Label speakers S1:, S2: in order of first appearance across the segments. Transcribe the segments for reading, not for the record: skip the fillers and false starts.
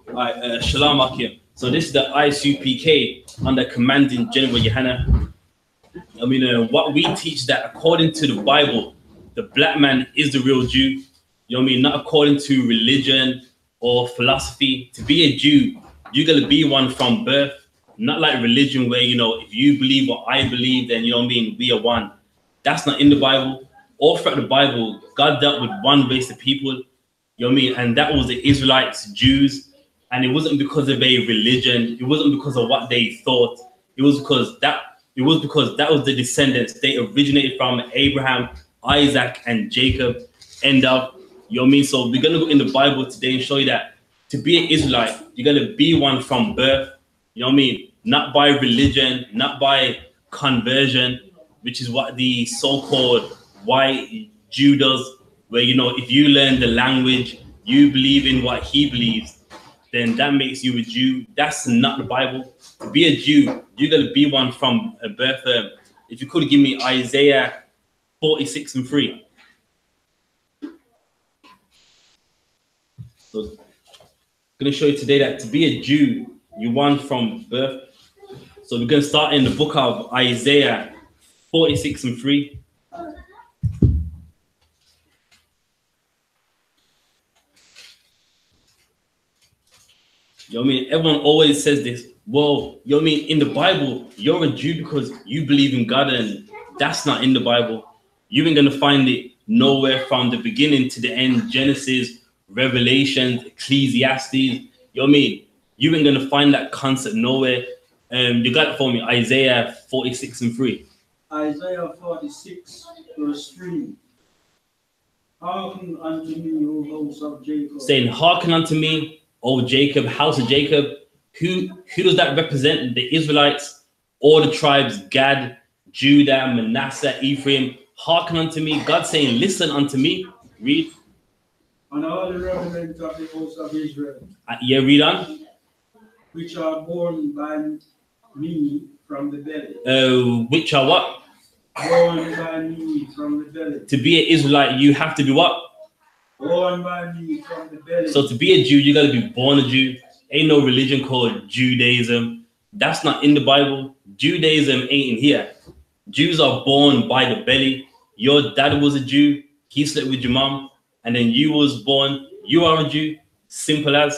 S1: Alright, Shalom Akim. So this is the I.S.U.P.K under commanding Gen.YAHANNA. I mean, what we teach that according to the Bible, the black man is the real Jew. You know what I mean? Not according to religion or philosophy. To be a Jew, you gotta be one from birth. Not like religion where, you know, if you believe what I believe, then, you know what I mean, we are one. That's not in the Bible. All throughout the Bible, God dealt with one race of people. You know what I mean? And that was the Israelites, Jews. And it wasn't because of a religion. It wasn't because of what they thought. It was because that was the descendants. They originated from Abraham, Isaac, and Jacob. End up, you know what I mean? So we're gonna go in the Bible today and show you that to be an Israelite, you're gonna be one from birth. You know what I mean? Not by religion, not by conversion, which is what the so-called white Jew does, where, you know, if you learn the language, you believe in what he believes, then that makes you a Jew. That's not the Bible. To be a Jew, you gotta be one from a birth. If you could give me Isaiah 46:3. So I'm gonna show you today that to be a Jew, you're one from birth. So we're gonna start in the book of Isaiah 46:3. You know what I mean? Everyone always says this. Well, you know what I mean? In the Bible, you're a Jew because you believe in God, and that's not in the Bible. You ain't gonna find it nowhere from the beginning to the end. Genesis, Revelations, Ecclesiastes. You know what I mean? You ain't gonna find that concept nowhere. You got it for me, Isaiah 46:3.
S2: Isaiah 46:3. Hearken unto me, O house of Jacob.
S1: Saying, hearken unto me, O Jacob, house of Jacob. Who does that represent? The Israelites, all the tribes, Gad, Judah, Manasseh, Ephraim. Hearken unto me. God saying, listen unto me. Read.
S2: And all the remnant of the house of Israel.
S1: Yeah, read on.
S2: Which are born by me from the belly.
S1: Which are what?
S2: Born by me from the belly.
S1: To be an Israelite, you have to be what?
S2: Born by me from the belly.
S1: So to be a Jew, you got to be born a Jew. Ain't no religion called Judaism. That's not in the Bible. Judaism ain't in here. Jews are born by the belly. Your dad was a Jew. He slept with your mom. And then you was born. You are a Jew. Simple as.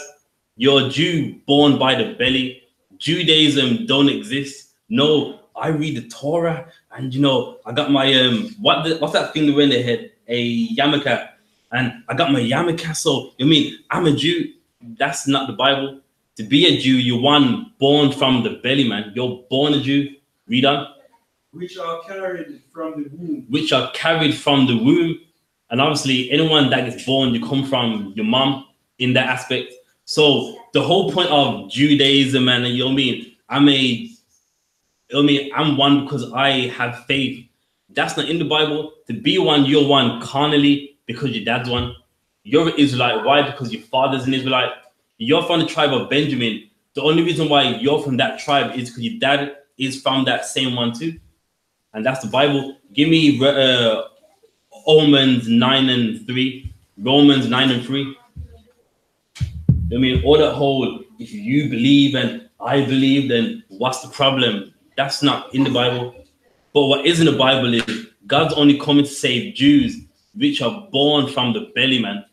S1: You're a Jew born by the belly. Judaism don't exist. No, I read the Torah. And, you know, I got my, what's that thing they wear in their head? A yarmulke. And I got my yarmulke, so you know what I mean, I'm a Jew. That's not the Bible. To be a Jew, you're one born from the belly, man. You're born a Jew. Read on.
S2: Which are carried from the womb. Which
S1: are carried from the womb. And obviously, anyone that gets born, you come from your mom in that aspect. So the whole point of Judaism, man, you know what I mean, I'm one because I have faith. That's not in the Bible. To be one, you're one carnally, because your dad's one. You're an Israelite. Why? Because your father's an Israelite. You're from the tribe of Benjamin. The only reason why you're from that tribe is because your dad is from that same one too. And that's the Bible. Give me Romans 9:3. Romans 9:3. I mean, all that whole, if you believe and I believe, then what's the problem? That's not in the Bible. But what is in the Bible is God's only coming to save Jews, which are born from the belly, man.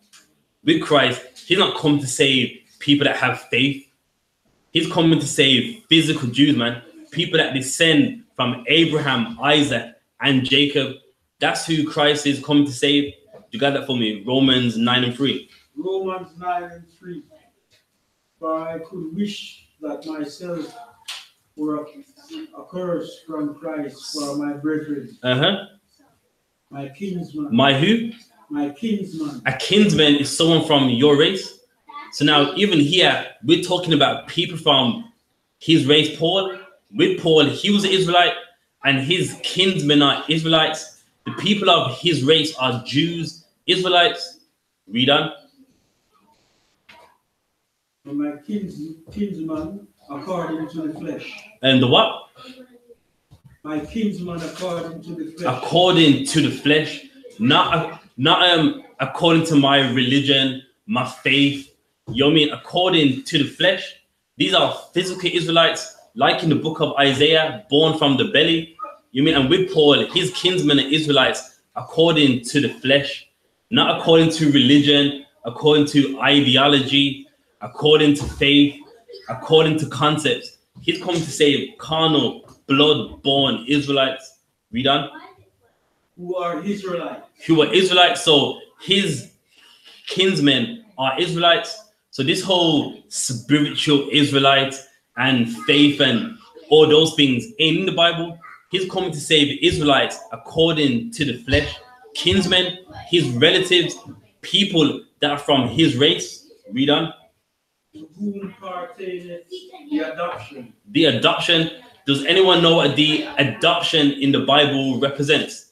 S1: With Christ, he's not coming to save people that have faith. He's coming to save physical Jews, man. People that descend from Abraham, Isaac, and Jacob. That's who Christ is coming to save. You got that for me? Romans 9:3.
S2: Romans 9:3. For I could wish that myself were a curse from Christ for my brethren. My kinsman.
S1: My who?
S2: My kinsman.
S1: A kinsman is someone from your race. So now, even here, we're talking about people from his race, Paul. With Paul, he was an Israelite, and his kinsmen are Israelites. The people of his race are Jews, Israelites. Read on.
S2: My kinsman according to the flesh.
S1: And the what?
S2: My kinsman according to the flesh.
S1: According to the flesh. Not according to my religion, my faith, you know what I mean, according to the flesh. These are physical Israelites, like in the book of Isaiah, born from the belly. You mean, and with Paul, his kinsmen are Israelites according to the flesh, not according to religion, according to ideology, according to faith, according to concepts. He's coming to save carnal, blood-born Israelites. Read on.
S2: Who are Israelites.
S1: Who are Israelites. So his kinsmen are Israelites. So this whole spiritual Israelite and faith and all those things in the Bible, he's coming to save Israelites according to the flesh, kinsmen, his relatives, people that are from his race. Read on.
S2: Whom pertaineth the adoption.
S1: The adoption. Does anyone know what the adoption in the Bible represents?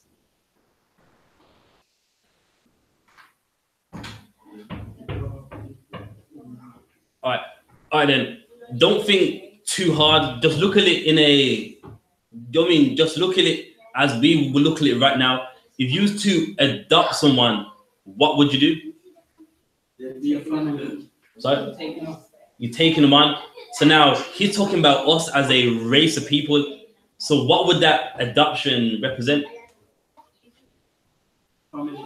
S1: All right then. Don't think too hard. Just look at it in a, I mean, just look at it as we will look at it right now. If you was to adopt someone, what would you do?
S2: They'd be a family.
S1: Sorry? You're taking them on. So now he's talking about us as a race of people. So what would that adoption represent?
S2: Family.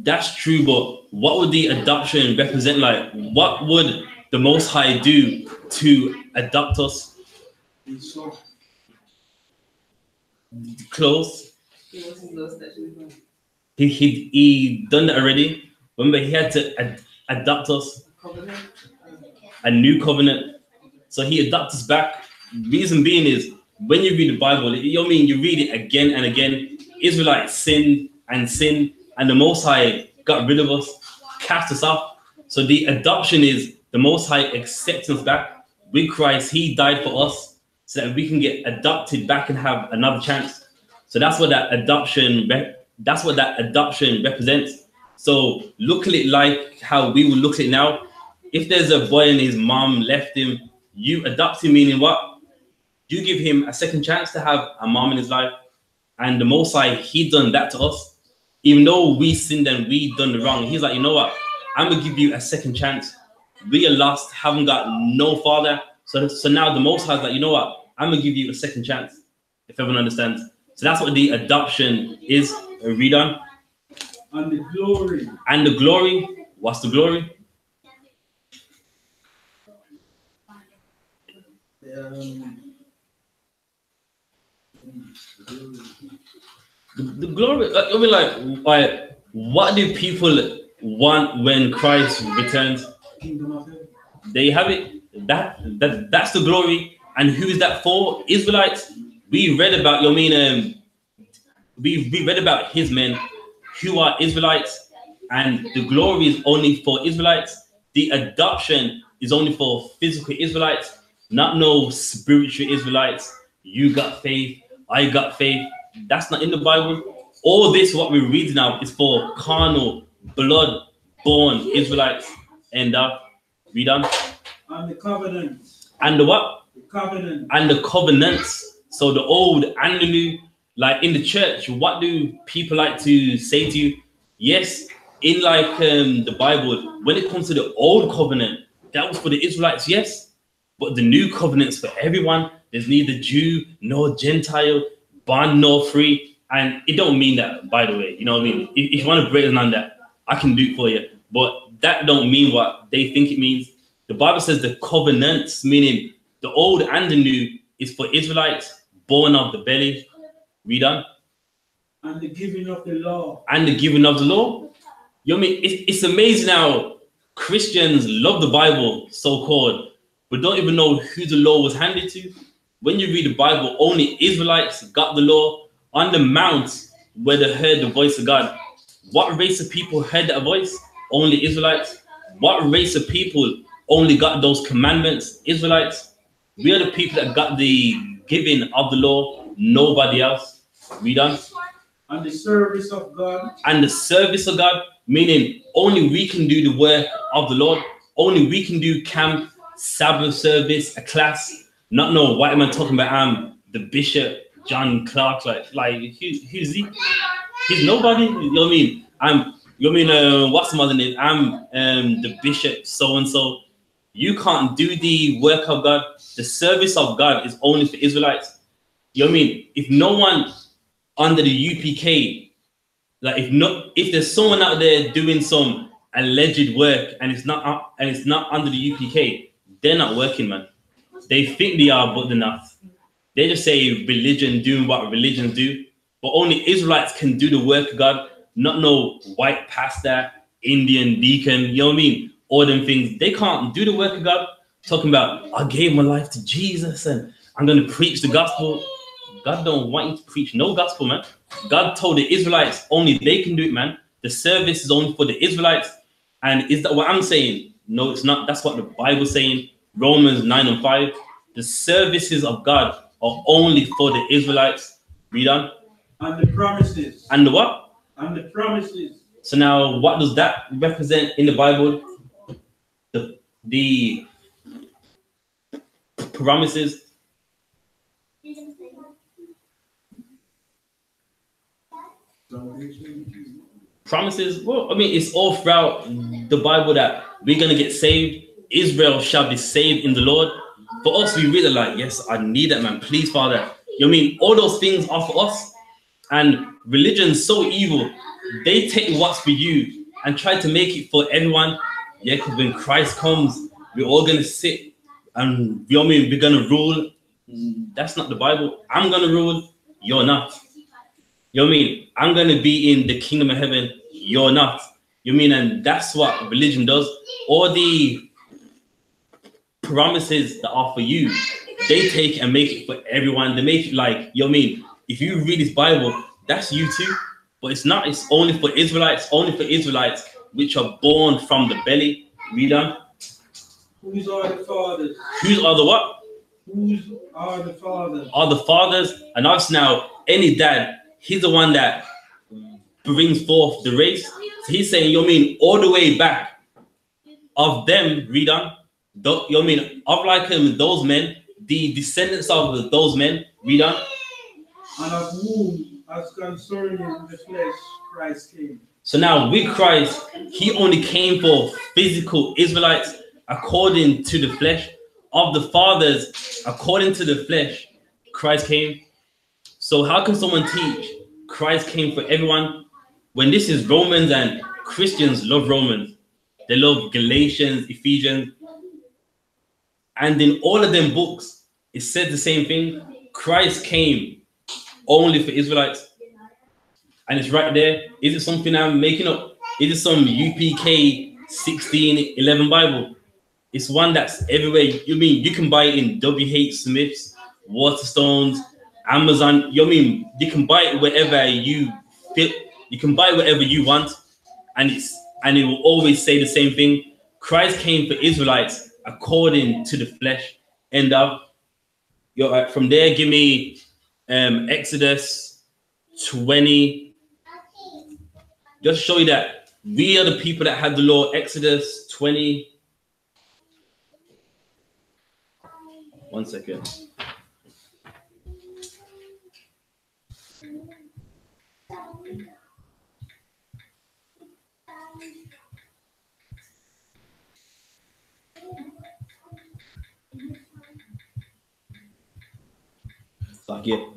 S1: That's true, but what would the adoption represent? Like, what would the Most High do to adopt us? Close. He done that already. Remember, he had to adopt us. A new covenant. So he adopts us back. Reason being is, when you read the Bible, you know what I mean, you read it again and again. Israelites sinned and sinned, and the Most High got rid of us, cast us off. So the adoption is the Most High accepts us back with Christ. He died for us so that we can get adopted back and have another chance. So that's what that adoption represents. So look at it like how we will look at it now. If there's a boy and his mom left him, you adopt him, meaning what? You give him a second chance to have a mom in his life. And the Most High, he done that to us. Even though we sinned and we done the wrong, he's like, you know what? I'm going to give you a second chance. We are lost, haven't got no father. So now the Most High is like, you know what? I'm going to give you a second chance, if everyone understands. So that's what the adoption is. Read on.
S2: And the glory.
S1: And the glory. What's the glory? The glory. I mean, like, what do people want when Christ returns? There you have it. That's the glory. And who is that for? Israelites. We read about, you know what I mean, we read about his men who are Israelites, and the glory is only for Israelites. The adoption is only for physical Israelites, not no spiritual Israelites. You got faith, I got faith. That's not in the Bible. All this, what we read now, is for carnal, blood-born Israelites. And read on.
S2: And the covenant.
S1: And the what?
S2: The covenant.
S1: And the covenants. So the old and the new. Like in the church, what do people like to say to you? Yes, in like the Bible, when it comes to the old covenant, that was for the Israelites, yes. But the new covenant's for everyone. There's neither Jew nor Gentile, bond nor free. And it don't mean that, by the way. You know what I mean? If you want to break it on that, I can do it for you. But that don't mean what they think it means. The Bible says the covenants, meaning the old and the new, is for Israelites born of the belly. Read on.
S2: And the giving of the law.
S1: And the giving of the law. You know what I mean? It's amazing how Christians love the Bible, so-called, but don't even know who the law was handed to. When you read the Bible, only Israelites got the law on the mount where they heard the voice of God. What race of people heard that voice? Only Israelites. What race of people only got those commandments? Israelites. We are the people that got the giving of the law, nobody else. Read on.
S2: And the service of God.
S1: And the service of God, meaning only we can do the work of the Lord. Only we can do camp, Sabbath service, a class. Not no white man talking about the Bishop John Clark, like who's he? He's nobody. You know what I mean? You mean what's the mother name? I'm the bishop so and so. You can't do the work of God. The service of God is only for Israelites. You know what I mean? If no one under the UPK, like if there's someone out there doing some alleged work and it's not under the UPK, they're not working, man. They think they are, but they're not. They just say religion doing what religions do, but only Israelites can do the work of God. Not no white pastor, Indian deacon, you know what I mean? All them things. They can't do the work of God. Talking about, I gave my life to Jesus and I'm going to preach the gospel. God don't want you to preach no gospel, man. God told the Israelites only they can do it, man. The service is only for the Israelites. And is that what I'm saying? No, it's not. That's what the Bible's saying. Romans 9:5. The services of God are only for the Israelites. Read on.
S2: And the promises.
S1: And the what?
S2: And the promises.
S1: So now, what does that represent in the Bible? The promises. Promises. Well, I mean, it's all throughout the Bible that we're gonna get saved. Israel shall be saved in the Lord. For us, we really like, yes, I need that, man. Please, Father. You know what I mean? All those things are for us. And religion's so evil. They take what's for you and try to make it for everyone. Yeah, because when Christ comes, we're all gonna sit and you know what I mean, we're gonna rule. That's not the Bible. I'm gonna rule, you're not. You know what I mean? I'm gonna be in the kingdom of heaven, you're not. You know what I mean? And that's what religion does. All the promises that are for you, they take and make it for everyone. They make it like, you know what I mean? If you read this Bible, that's you too. But it's not. It's only for Israelites. Only for Israelites which are born from the belly. Read on.
S2: Whose are the fathers?
S1: Whose are the what?
S2: Whose are the fathers?
S1: Are the fathers. And obviously now, any dad, he's the one that brings forth the race. So he's saying, you know what I mean, all the way back of them, read on. You know what I mean? Of like those men, the descendants of those men, read on.
S2: And of whom, as concerning the flesh, Christ came.
S1: So now with Christ, he only came for physical Israelites according to the flesh. Of the fathers, according to the flesh, Christ came. So how can someone teach Christ came for everyone when this is Romans and Christians love Romans? They love Galatians, Ephesians. And in all of them books, it said the same thing. Christ came only for Israelites. And it's right there. Is it something I'm making up? Is it some UPK 1611 Bible? It's one that's everywhere. You mean you can buy it in W.H. Smith's, Waterstones, Amazon. You mean you can buy it wherever you fit. You can buy whatever you want, and it will always say the same thing. Christ came for Israelites according to the flesh. End of. From there, give me Exodus 20. Just show you that we are the people that had the law. Exodus 20. One second.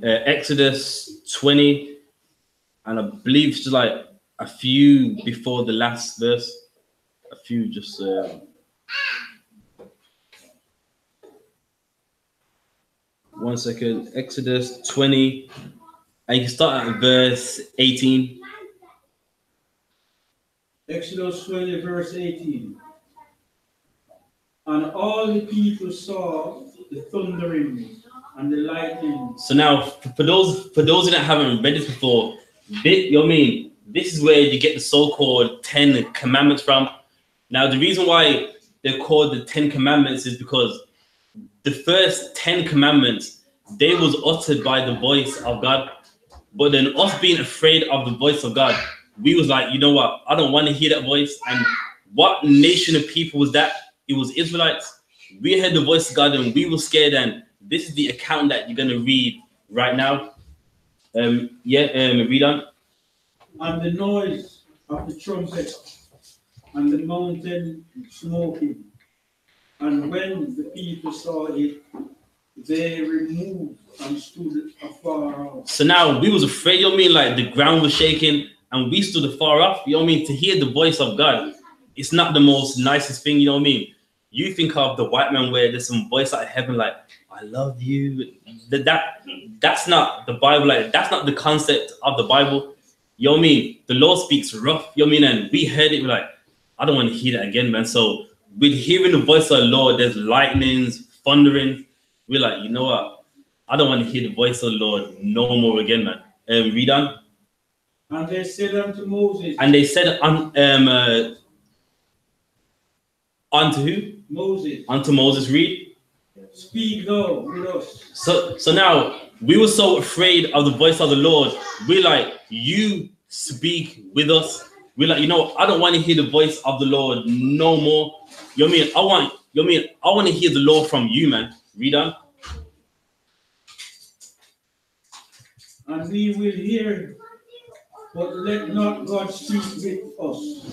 S1: Exodus 20, and I believe it's just like a few before the last verse. A few just. One second. Exodus 20, and you can start at verse 18.
S2: Exodus 20, verse 18. And all the people saw the thundering and the lightning.
S1: So now, for those that haven't read this before, you know what I mean? This is where you get the so-called 10 Commandments from. Now, the reason why they're called the 10 Commandments is because the first 10 Commandments, they was uttered by the voice of God. But then us being afraid of the voice of God, we was like, you know what? I don't want to hear that voice. And what nation of people was that? It was Israelites. We heard the voice of God and we were scared. And this is the account that you're going to read right now. Read on.
S2: And the noise of the trumpet, and the mountain smoking. And when the people saw it, they removed and stood afar off.
S1: So now we was afraid, you know what I mean? Like the ground was shaking and we stood afar off, you know what I mean? To hear the voice of God, it's not the most nicest thing, you know what I mean? You think of the white man where there's some voice out of heaven like, I love you. That's not the Bible. Like that's not the concept of the Bible. You know what I mean? The Lord speaks rough, you know what I mean? And we heard it, we're like, I don't want to hear that again, man. So with hearing the voice of the Lord, there's lightnings, thundering. We're like, you know what? I don't want to hear the voice of the Lord no more again, man. Read on.
S2: And they said unto Moses.
S1: And they said unto who?
S2: Moses.
S1: Unto Moses, read.
S2: Speak thou with us.
S1: So now we were so afraid of the voice of the Lord. We're like, you speak with us. We're like, you know, I don't want to hear the voice of the Lord no more. You know what I mean? I want to hear the Lord from you, man. Read on.
S2: And we will hear, but let not God speak with us,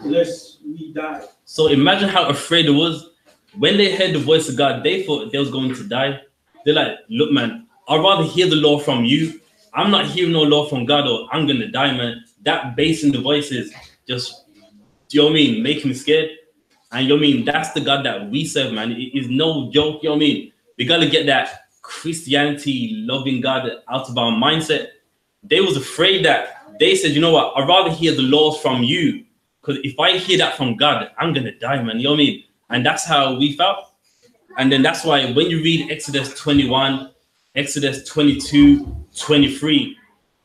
S2: lest we die.
S1: So imagine how afraid it was. When they heard the voice of God, they thought they was going to die. They're like, look, man, I'd rather hear the Lord from you. I'm not hearing no Lord from God or I'm going to die, man. That bass in the voice is just, do you know what I mean, making me scared. And you know what I mean, that's the God that we serve, man. It is no joke, you know what I mean. We got to get that Christianity, loving God out of our mindset. They was afraid that they said, you know what, I'd rather hear the laws from you. Because if I hear that from God, I'm going to die, man. You know what I mean? And that's how we felt. And then that's why when you read Exodus 21, Exodus 22, 23,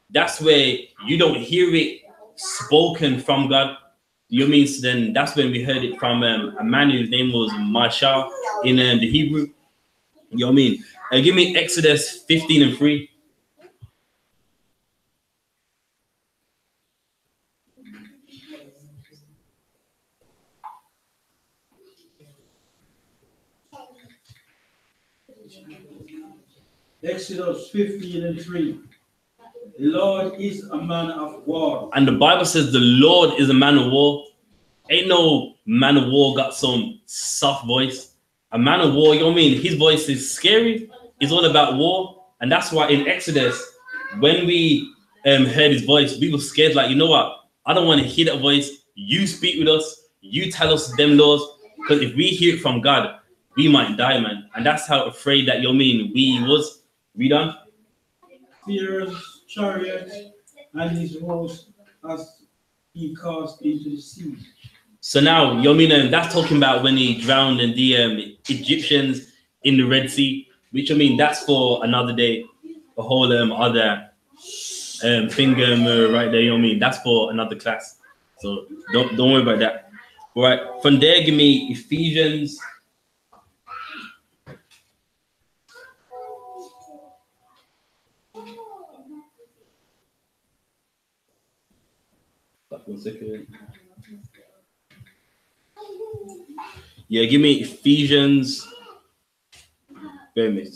S1: that's where you don't hear it spoken from God. You know what I mean? So then that's when we heard it from a man whose name was Marshall in the Hebrew. You know what I mean? Give me Exodus 15 and 3.
S2: Exodus 15 and 3. The Lord is a man of war.
S1: And the Bible says the Lord is a man of war. Ain't no man of war got some soft voice. A man of war, you know what I mean? His voice is scary. It's all about war. And that's why in Exodus, when we heard his voice, we were scared. Like, you know what? I don't want to hear that voice. You speak with us. You tell us them laws. Because if we hear it from God, we might die, man. And that's how afraid that, you know what I mean, we was. Read on.
S2: Pharaoh's chariot and his host as he cast into the sea.
S1: So now, you know what I mean, and that's talking about when he drowned in the Egyptians in the Red Sea, which I mean, that's for another day, a whole other thing right there, you know what I mean? That's for another class. So don't worry about that. All right, from there, give me Ephesians. One second. Yeah, give me Ephesians. Bear me.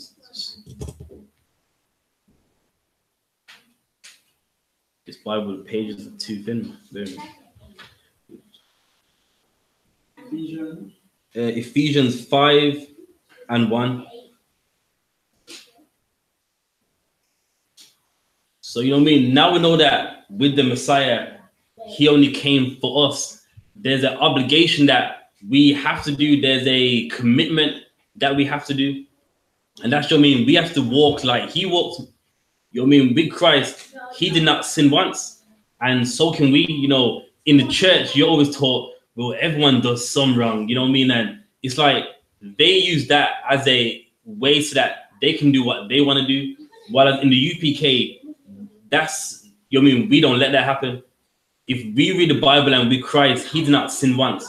S1: This Bible pages are too thin. Bear me. Ephesians 5 and 1. So you know what I mean? Now we know that with the Messiah, he only came for us. There's an obligation that we have to do. There's a commitment that we have to do. And that's what I mean. We have to walk like he walked. You know what I mean? With Christ, he did not sin once. And so can we. You know, in the church, you're always taught, well, everyone does some wrong. You know what I mean? And it's like they use that as a way so that they can do what they want to do. While in the UPK, that's, you know what I mean? We don't let that happen. If we read the Bible and with Christ, he did not sin once.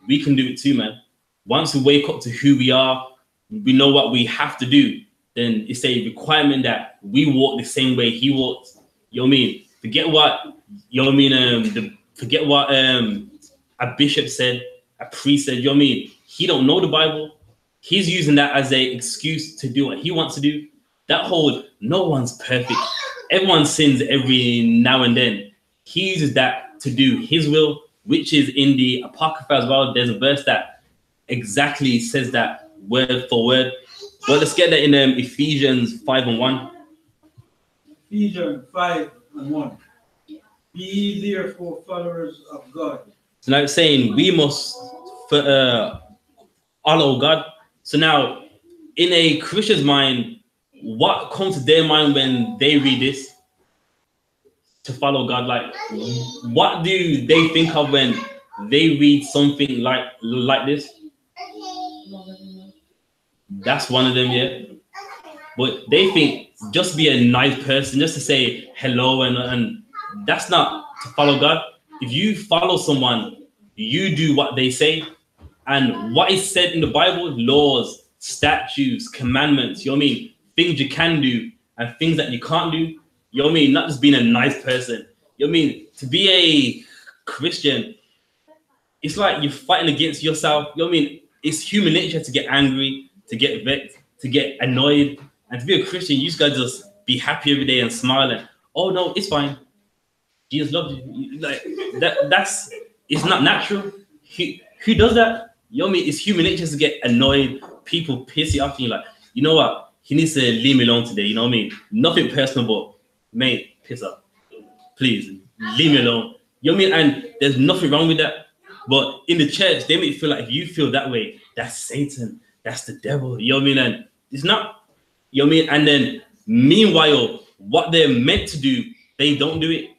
S1: We can do it too, man. Once we wake up to who we are, we know what we have to do, then it's a requirement that we walk the same way he walked. You know what I mean? Forget what, you know what I mean? Forget what a bishop said, a priest said, you know what I mean? He don't know the Bible. He's using that as an excuse to do what he wants to do. That whole, no one's perfect. Everyone sins every now and then. He uses that to do his will, which is in the Apocrypha as well. There's a verse that exactly says that word for word. Well, let's get that in Ephesians 5:1.
S2: Ephesians 5:1. Be ye therefore followers of God.
S1: So now it's saying we must follow God. So now, in a Christian's mind, what comes to their mind when they read this? To follow God. Like, what do they think of when they read something like this? That's one of them, yeah. But they think just be a nice person, just to say hello, and that's not to follow God. If you follow someone, you do what they say, and what is said in the Bible, laws, statutes, commandments, you know what I mean? Things you can do and things that you can't do, you know what I mean? Not just being a nice person, you know what I mean? To be a Christian, it's like you're fighting against yourself, you know what I mean? It's human nature to get angry, to get vexed, to get annoyed. And to be a Christian, you just gotta just be happy every day and smile and, oh no, it's fine. Jesus loves you. Like that's it's not natural. Who does that? You know what I mean? It's human nature to get annoyed. People piss you off, and you're like, you know what? He needs to leave me alone today. You know what I mean? Nothing personal, but mate, piss off. Please leave me alone. You know what I mean? And there's nothing wrong with that. But in the church, they make you feel like if you feel that way, that's Satan, that's the devil. You know what I mean? And it's not. You know what I mean? And then meanwhile, what they're meant to do, they don't do it.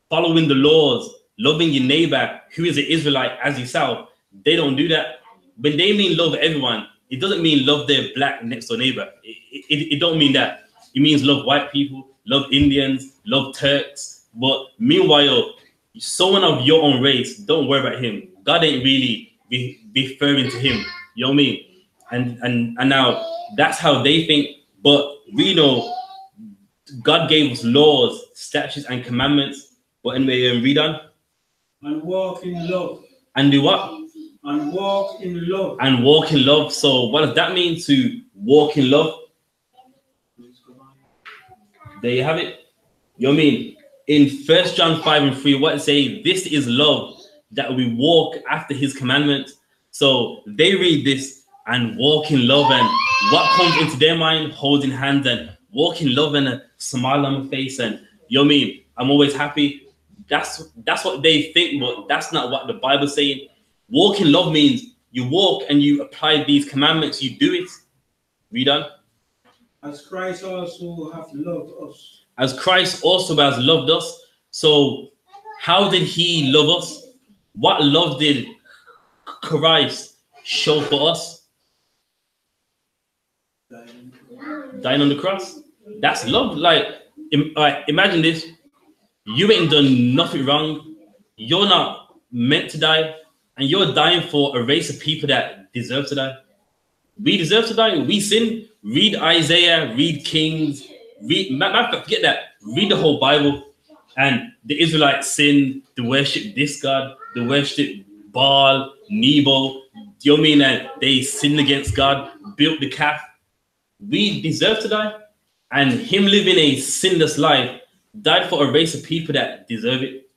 S1: Following the laws, loving your neighbor who is an Israelite as yourself, they don't do that. When they mean love everyone, it doesn't mean love their black next door neighbor. It don't mean that. It means love white people, love Indians, love Turks. But meanwhile, someone of your own race, don't worry about him. God ain't really referring to him. You know what I mean? And now that's how they think. But we know God gave us laws, statutes, and commandments. But anyway, read on.
S2: And walk in love.
S1: And do what?
S2: And walk in love.
S1: And walk in love. So what does that mean, to walk in love? There you have it. You know what I mean? In 1 John 5:3, what it say? This is love, that we walk after his commandments. So they read this and walk in love, and what comes into their mind? Holding hands and walk in love and a smile on my face, and you know what I mean? I'm always happy. That's what they think, but that's not what the Bible's saying. Walk in love means you walk and you apply these commandments, you do it. Read on.
S2: As Christ also hath loved us.
S1: As Christ also has loved us. So how did he love us? What love did Christ show for us? Dying on the cross. That's love. Like, imagine this. You ain't done nothing wrong. You're not meant to die. And you're dying for a race of people that deserve to die. We deserve to die. We sin. Read Isaiah, read Kings, forget that. Read the whole Bible. And the Israelites sinned. They worship this God. They worship Baal, Nebo. Do you know what I mean? And they sinned against God, built the calf. We deserve to die. And him living a sinless life died for a race of people that deserve it.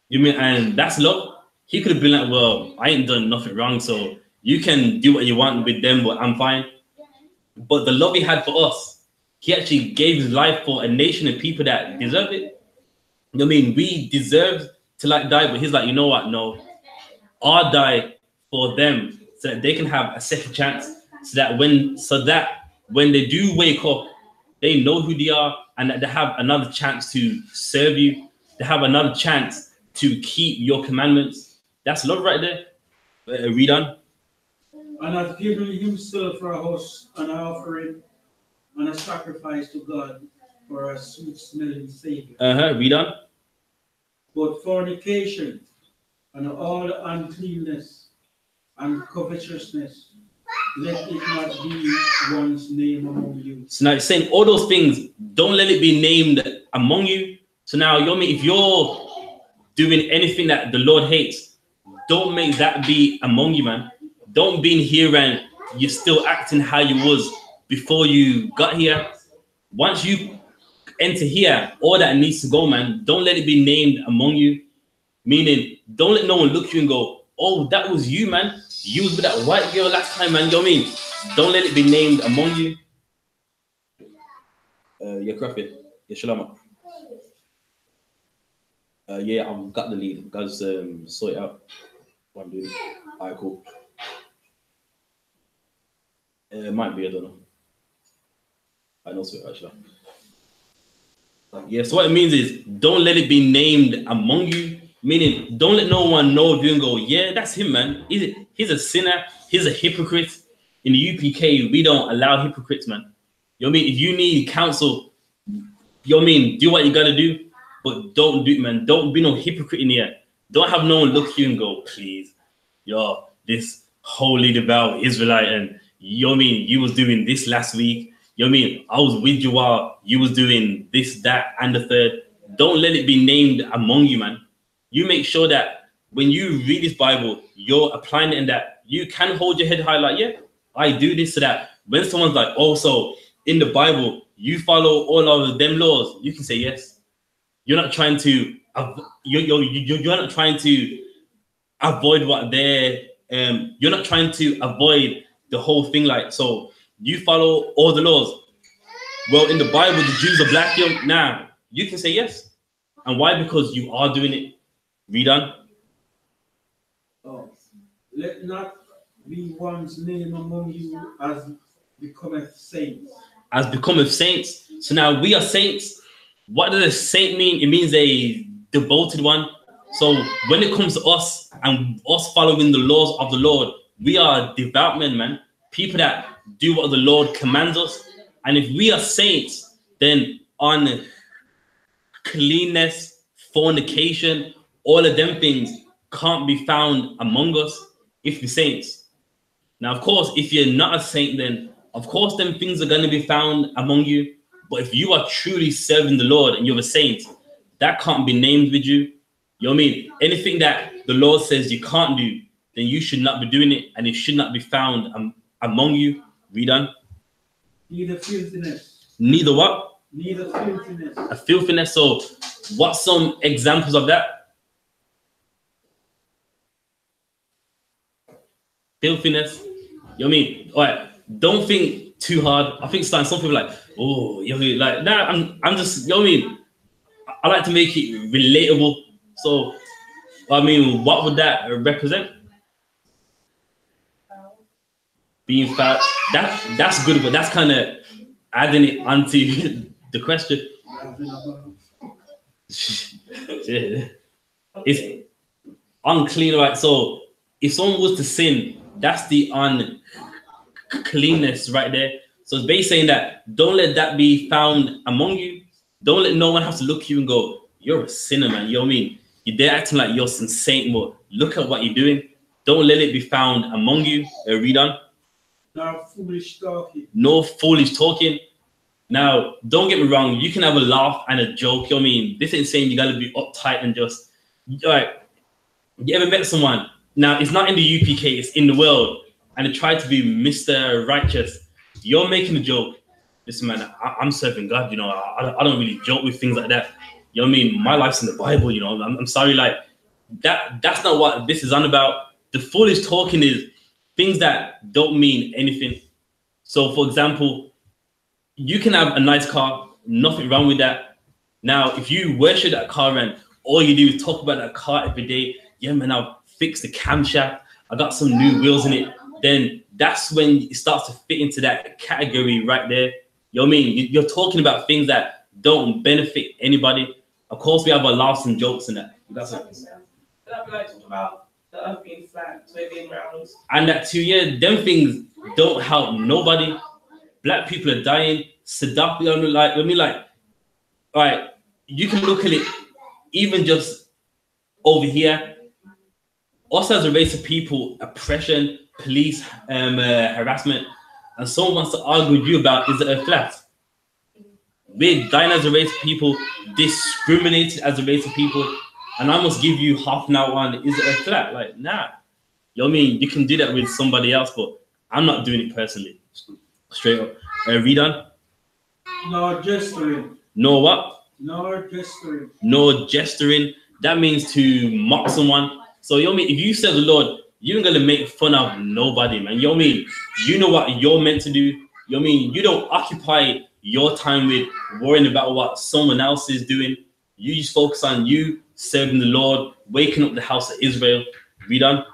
S1: You mean? And that's love. He could have been like, well, I ain't done nothing wrong, so you can do what you want with them, but I'm fine. But the love he had for us, he actually gave his life for a nation of people that deserve it. You know what I mean? We deserve to like die, but he's like, you know what? No, I'll die for them so that they can have a second chance. So that when they do wake up, they know who they are and that they have another chance to serve you. They have another chance to keep your commandments. That's love right there. Read on.
S2: And hath given himself for us an offering and a sacrifice to God for a sweet-smelling Savior.
S1: Read on.
S2: But fornication and all uncleanness and covetousness, let it not be one's name among you.
S1: So now it's saying all those things, don't let it be named among you. So now, you know what I mean? If you're doing anything that the Lord hates, don't make that be among you, man. Don't be in here and you're still acting how you was before you got here. Once you enter here, all that needs to go, man. Don't let it be named among you. Meaning, don't let no one look at you and go, oh, that was you, man. You was with that white girl last time, man. You know what I mean? Don't let it be named among you. Yeah, Crafty. Yeah, Shalom. Yeah, I've got the lead. Guys, sort it out. What I'm doing. Alright, cool. It might be, I don't know. I know, sort it out, actually. Yeah, so what it means is don't let it be named among you. Meaning, don't let no one know of you and go, yeah, that's him, man. He's a sinner. He's a hypocrite. In the UPK, we don't allow hypocrites, man. You know what I mean? If you need counsel, you know what I mean? Do what you gotta do, but don't do it, man. Don't be no hypocrite in here. Don't have no one look at you and go, please, yo, this holy devout Israelite, and you know what I mean? You was doing this last week. You know what I mean? I was with you while you was doing this, that, and the third. Don't let it be named among you, man. You make sure that when you read this Bible, you're applying it in that you can hold your head high like, yeah, I do this so that when someone's like, oh, so in the Bible, you follow all of them laws, you can say yes. You're not trying to, you're not trying to avoid what they're, you're not trying to avoid the whole thing. Like, so you follow all the laws. Well, in the Bible, the Jews are black. Nah, you can say yes. And why? Because you are doing it. Read on.
S2: Oh, let not be one's name among you as becometh saints.
S1: As becometh saints. So now we are saints. What does a saint mean? It means a devoted one. So when it comes to us and us following the laws of the Lord, we are devout men, man. People that do what the Lord commands us. And if we are saints, then on cleanness, fornication, all of them things can't be found among us if we're saints. Now, of course, if you're not a saint, then of course them things are going to be found among you. But if you are truly serving the Lord and you're a saint, that can't be named with you. You know what I mean? Anything that the Lord says you can't do, then you should not be doing it, and it should not be found among you. Read on.
S2: Neither filthiness.
S1: Neither what?
S2: Neither filthiness.
S1: A filthiness. So what's some examples of that? Filthiness. You know what I mean? All right, don't think too hard. I think some people like, oh, you know, like, nah, I'm just, you know what I mean? I like to make it relatable. So, I mean, what would that represent? Being foul. That's good, but that's kind of adding it onto the question. It's unclean, right? So, if someone was to sin, that's the uncleanness right there. So it's basically saying that don't let that be found among you. Don't let no one have to look at you and go, you're a sinner, man. You know what I mean? You're there acting like you're some saint, but look at what you're doing. Don't let it be found among you. Read on.
S2: No foolish talking.
S1: No foolish talking. Now, don't get me wrong. You can have a laugh and a joke. You know what I mean? This ain't saying you got to be uptight and just, all right. You ever met someone? Now, it's not in the UPK, it's in the world. And they try to be Mr. Righteous. You're making a joke. Listen, man, I'm serving God, you know. I don't really joke with things like that. You know what I mean? My life's in the Bible, you know. I'm sorry, like, that's not what this is on about. The foolish talking is things that don't mean anything. So, for example, you can have a nice car, nothing wrong with that. Now, if you worship that car and all you do is talk about that car every day, yeah, man, I've fixed the camshaft, I got some new wheels in it, then that's when it starts to fit into that category right there. You know what I mean? You're talking about things that don't benefit anybody. Of course, we have our laughs and jokes and that. That's it.
S3: I'd be like talking about the earth being flat, being round.
S1: And that too, yeah, them things don't help nobody. Black people are dying. Saddam, like, I mean, like, all right, you can look at it even just over here. Us as a race of people, oppression, police harassment, and someone wants to argue with you about is the earth flat? We're dying as a race of people, discriminated as a race of people, and I must give you half an hour on is the earth flat? Like, nah. You know what I mean? You can do that with somebody else, but I'm not doing it personally. Straight up. Read on.
S2: No gesturing.
S1: No what?
S2: No gesturing.
S1: No gesturing. that means to mock someone. So you know what I mean, if you serve the Lord, you ain't gonna make fun of nobody, man. You know what I mean? You know what you're meant to do. You know what I mean? You don't occupy your time with worrying about what someone else is doing. You just focus on you serving the Lord, waking up the house of Israel. Read on.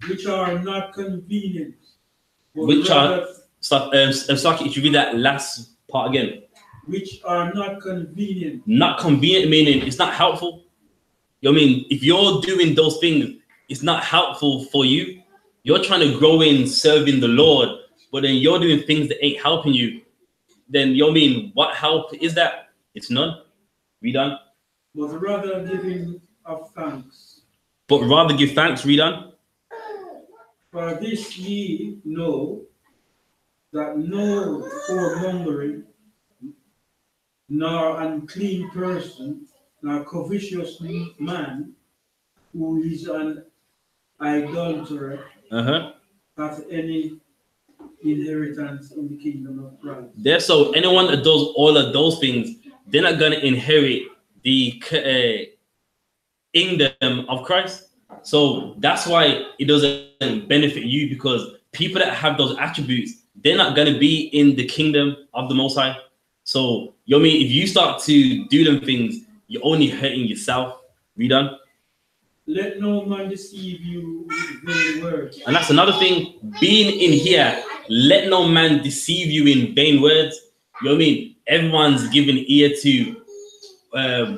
S2: Which are not convenient.
S1: Which are, Saki, if you read that last part again.
S2: Which are not convenient.
S1: Not convenient meaning it's not helpful. You know what I mean? If you're doing those things, it's not helpful for you. You're trying to grow in serving the Lord, but then you're doing things that ain't helping you. Then you know what I mean? What help is that? It's none. Read on.
S2: But rather giving of thanks.
S1: But rather give thanks. Read on.
S2: For this ye know that no whoremongering, nor unclean person, nor covetous man, who is an idolater, hath any inheritance in the kingdom of Christ.
S1: There, so anyone that does all of those things, they're not going to inherit the kingdom of Christ. So that's why it doesn't benefit you, because people that have those attributes, they're not going to be in the kingdom of the Most High. So you know what I mean? If you start to do them things, you're only hurting yourself. Read on.
S2: Let no man deceive you with vain words.
S1: And that's another thing, being in here, let no man deceive you in vain words. You know what I mean? Everyone's giving ear to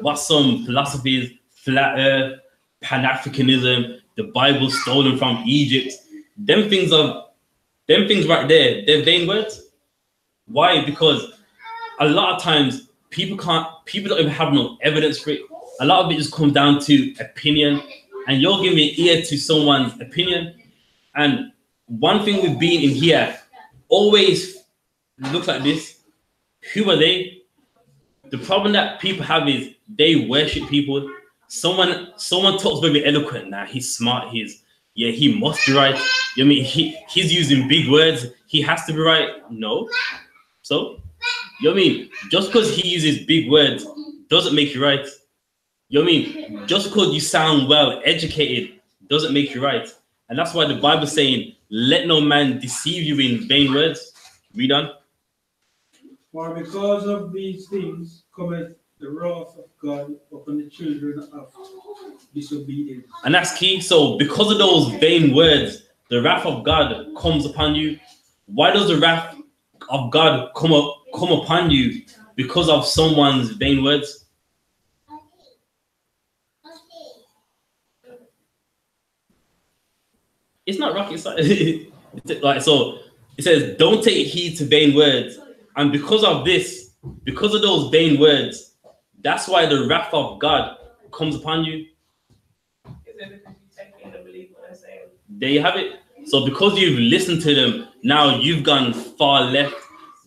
S1: what some philosophies, flat earth, Pan-Africanism, the Bible stolen from Egypt. Them things right there, they're vain words. Why? Because a lot of times people don't even have no evidence for it. A lot of it just comes down to opinion, and you're giving ear to someone's opinion. And one thing with being in here, always look like this. Who are they? The problem that people have is they worship people. Someone talks very eloquent. Now he's smart. He must be right. You know what I mean? He's using big words. He has to be right. No. So, you know what I mean? Just because he uses big words doesn't make you right. You know what I mean? Just because you sound well educated doesn't make you right. And that's why the Bible is saying, let no man deceive you in vain words. Read on.
S2: For because of these things cometh the wrath of God upon the children of disobedience. And that's key. So because of those vain words, the wrath of God comes upon you. Why does the wrath of God come upon you? Because of someone's vain words. It's not rocket science. Like, so it says, don't take heed to vain words. And because of this, because of those vain words, that's why the wrath of God comes upon you. There you have it. So because you've listened to them, now you've gone far left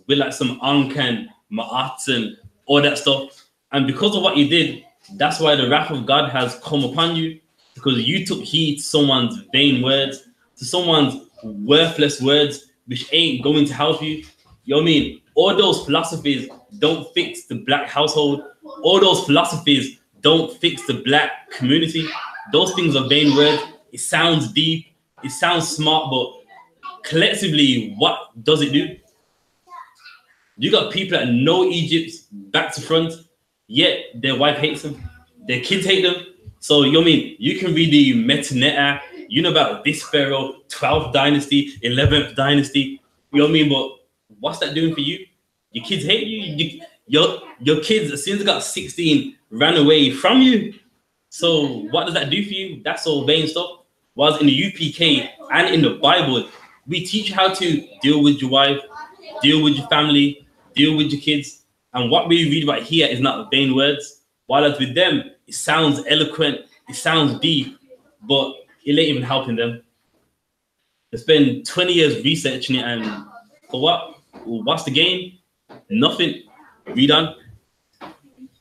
S2: with like some Ankh and Ma'at and all that stuff. And because of what you did, that's why the wrath of God has come upon you, because you took heed to someone's vain words, to someone's worthless words, which ain't going to help you. You know what I mean? All those philosophies don't fix the black household. All those philosophies don't fix the black community. Those things are vain words. It sounds deep. It sounds smart, but collectively, what does it do? You got people that know Egypt back to front, yet their wife hates them. Their kids hate them. So, you know what I mean? You can read the Metaneta, you know about this pharaoh, 12th dynasty, 11th dynasty. You know what I mean? But what's that doing for you? Your kids hate you. Your kids, as soon as they got 16, ran away from you. So what does that do for you? That's all vain stuff. Whereas in the UPK and in the Bible, we teach you how to deal with your wife, deal with your family, deal with your kids. And what we read about here is not vain words. While as with them, it sounds eloquent, it sounds deep, but it ain't even helping them. They spend 20 years researching it, and for what? What's the gain? Nothing. Read on.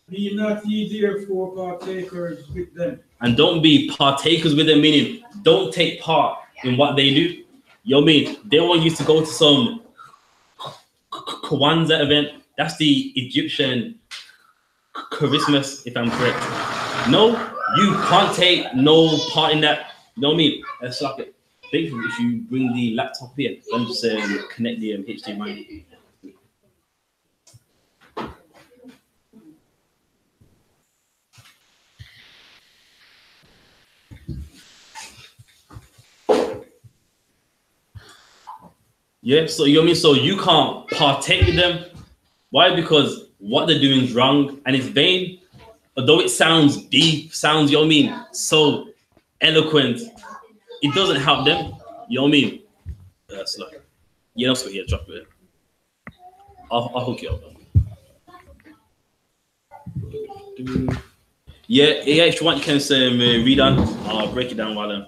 S2: Be not ye therefore partakers with them. And
S1: don't be partakers with them, meaning don't take part in what they do. You know what I mean? They want you to go to some Kwanzaa event. That's the Egyptian Christmas, if I'm correct. No, You can't take no part in that. You know what I mean? It's like a big thing if you bring the laptop here. Then just connect the HDMI. Yeah, so you know what I mean? So you can't partake with them. Why? Because what they're doing is wrong and it's vain. Although it sounds deep, sounds, you know what I mean, so eloquent, it doesn't help them. You know what I mean? That's like, yeah, that's what, yeah, drop it. I'll hook it up. Yeah, if you want, you can read on. I'll break it down while I'm.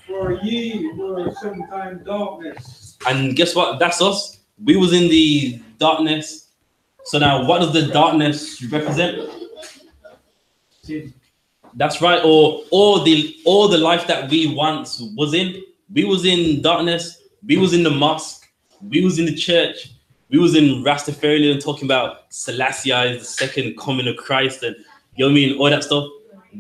S2: For ye were sometime darkness.
S1: And guess what? That's us. We was in the darkness. So now, what does the darkness represent?
S2: Sin.
S1: That's right. Or all the life that we once was in. We was in darkness. We was in the mosque. We was in the church. We was in Rastafarian talking about Selassie is the second coming of Christ and you know what I mean, all that stuff.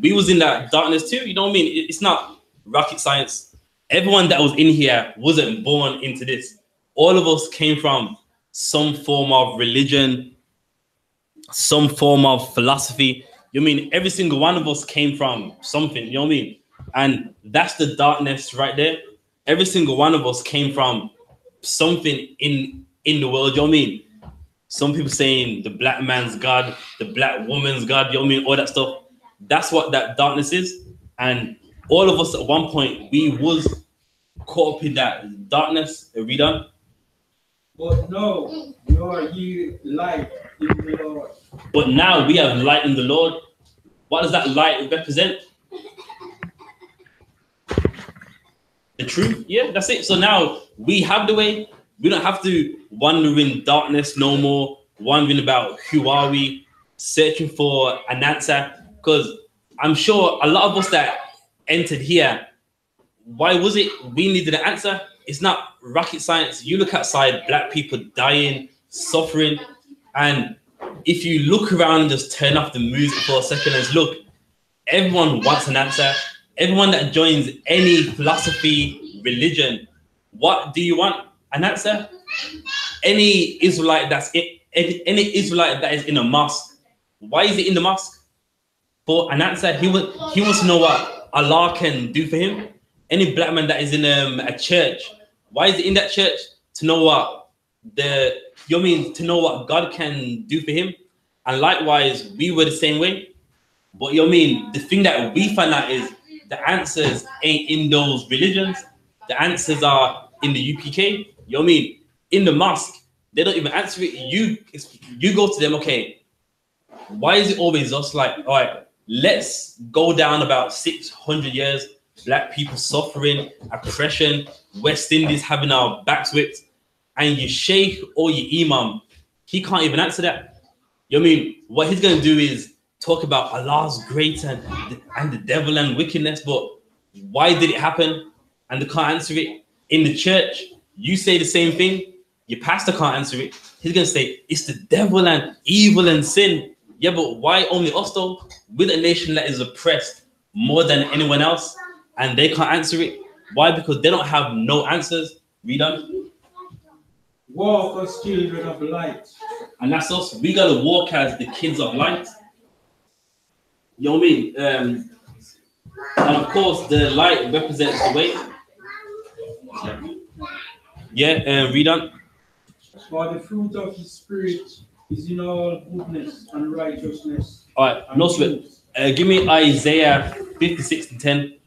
S1: We was in that darkness too. You know what I mean? It's not rocket science. Everyone that was in here wasn't born into this. All of us came from some form of religion, some form of philosophy. You know what I mean? Every single one of us came from something. You know what I mean? And that's the darkness right there. Every single one of us came from something in the world. You know what I mean? Some people saying the black man's God, the black woman's God. You know what I mean? All that stuff. That's what that darkness is. And all of us at one point, we was caught up in that darkness. Read on.
S2: But no, nor ye light in the Lord.
S1: But now we have light in the Lord. What does that light represent? The truth. Yeah, that's it. So now we have the way. We don't have to wander in darkness no more, wondering about who are we, searching for an answer. Because I'm sure a lot of us that entered here, why was it we needed an answer? It's not rocket science. You look outside, black people dying, suffering. And if you look around and just turn off the music for a second and look, everyone wants an answer. Everyone that joins any philosophy, religion, what do you want? An answer? Any Israelite any Israelite that is in a mosque, why is it in the mosque? For an answer. He wants to know what Allah can do for him. Any black man that is in a church, why is it in that church? To know what to know what God can do for him. And likewise, we were the same way. But you know what I mean? The thing that we find out is the answers ain't in those religions. The answers are in the UPK. You know what I mean? In the mosque, they don't even answer it. You go to them, okay, why is it always us? Like, all right, let's go down about 600 years, black people suffering, oppression, West Indies having our backs whipped, and your sheikh or your imam, he can't even answer that. You know what I mean? What he's going to do is talk about Allah's great and the devil and wickedness, but why did it happen? And they can't answer it. In the church, you say the same thing, your pastor can't answer it. He's going to say, it's the devil and evil and sin. Yeah, but why only us though? With a nation that is oppressed more than anyone else, and they can't answer it. Why? Because they don't have no answers. Read on.
S2: Walk as children of light.
S1: And that's us. We got to walk as the kids of light. You know what I mean? And of course, the light represents the way. Yeah, read on.
S2: For the fruit of the Spirit is in all goodness and righteousness.
S1: All right, no sweat. Give me Isaiah 56 and 10.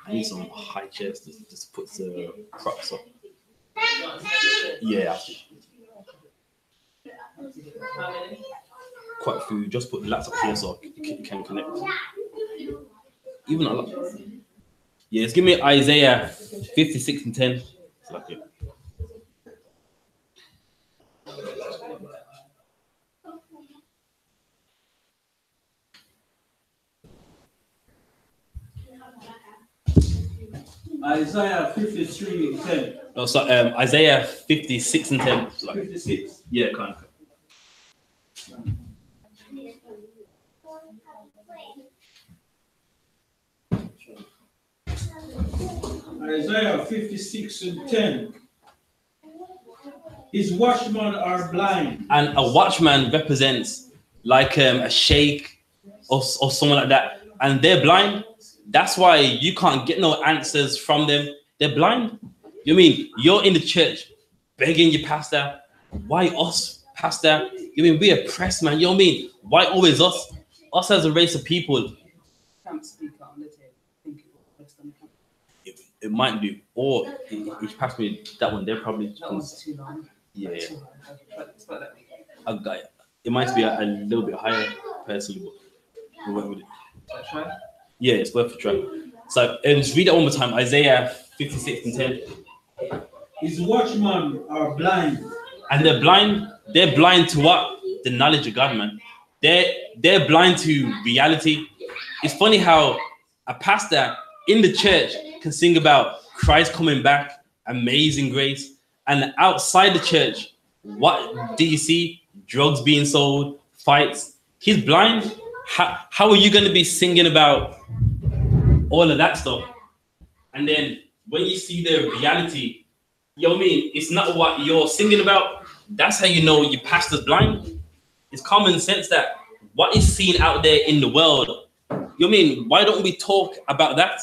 S1: I need some high chairs to just put the props up. Yeah, quite a few. Just put the laptop here so you can connect. Even a lot. Yes, give me Isaiah 56 and 10. It's like it.
S2: Isaiah 53:10.
S1: No, so Isaiah 56 and 10.
S2: 56.
S1: Yeah, kind of.
S2: Isaiah 56:10. His watchmen are blind.
S1: And a watchman represents like a sheikh or someone like that. And they're blind. That's why you can't get no answers from them. They're blind. You mean you're in the church begging your pastor, why us, pastor? You mean we're oppressed, man? You know what I mean? Why always us? Us as a race of people.
S3: Can't speak on the table. Think
S1: it might do. Or if you pass me that one, they're probably
S3: that one's too long.
S1: Yeah.
S3: Too long.
S1: A guy. It might be a little bit higher personally, but we went with it.
S3: Try?
S1: Yeah, it's worth a try. So just read that one more time. Isaiah 56 and 10.
S2: His watchmen are blind.
S1: And they're blind. They're blind to what? The knowledge of God, man. They're blind to reality. It's funny how a pastor in the church can sing about Christ coming back, amazing grace, and outside the church, what do you see? Drugs being sold, fights. He's blind. How are you going to be singing about all of that stuff? And then when you see the reality, you know what I mean? It's not what you're singing about. That's how you know your pastor's blind. It's common sense that what is seen out there in the world, you know what I mean? Why don't we talk about that?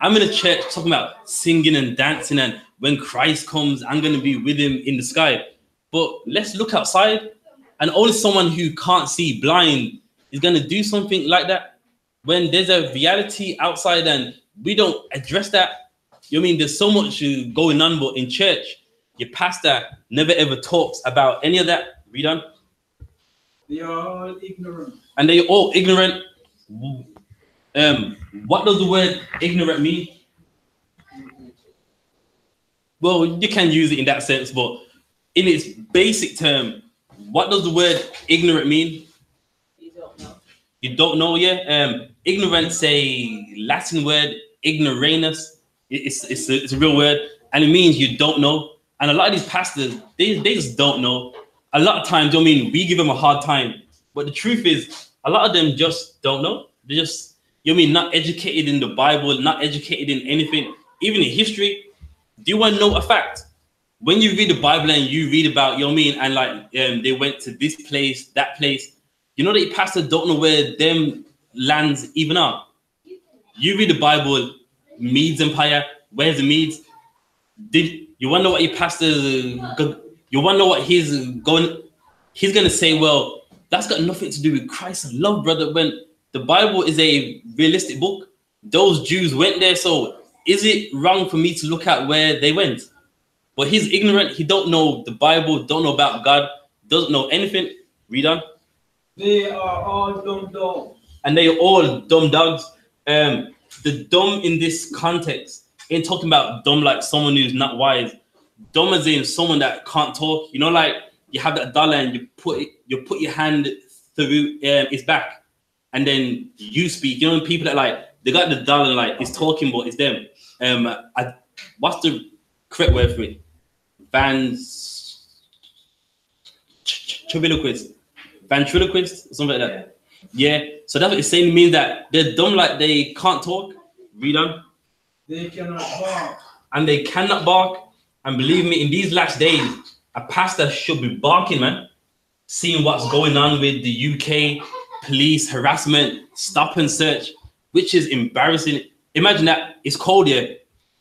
S1: I'm in a church talking about singing and dancing, and when Christ comes, I'm going to be with him in the sky. But let's look outside, and only someone who can't see, blind, is going to do something like that. When there's a reality outside and we don't address that, you know what I mean? There's so much going on, but in church, your pastor never ever talks about any of that. Read on.
S2: They are all ignorant.
S1: And they're all ignorant. What does the word ignorant mean? Well, you can use it in that sense, but in its basic term, what does the word ignorant mean?
S3: You don't know.
S1: You don't know, yeah? Ignorance, a Latin word, ignoramus. It's a real word, and it means you don't know. And a lot of these pastors, they just don't know. A lot of times, I mean, we give them a hard time, but the truth is, a lot of them just don't know. They just, you know what I mean, not educated in the Bible, not educated in anything, even in history. Do you want to know a fact? When you read the Bible and you read about, you know what I mean, and like they went to this place, that place, you know that your pastor don't know where them lands even are. You read the Bible, Medes Empire, where's the Medes? Did you want to know what your pastor? You want to know what he's going to say? Well, that's got nothing to do with Christ and love, brother. When the Bible is a realistic book, those Jews went there. So is it wrong for me to look at where they went? But he's ignorant. He don't know the Bible, don't know about God, doesn't know anything. Read on.
S2: They are all dumb dogs.
S1: And they are all dumb dogs. The dumb in this context ain't talking about dumb like someone who's not wise. Dumb as in someone that can't talk. You know, like you have that dollar and you put your hand through its back, and then you speak. You know, people that like they got the dollar like it's talking, but it's them. What's the correct word for it? Ventriloquist, something like that. Yeah. So that's what it's saying. It means that they're dumb, like they can't talk. Read on.
S2: They cannot bark.
S1: And they cannot bark. And believe me, in these last days, a pastor should be barking, man. Seeing what's going on with the UK police harassment, stop and search, which is embarrassing. Imagine that it's cold here,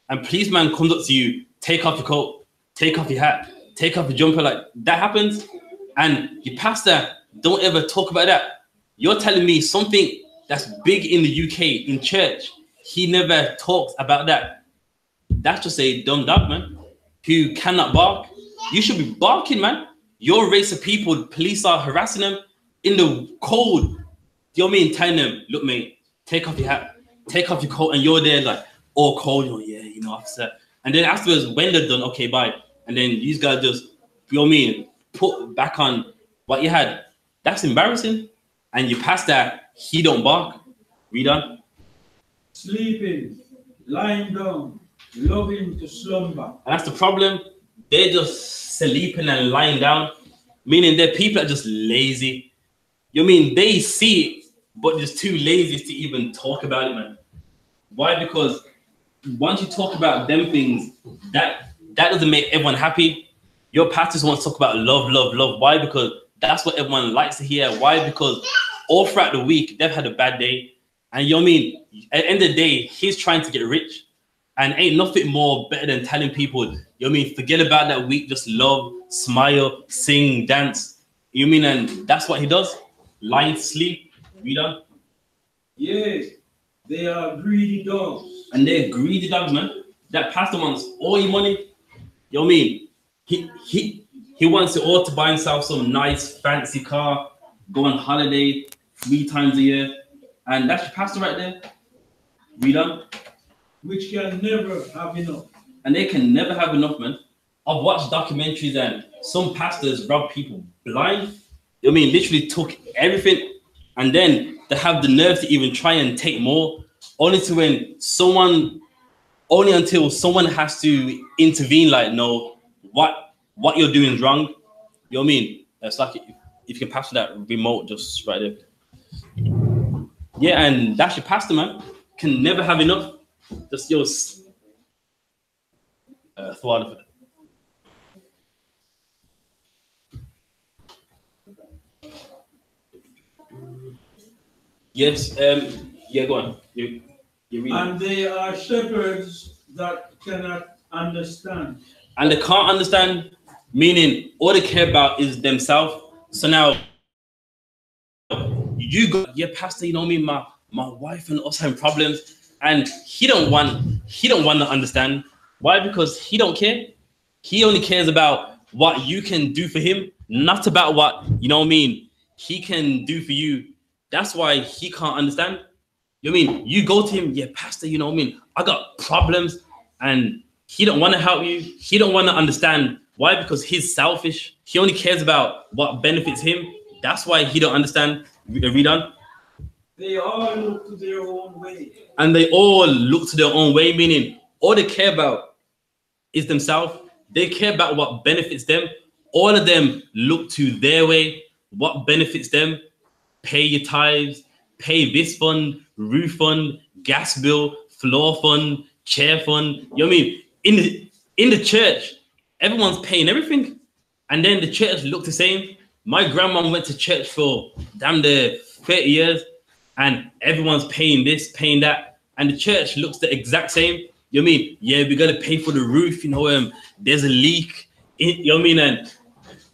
S1: and policeman comes up to you, take off your coat, take off your hat, take off your jumper. Like that happens, and your pastor don't ever talk about that. You're telling me something that's big in the UK in church, he never talks about that. That's just a dumb dog, man, who cannot bark. You should be barking, man. Your race of people, police are harassing them in the cold. You know what I mean? Telling them, look, mate, take off your hat, take off your coat, and you're there like, all cold, you know, yeah, you know, officer. And then afterwards, when they're done, okay, bye. And then these guys just, you know what I mean, put back on what you had. That's embarrassing. And you pass that, he don't bark. Read on.
S2: Sleeping, lying down, loving to slumber.
S1: And that's the problem. They're just sleeping and lying down, meaning their people are just lazy. You mean they see it, but just too lazy to even talk about it, man. Why? Because once you talk about them things, that doesn't make everyone happy. Your pastors want to talk about love, love, love. Why? Because that's what everyone likes to hear. Why? Because all throughout the week, they've had a bad day. And you know what I mean? At the end of the day, he's trying to get rich. And ain't nothing more better than telling people, you know what I mean, forget about that week, just love, smile, sing, dance. You know what I mean? And that's what he does. Lying to sleep. Read on.
S2: Yes, they are greedy dogs.
S1: And they're greedy dogs, man. That pastor wants all your money. You know what I mean? He wants it all to buy himself some nice fancy car, go on holiday 3 times a year. And that's your pastor right there. Read on.
S2: Which can never have enough.
S1: And they can never have enough, man. I've watched documentaries and some pastors rob people blind. You know what I mean? Literally took everything. And then they have the nerve to even try and take more. Only until someone has to intervene, like, no, what you're doing is wrong. You know what I mean? It's like if you can pass that remote just right there. Yeah, and that's your pastor, man. Can never have enough. Just yours. Thought of it. Yes. Yeah. Go on. You read.
S2: And they are shepherds that cannot understand.
S1: And they can't understand, meaning all they care about is themselves. So now you got your pastor, you know me, my wife and us having problems, and he don't want to understand. Why? Because he don't care. He only cares about what you can do for him, not about what, you know what I mean, he can do for you. That's why he can't understand. You know what I mean? You go to him, yeah, pastor, you know what I mean, I got problems, and he don't want to help you. He don't want to understand. Why? Because he's selfish. He only cares about what benefits him. That's why he don't understand. Read on.
S2: They all look to their own way.
S1: And they all look to their own way, meaning all they care about is themselves. They care about what benefits them. All of them look to their way, what benefits them. Pay your tithes, pay this fund, roof fund, gas bill, floor fund, chair fund. You know what I mean? In the church, everyone's paying everything. And then the church look the same. My grandma went to church for damn near 30 years, and everyone's paying this, paying that. And the church looks the exact same. You know what I mean? Yeah, we got to pay for the roof. You know, there's a leak. You know what I mean? And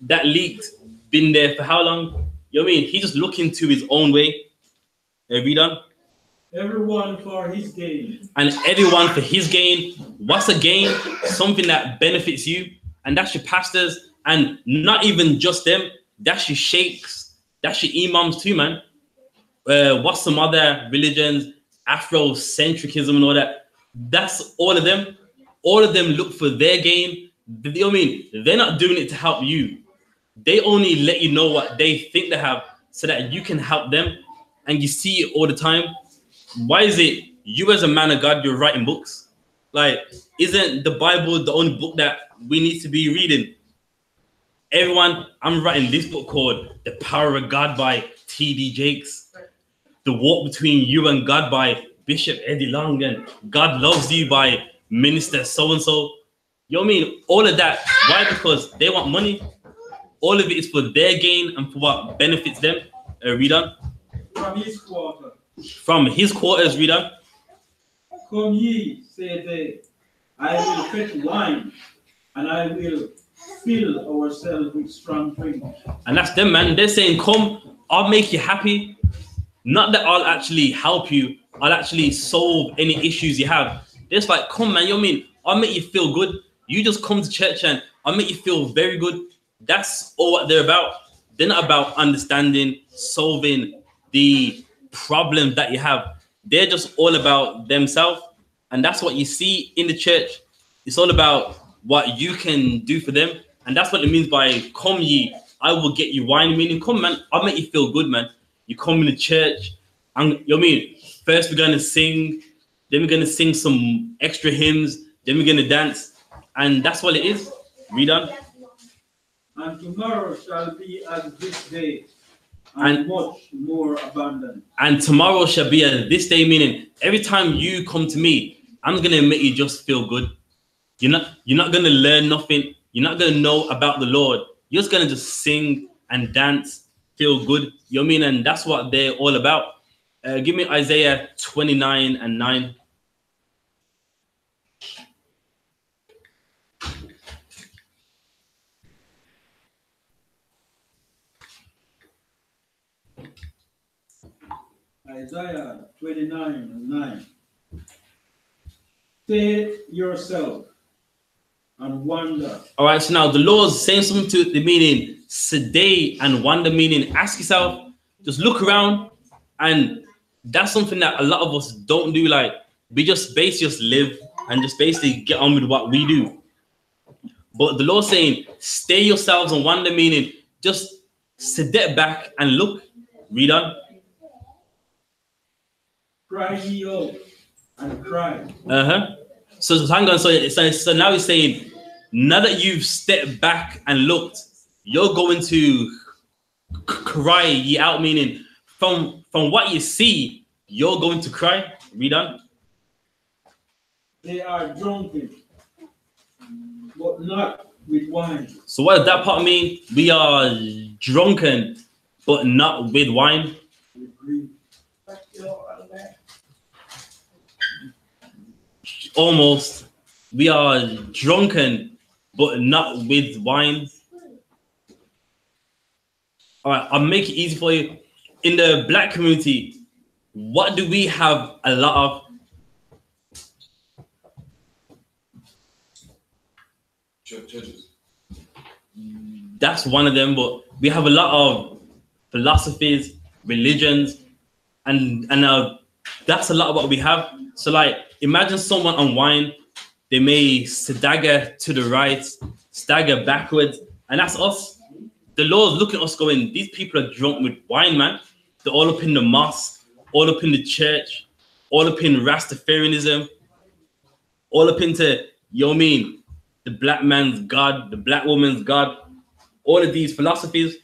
S1: that leak's been there for how long? You know what I mean? He's just looking to his own way. Read on.
S2: Everyone for his gain.
S1: And everyone for his gain. What's a gain? Something that benefits you. And that's your pastors. And not even just them. That's your sheikhs. That's your imams too, man. What's some other religions? Afrocentrism and all that. That's all of them. All of them look for their gain. You know what I mean? They're not doing it to help you. They only let you know what they think they have so that you can help them. And you see it all the time. Why is it you as a man of God, you're writing books? Like, isn't the Bible the only book that we need to be reading? Everyone, I'm writing this book called The Power of God by T.D. Jakes. The Walk Between You and God by Bishop Eddie Long, and God Loves You by Minister so-and-so. You know what I mean? All of that. Why? Because they want money. All of it is for their gain and for what benefits them. Read on.
S2: From his quarter.
S1: From his quarters, read on.
S2: Come ye, say they, I will fetch wine, and I will fill ourselves with strong drink. And
S1: that's them, man. They're saying, come, I'll make you happy. Not that I'll actually help you. I'll actually solve any issues you have. They're just like, come, man, you know what I mean? I'll make you feel good. You just come to church and I'll make you feel very good. That's all what they're about. They're not about understanding, solving the problems that you have. They're just all about themselves. And that's what you see in the church. It's all about what you can do for them. And that's what it means by come ye, I will get you wine. Meaning, come, man, I'll make you feel good, man. You come in the church, and you know what I mean? First we're gonna sing, then we're gonna sing some extra hymns, Then we're going to dance. And that's what it is. Read on.
S2: And tomorrow shall be as this day, and much more abundant. And
S1: tomorrow shall be as this day, meaning every time you come to me, I'm going to make you just feel good. You're not going to learn nothing. You're not going to know about the Lord. You're just going to just sing and dance, feel good. You know what I mean? And that's what they're all about. Give me Isaiah 29:9.
S2: Isaiah 29:9. Stay yourself and wonder.
S1: All right, so now the Lord's saying something to the meaning sedate and wonder, meaning ask yourself, just look around, and that's something that a lot of us don't do. Like, we just basically live and just basically get on with what we do. But the Lord's saying, stay yourselves and wonder, meaning just sedate back and look. Read on.
S2: Cry ye out and cry.
S1: So hang on. So now he's saying, now that you've stepped back and looked, you're going to cry ye out, meaning from what you see, you're going to cry. Read on.
S2: They are drunken, but not with wine.
S1: So what does that part mean? We are drunken, but not with wine. Almost. We are drunken, but not with wine. All right, I'll make it easy for you. In the black community, what do we have a lot of?
S4: Churches.
S1: That's one of them, but we have a lot of philosophies, religions, and that's a lot of what we have. So like, imagine someone on wine, they may stagger to the right, stagger backwards, and that's us. The Lord's looking at us going, these people are drunk with wine, man. They're all up in the mosque, all up in the church, all up in Rastafarianism, all up into, you know what I mean, the black man's God, the black woman's God, all of these philosophies.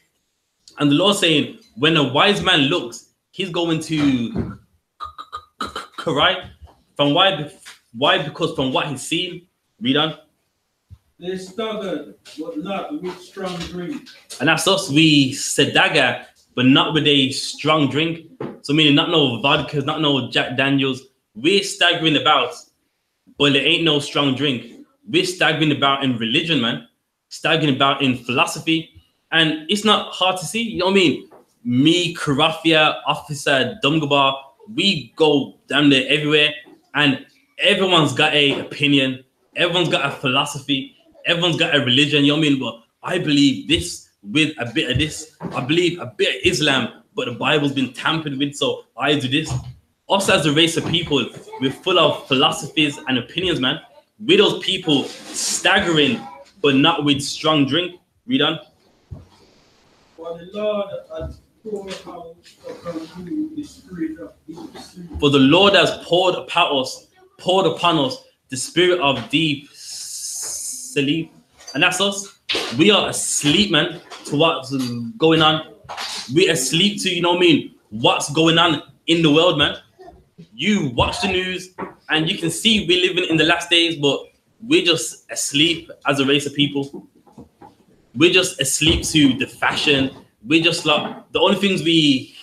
S1: And the Lord's saying, when a wise man looks, he's going to cry. From why? Because from what he's seen. Read on.
S2: They staggered, but not with strong drink.
S1: And that's us. We stagger, but not with a strong drink. So meaning not no vodka, not no Jack Daniels. We're staggering about, but there ain't no strong drink. We're staggering about in religion, man. Staggering about in philosophy. And it's not hard to see. You know what I mean? Me, Karafia, Officer, Dumgabar, we go down there everywhere. And everyone's got a opinion. Everyone's got a philosophy. Everyone's got a religion. You know what I mean? But I believe this with a bit of this. I believe a bit of Islam, but the Bible's been tampered with, so I do this. Us as a race of people, we're full of philosophies and opinions, man. We're those people staggering, but not with strong drink. Read on.
S2: For the Lord has poured out upon you the spirit of deep sleep.
S1: For the Lord has poured upon us the spirit of deep sleep. And that's us. We are asleep, man, to what's going on. We're asleep to, you know what I mean, what's going on in the world, man. You watch the news and you can see we're living in the last days, but we're just asleep as a race of people. We're just asleep to the fashion. We're just like, the only things we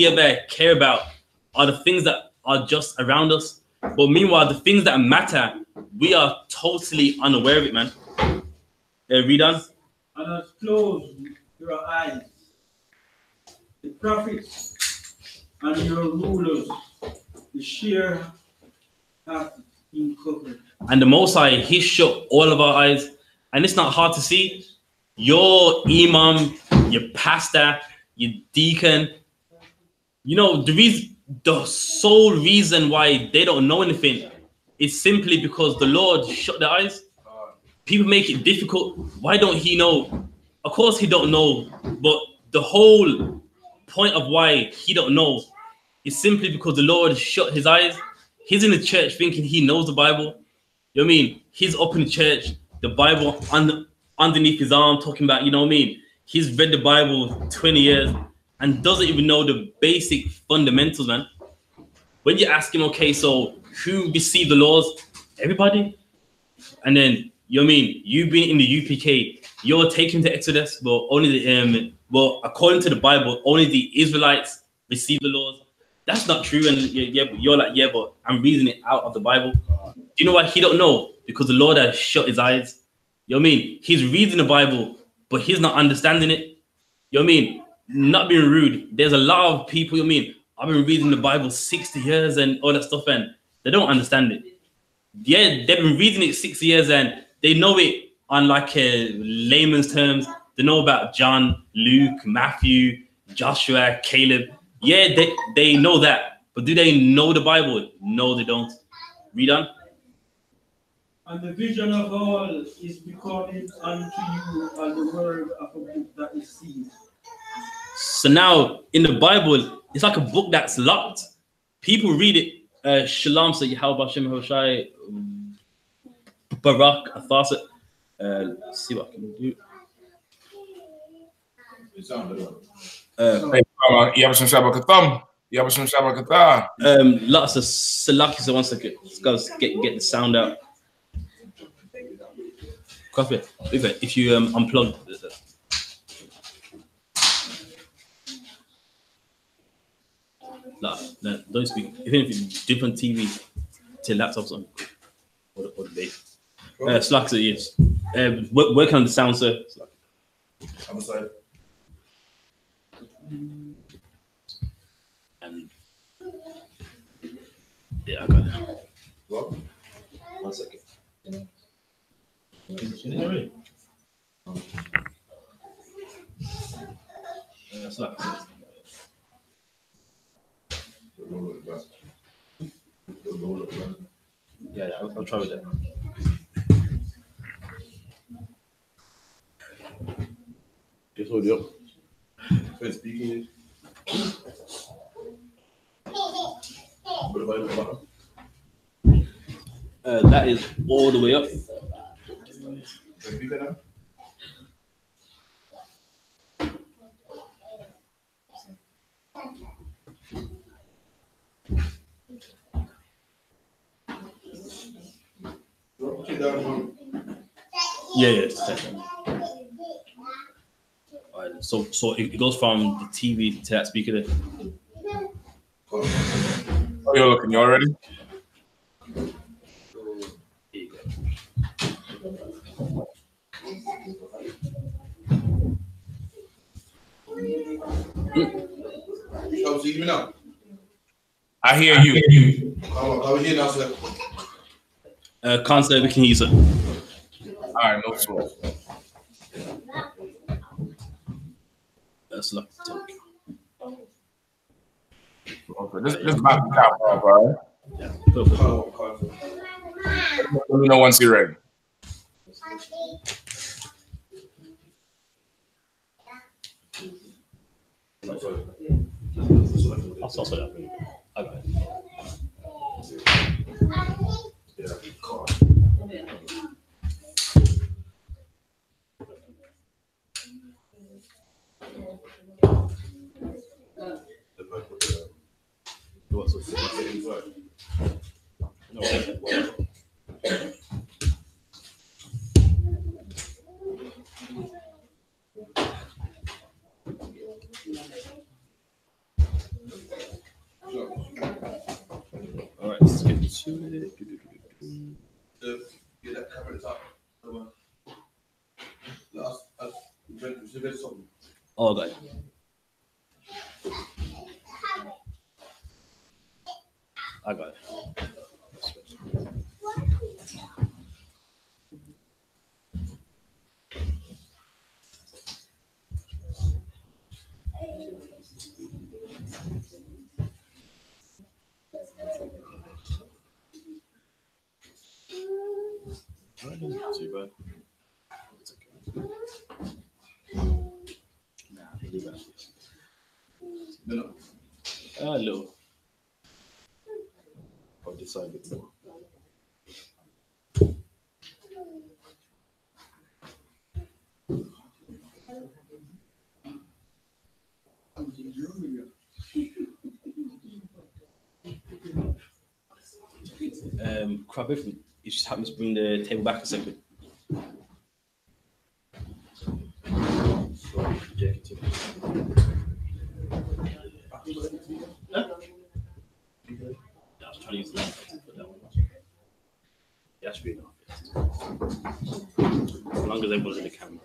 S1: ever care about are the things that are just around us. But meanwhile, the things that matter, we are totally unaware of it, man. Read on.
S2: And has closed your eyes. The prophets and your rulers, the sheer hath been covered.
S1: And the Most High, He shut all of our eyes. And it's not hard to see. Your imam, your pastor, your deacon, you know, the sole reason why they don't know anything is simply because the Lord shut their eyes. People make it difficult. Why don't He know? Of course He don't know, but the whole point of why He don't know is simply because the Lord shut His eyes. He's in the church thinking He knows the Bible. You know what I mean? He's up in the church, the Bible underneath his arm, talking about, you know what I mean? He's read the Bible 20 years and doesn't even know the basic fundamentals, man. When you ask him, okay, so who received the laws? Everybody. And then, you know what I mean? You've been in the UPK, you're taken to Exodus, but only the, according to the Bible, only the Israelites receive the laws. That's not true. And you're like, yeah, but I'm reading it out of the Bible. Do you know why he don't know? Because the Lord has shut his eyes. You know what I mean? He's reading the Bible, but he's not understanding it. You know what I mean? Not being rude. There's a lot of people, you know what I mean? I've been reading the Bible 60 years and all that stuff, and they don't understand it. Yeah, they've been reading it 60 years and they know it on like layman's terms. They know about John, Luke, Matthew, Joshua, Caleb. Yeah, they know that. But do they know the Bible? No, they don't. Read on.
S2: And the vision of all is becoming unto you as the word of a book that is sealed.
S1: So now in the Bible, it's like a book that's locked. People read it. Shalom, so Yahweh Bashem Hoshai Barak Athasa. Let's see what I can do. Lots of Salaki, so 1 second. Let's go get the sound out. Coffee. If you unplug. No, don't speak. Even if it's different TV to laptops on or the base. Slack, so yes. Work on the sound, sir.
S4: I'm sorry.
S1: And yeah, I got it.
S4: What?
S1: 1 second. Slack. Yeah, I'll try with that. Just hold it up.
S4: When speaking,
S1: that is all the way up. Yeah. All right, so it goes from the TV to that speaker there.
S5: Oh, you're looking. You all ready?
S1: Here you go.
S4: Oh, so you hear me now?
S5: I hear you.
S4: How we hear now, sir?
S1: Can't say we can use it.
S5: All right, no sweat.
S1: That's like the talk.
S5: Okay, this is about the top off, all right?
S1: Yeah, perfect.
S5: Let me know once you're ready.
S1: I'll sauce it up. I got it.
S4: Yeah, car.
S1: All right, let's get to it.
S4: Get that camera at the top.
S1: Oh, I got it. I got it. Too bad. It's okay. Nah, leave it.
S4: No.
S1: Hello. I'll decide a bit more. Crap, if you just happen to bring the table back a second. I was trying to use the laptop to put that one. Yeah, that should be enough. As long as everyone's in the camera.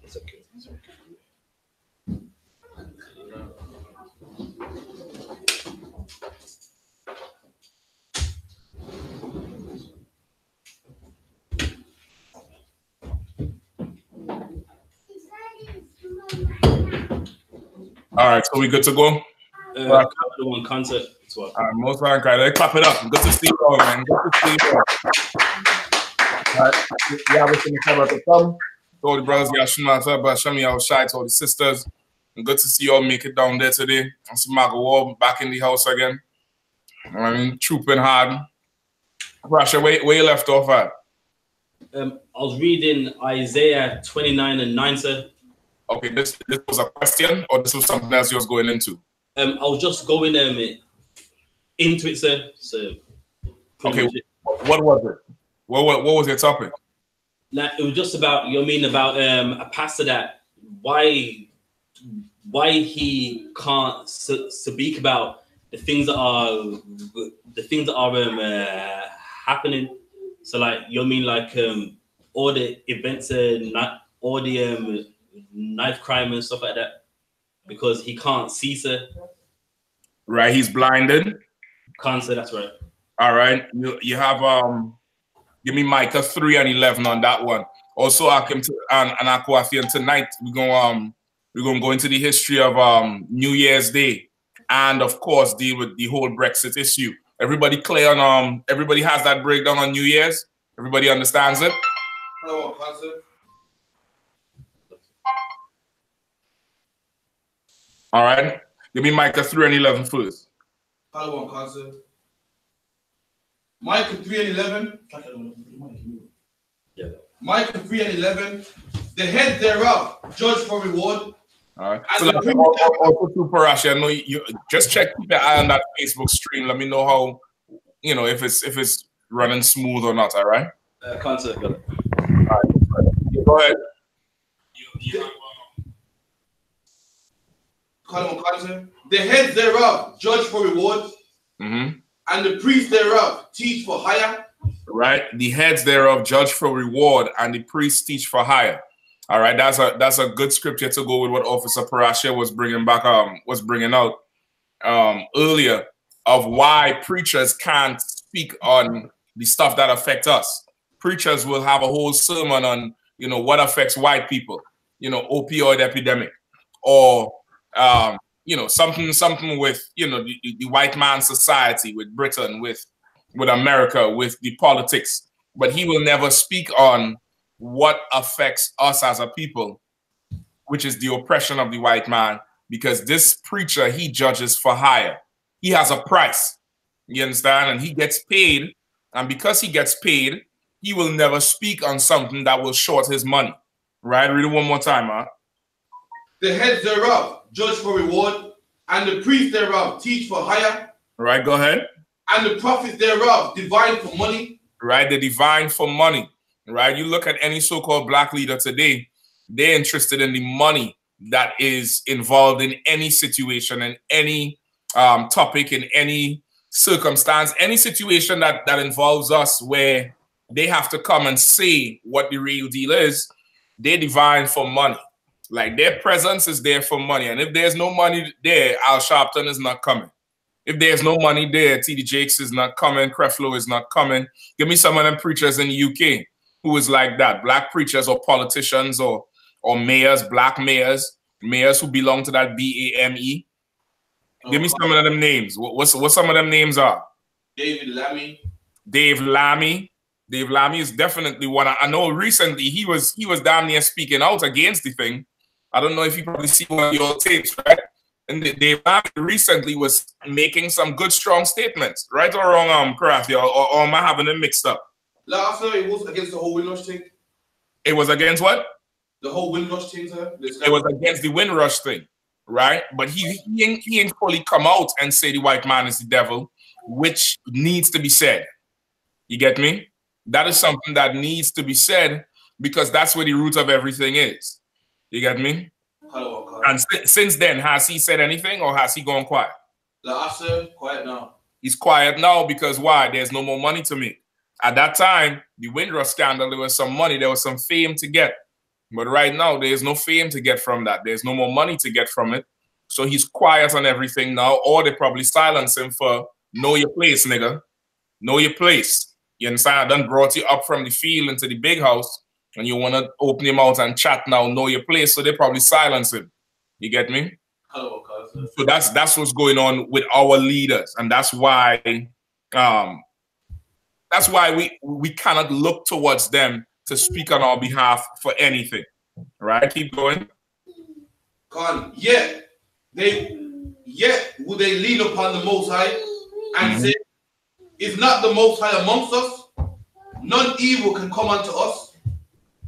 S1: It's okay. It's okay.
S5: All right, so we good to go?
S1: The one concert.
S5: All right, most welcome. Let's clap it up. Good to see you all, man. Good to see you all. All right, we have everything about to come. To all the brothers, Yashima, but Shami, I was shy to all the sisters. And good to see you all make it down there today. I see Margot Wall back in the house again. I mean, trooping hard. Rasha, where you left off at?
S1: I was reading Isaiah 29:9, sir.
S5: Okay, this was a question, or this was something else you was going into?
S1: I was just going into it, sir. So,
S5: okay, what was it? What was your topic?
S1: Like, it was just about, you know what I mean, about a pastor that why he can't speak about the things that are happening. So, like, you know what I mean, like all the events, all the knife crime and stuff like that, because he can't see, sir.
S5: Right, he's blinded.
S1: Can't say, that's right.
S5: All right, you have give me Micah 3:11 on that one. Also, Akim and Aquathian, tonight we're gonna go into the history of New Year's Day, and of course deal with the whole Brexit issue. Everybody clear on everybody has that breakdown on New Year's. Everybody understands it.
S4: Hello, Pastor.
S5: All right, give me Micah 3:11 first.
S4: Hello, Pastor. Micah 3:11.
S1: Yeah.
S4: Micah 3:11. The head thereof judge for reward.
S5: All right. So also to Parashi, I know you just keep your eye on that Facebook stream. Let me know how, you know, if it's running smooth or not. All right.
S1: Concert.
S5: All right. Go ahead.
S4: The heads thereof judge for reward, and the priests thereof teach for hire.
S5: Right, the heads thereof judge for reward, and the priests teach for hire. All right, that's a good scripture to go with what Officer Parashia was bringing out earlier, of why preachers can't speak on the stuff that affect us. Preachers will have a whole sermon on, you know, what affects white people, you know, opioid epidemic, or you know, something with, you know, the white man society, with Britain, with America, with the politics. But he will never speak on what affects us as a people, which is the oppression of the white man, because this preacher, he judges for hire. He has a price, you understand? And he gets paid, and because he gets paid, he will never speak on something that will short his money. Right? Read it one more time, huh?
S4: The heads thereof judge for reward, and the priests thereof teach for hire.
S5: Right, go ahead.
S4: And the prophets thereof divine for money.
S5: Right, they divine for money. Right, you look at any so-called black leader today, they're interested in the money that is involved in any situation, in any topic, in any circumstance, any situation that involves us, where they have to come and say what the real deal is. They divine for money. Like, their presence is there for money. And if there's no money there, Al Sharpton is not coming. If there's no money there, T.D. Jakes is not coming, Creflo is not coming. Give me some of them preachers in the UK who is like that. Black preachers or politicians or mayors, black mayors who belong to that BAME. Give me some of them names. What some of them names are?
S4: David Lammy.
S5: Dave Lammy. Dave Lammy is definitely one. I know recently he was damn near speaking out against the thing. I don't know if you probably see one of your tapes, right? And Dave Lammy recently was making some good, strong statements. Right or wrong, Karathi, or am I having them mixed up?
S4: Last night it was against the whole Windrush thing.
S5: It was against what?
S4: The whole Windrush thing, sir.
S5: It was against the Windrush thing, right? But he ain't fully come out and say the white man is the devil, which needs to be said. You get me? That is something that needs to be said because that's where the root of everything is. You get me?
S4: Hello.
S5: And since then, has he said anything or has he gone quiet?
S4: Sir, quiet now.
S5: He's quiet now because why? There's no more money to make. At that time, the Windrush scandal, there was some money, there was some fame to get. But right now, there's no fame to get from that. There's no more money to get from it. So he's quiet on everything now, or they probably silence him for know your place, nigga. Know your place. You understand? I done brought you up from the field into the big house, and you want to open your mouth and chat now, know your place. So they probably silence him. You get me?
S4: Hello, cousin.
S5: So that's what's going on with our leaders, and that's why we cannot look towards them to speak on our behalf for anything. Right? Keep going.
S4: Would they lean upon the Most High and say, "Is not the Most High amongst us? None evil can come unto us."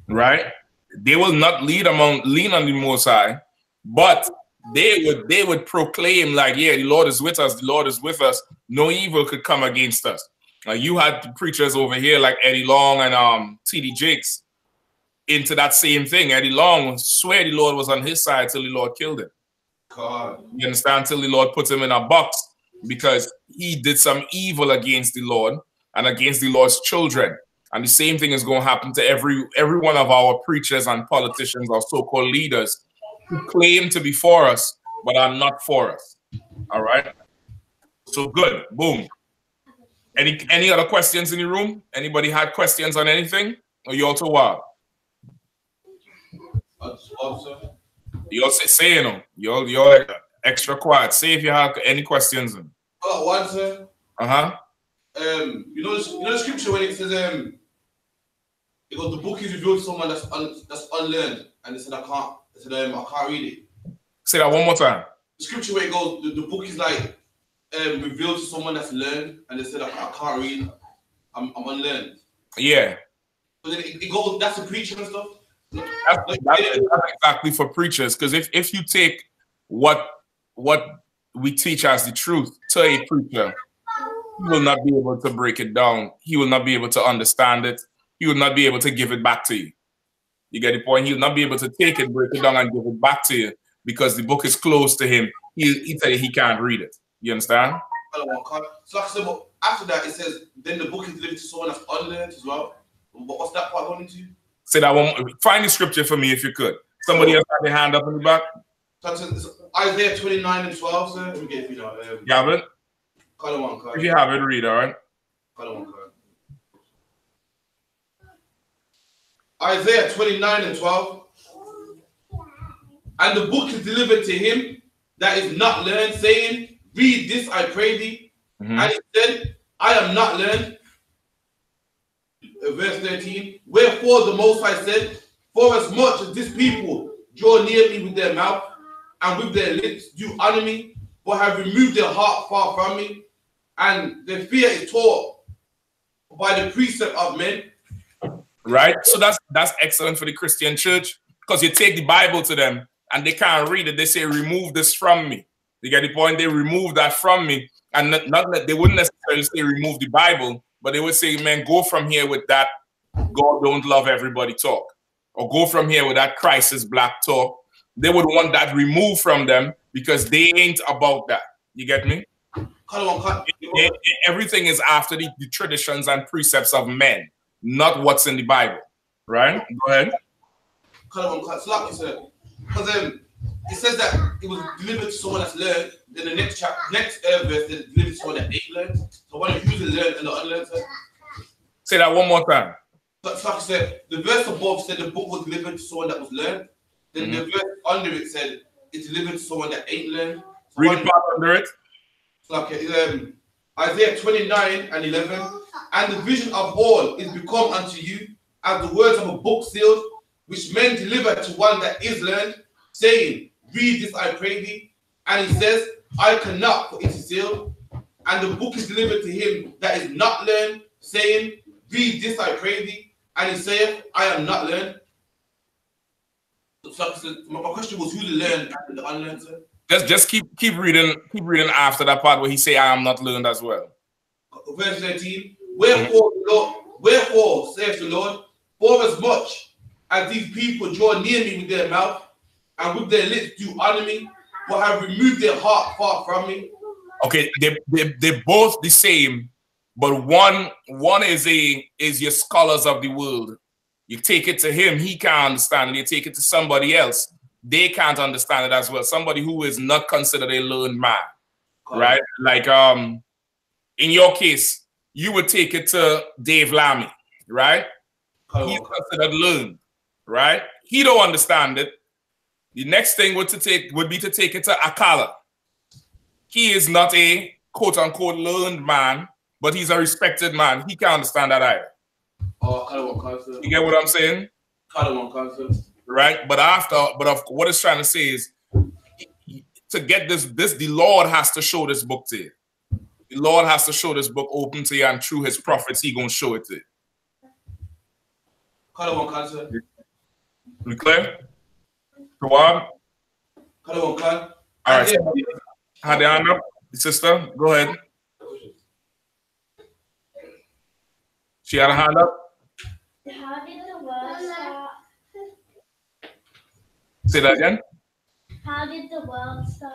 S5: Right? They will not lean on the Most High, but they would proclaim like, yeah, the Lord is with us, the Lord is with us. No evil could come against us. You had preachers over here like Eddie Long and T.D. Jakes into that same thing. Eddie Long swear the Lord was on his side till the Lord killed him.
S4: God.
S5: You understand? Till the Lord put him in a box because he did some evil against the Lord and against the Lord's children. And the same thing is going to happen to every one of our preachers and politicians or so-called leaders who claim to be for us, but are not for us. All right? So good. Boom. Any other questions in the room? Anybody had questions on anything? Or you all too wild? You all say you know. You all extra quiet. Say if you have any questions.
S4: One, sir. You know the scripture when it says it goes, the book is revealed to someone that's unlearned, and they said I can't read it.
S5: Say that one more time.
S4: The scripture where it goes, the book is like revealed to someone that's learned, and they said I can't read. I'm unlearned.
S5: Yeah.
S4: So then it goes. That's the preaching and stuff.
S5: That's exactly for preachers, because if you take what we teach as the truth to a preacher, he will not be able to break it down. He will not be able to understand it. He will not be able to give it back to you. You get the point? He will not be able to take it, break it down, and give it back to you because the book is closed to him. He tell you he can't read it. You understand?
S4: So like I said, after that, it says, then the book is delivered to someone that's unlearned as well. What's that part going into?
S5: Say that one. Find the scripture for me if you could. Somebody else had their hand up in the back.
S4: Isaiah 29 and 12, sir. Let me get it, you know.
S5: You have it? If you have it, read, all right?
S4: Isaiah 29 and 12. And the book is delivered to him that is not learned, saying, read this, I pray thee. And he said, I am not learned. Verse 13. Wherefore the Most High said, for as much as this people draw near me with their mouth, and with their lips do honor me, but have removed their heart far from me, and their fear is taught by the precept of men.
S5: Right? So that's excellent for the Christian church, because you take the Bible to them and they can't read it. They say, remove this from me. You get the point? They remove that from me. And not that they wouldn't necessarily say remove the Bible, but they would say, man, go from here with that God don't love everybody talk. Or go from here with that Christ is black talk. They would want that removed from them because they ain't about that. You get me? Everything is after the traditions and precepts of men, not what's in the Bible. Right? Go ahead.
S4: Because it says that it was delivered to someone that's learned. Then the next verse is delivered to someone that ain't learned. So one of who's the learned and the unlearned.
S5: Say that one more time.
S4: But like I said, the verse above said the book was delivered to someone that was learned. Then the verse under it said it's delivered to someone that ain't learned. So
S5: read the part under it.
S4: Like Isaiah 29 and 11. And the vision of all is become unto you as the words of a book sealed, which men deliver to one that is learned, saying, read this, I pray thee. And he says, I cannot, for it is sealed. And the book is delivered to him that is not learned, saying, read this like crazy, and he saith, I am not learned. So my question was, who the learned and the unlearned, sir?
S5: Just keep reading after that part where he say, I am not learned as well.
S4: Verse 13. Wherefore, saith the Lord, for as much as these people draw near me with their mouth, and with their lips do honor me, but have removed their heart far from me. Okay, they're both the same, but one is your scholars of the world. You take it to him, he can't understand it. You take it to somebody else, they can't understand it as well. Somebody who is not considered a learned man, right? Like in your case, you would take it to Dave Lammy, right? He's considered learned, right? He don't understand it. The next thing would be to take it to Akala. He is not a quote unquote learned man, but he's a respected man. He can't understand that either. You get what I'm saying? Right? But what it's trying to say is, to get this, the Lord has to show this book to you. The Lord has to show this book open to you, and through his prophets, he gonna show it to you. We clear? Go on. All right. Had the hand up, sister. Go ahead. She had a hand up.
S6: How did the world start?
S5: Say that again.
S6: How did the world start?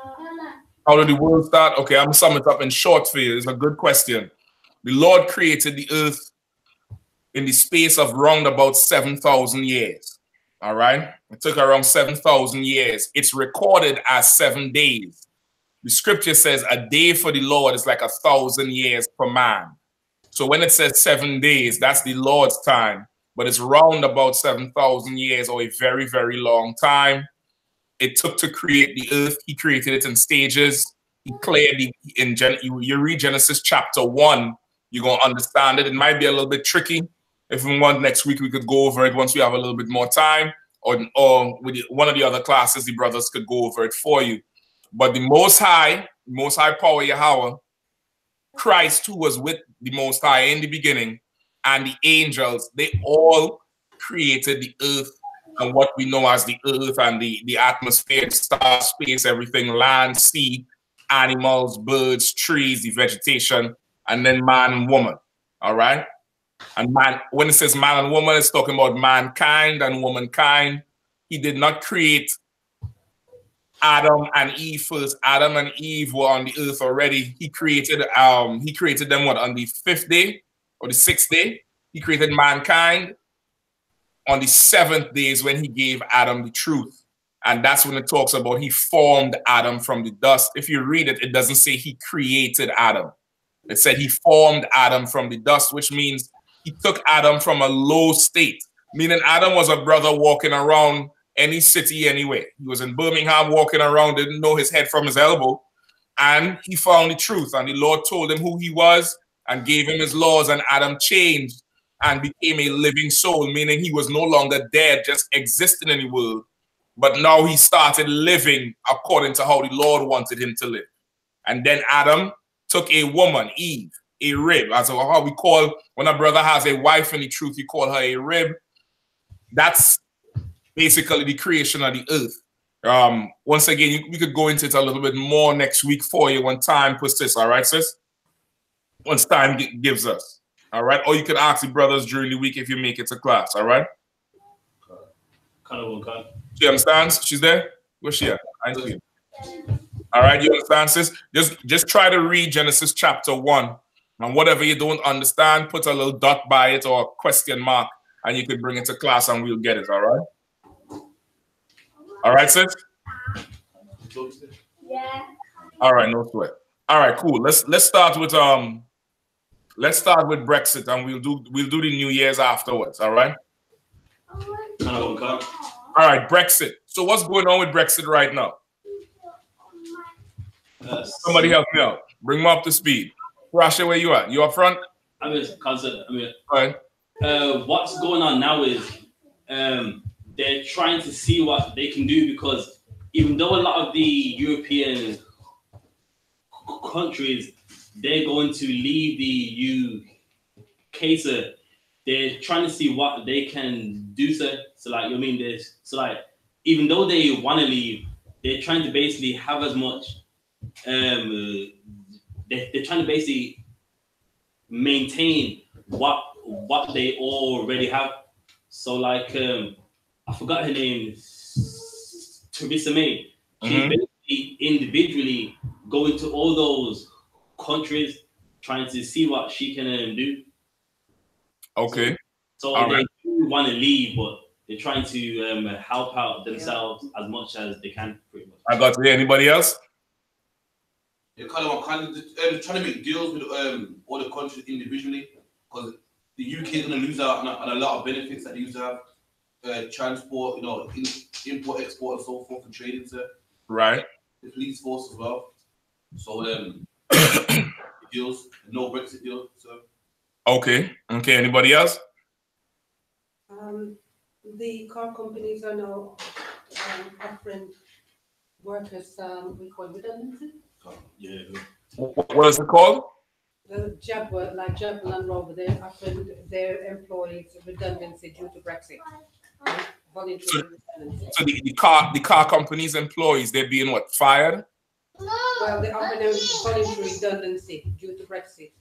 S5: How did the world start? Okay, I'm gonna sum it up in short for you. It's a good question. The Lord created the earth in the space of round about 7,000 years. All right? It took around 7,000 years. It's recorded as 7 days. The scripture says a day for the Lord is like 1,000 years for man. So when it says 7 days, that's the Lord's time. But it's round about 7,000 years, or a very, very long time. It took to create the earth. He created it in stages. He cleared you read Genesis chapter 1, you're going to understand it. It might be a little bit tricky. If we want next week, we could go over it once we have a little bit more time, or with one of the other classes, the brothers could go over it for you. But the Most High power Yahweh, Christ, who was with the Most High in the beginning, and the angels, they all created the earth and what we know as the earth and the atmosphere, star, space, everything, land, sea, animals, birds, trees, the vegetation, and then man and woman. All right? And man, when it says man and woman, it's talking about mankind and womankind. He did not create Adam and Eve first. Adam and Eve were on the earth already. He created them what, on the 5th day or the 6th day? He created mankind. On the 7th day is when he gave Adam the truth. And that's when it talks about he formed Adam from the dust. If you read it, it doesn't say he created Adam. It said he formed Adam from the dust, which means he took Adam from a low state, meaning Adam was a brother walking around any city anyway. He was in Birmingham walking around, didn't know his head from his elbow, and he found the truth. And the Lord told him who he was and gave him his laws, and Adam changed and became a living soul, meaning he was no longer dead, just existing in the world. But now he started living according to how the Lord wanted him to live. And then Adam took a woman, Eve, a rib. As how we call, when a brother has a wife in the truth, you call her a rib. That's basically the creation of the earth. Once again, we could go into it a little bit more next week for you when time persists. All right, sis? Once time gives us. All right? Or you could ask the brothers during the week if you make it to class. All right? She understands? She's there? Where's she at? I see you. All right, you understand, sis? Just try to read Genesis chapter 1. And whatever you don't understand, put a little dot by it or a question mark, and you could bring it to class and we'll get it, all right? All right, sis?
S6: Yeah.
S5: All right, no sweat. All right, cool. Let's start with Brexit, and we'll do the New Year's afterwards, all right? All right, Brexit. So what's going on with Brexit right now? Somebody help me out. Bring me up to speed. Rasha, where you at? You up front?
S1: I mean, cousin. I mean,
S5: all right.
S1: What's going on now is they're trying to see what they can do, because even though a lot of the European countries, they're going to leave the UK, so they're trying to see what they can do. So like, you mean this? So like, even though they want to leave, they're trying to basically have as much. They're trying to basically maintain what they already have. So like, I forgot her name, Theresa May. She's basically individually going to all those countries, trying to see what she can do.
S5: Okay.
S1: So they do want to leave, but they're trying to help out themselves as much as they can, pretty much.
S5: I got to hear anybody else?
S4: They're kind of trying to make deals with all the countries individually, because the UK is going to lose out on a lot of benefits that they used to have, transport, import, export, and so forth, and trading, sir.
S5: Right.
S4: The police force as well. So deals, no Brexit deal, so.
S5: Okay. Anybody else?
S7: The car companies are now offering workers we call redundancy.
S1: Yeah.
S5: What is it called?
S7: The Jaguar, like Jaguar Land Rover, they're offering their employees redundancy due to Brexit. Voluntary redundancy.
S5: So the car companies' employees, they're being what, fired?
S7: Well, they're offering them voluntary redundancy due to Brexit.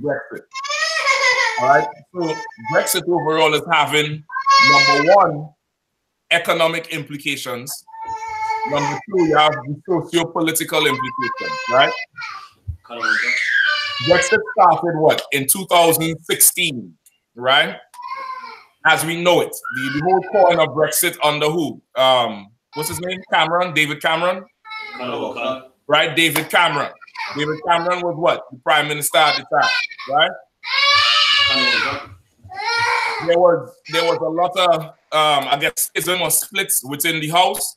S5: Brexit. All right. So Brexit overall is having, number one, economic implications. Number two, you have the socio-political implications, right? Brexit started what? In 2016, right? As we know it, the whole point of Brexit under who? What's his name? David Cameron? Right? David Cameron. David Cameron was what? The Prime Minister at the time, right? There was a lot of I guess schism or splits within the House,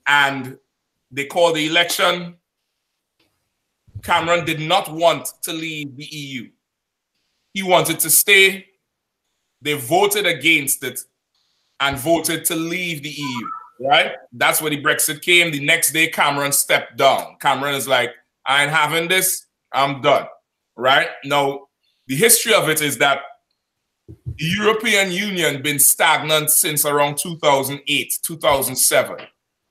S5: and they called the election. Cameron did not want to leave the EU. He wanted to stay. They voted against it and voted to leave the EU, right? That's where the Brexit came. The next day, Cameron stepped down. Cameron is like, I ain't having this. I'm done, right? Now, the history of it is that the European Union been stagnant since around 2008, 2007.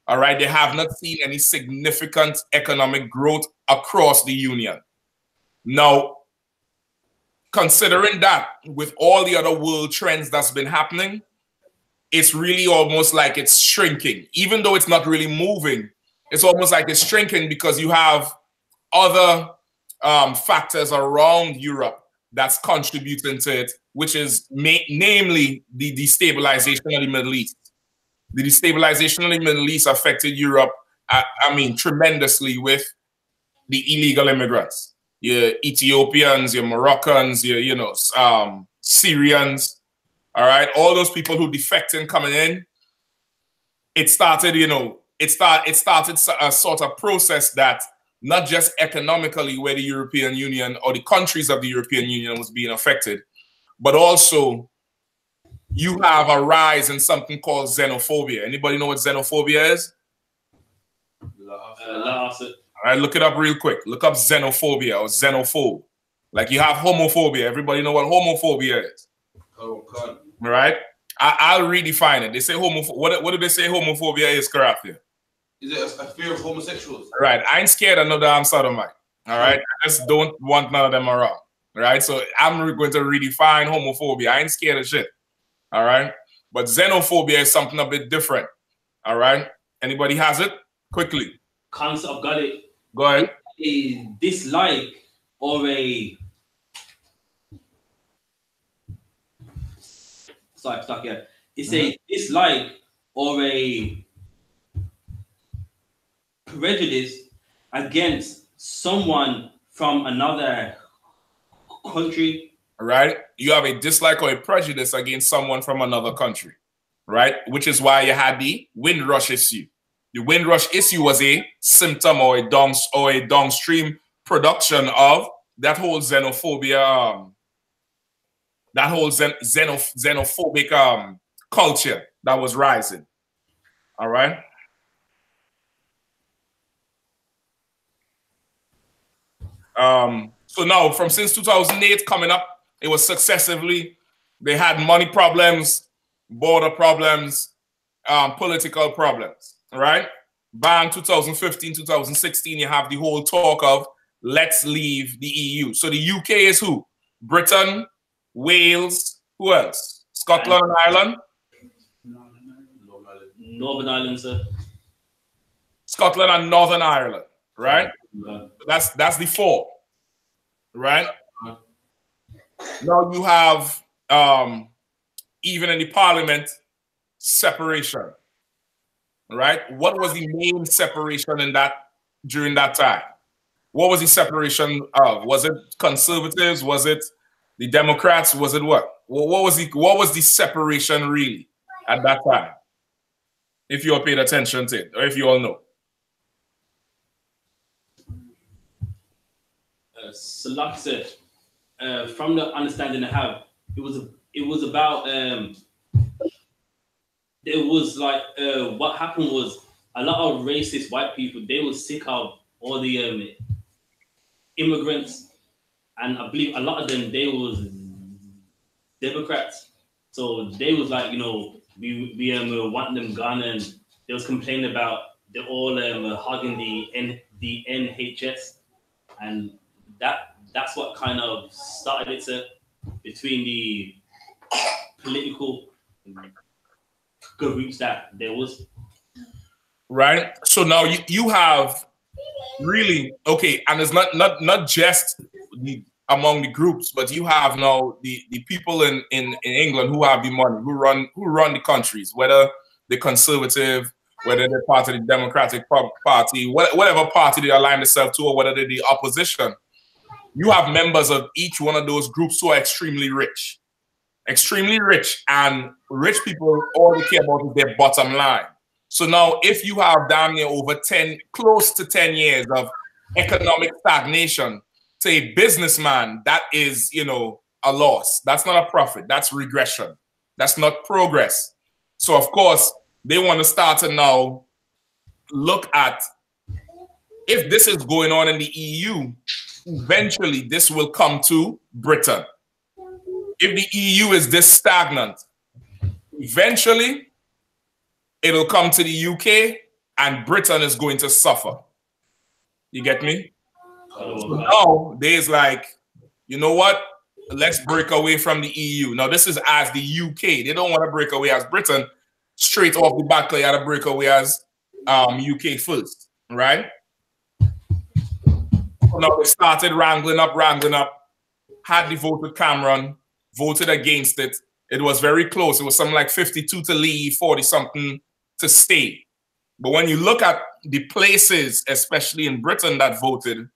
S5: All right, they have not seen any significant economic growth across the union. Now, considering that with all the other world trends that's been happening, it's really almost like it's shrinking. Even though it's not really moving, it's almost like it's shrinking because you have other factors around Europe that's contributing to it, which is namely the destabilization of the Middle East. The destabilization of the Middle East affected Europe, tremendously with the illegal immigrants. Your Ethiopians, your Moroccans, your Syrians, all right? All those people who defecting coming in, it started a sort of process that not just economically where the European Union or the countries of the European Union was being affected, but also you have a rise in something called xenophobia. Anybody know what xenophobia is?
S1: All
S5: right, look it up real quick. Look up xenophobia or xenophobe. Like you have homophobia. Everybody know what homophobia is?
S4: Oh, God.
S5: All right? I'll redefine it. They say what do they say homophobia is, Karafia?
S4: Is it a fear of homosexuals?
S5: Right. I ain't scared of no damn sodomite. All right? I just don't want none of them around. Right? So I'm going to redefine homophobia. I ain't scared of shit. All right? But xenophobia is something a bit different. All right? Anybody has it? Quickly.
S1: Concept, I've got it.
S5: Go ahead.
S1: A dislike or a stuck here. It's a dislike or a prejudice against someone from another country.
S5: Right? You have a dislike or a prejudice against someone from another country. Right? Which is why you had the Windrush issue. The Windrush issue was a symptom or a downstream production of that whole xenophobia, that whole xenophobic culture that was rising. All right. So now, since 2008 coming up, It was successively. They had money problems, border problems, political problems, right? Bang, 2015, 2016, you have the whole talk of let's leave the EU. So the UK is who? Britain, Wales, who else? Scotland and Ireland?
S1: Northern Ireland, sir.
S5: Scotland and Northern Ireland, right? That's the four, right? Now you have, even in the parliament, separation, right? What was the main separation in that during that time? What was the separation of? Was it conservatives? Was it the Democrats? Was it what? What was the separation really at that time? If you all paid attention to it, or if you all know.
S1: So like I said, from the understanding I have, it was about it was like what happened was a lot of racist white people, they were sick of all the immigrants, and I believe a lot of them, they was Democrats. So they was like, you know, we want them gone, and they was complaining about they all hogging the NHS, and that's what kind of started it, sir, between the political groups that there was.
S5: Right. So now you have really, okay, and it's not just among the groups, but you have now the people in England who have the money, who run the countries, whether they're conservative, whether they're part of the Democratic Party, whatever party they align themselves to, or whether they're the opposition. You have members of each one of those groups who are extremely rich, and rich people, all they care about is their bottom line. So now, if you have damn near over close to 10 years of economic stagnation, to a businessman, that is, you know, a loss. That's not a profit. That's regression. That's not progress. So of course, they want to start to now look at, if this is going on in the EU, eventually this will come to Britain. If the EU is this stagnant, eventually it'll come to the UK and Britain is going to suffer. You get me? So now there's like, you know what? Let's break away from the EU. Now this is as the UK. They don't want to break away as Britain. Straight off the back, they had to break away as UK first, right? So now they started wrangling up, had the vote with Cameron, voted against it. It was very close. It was something like 52 to leave, 40 something to stay. But when you look at the places, especially in Britain, that voted,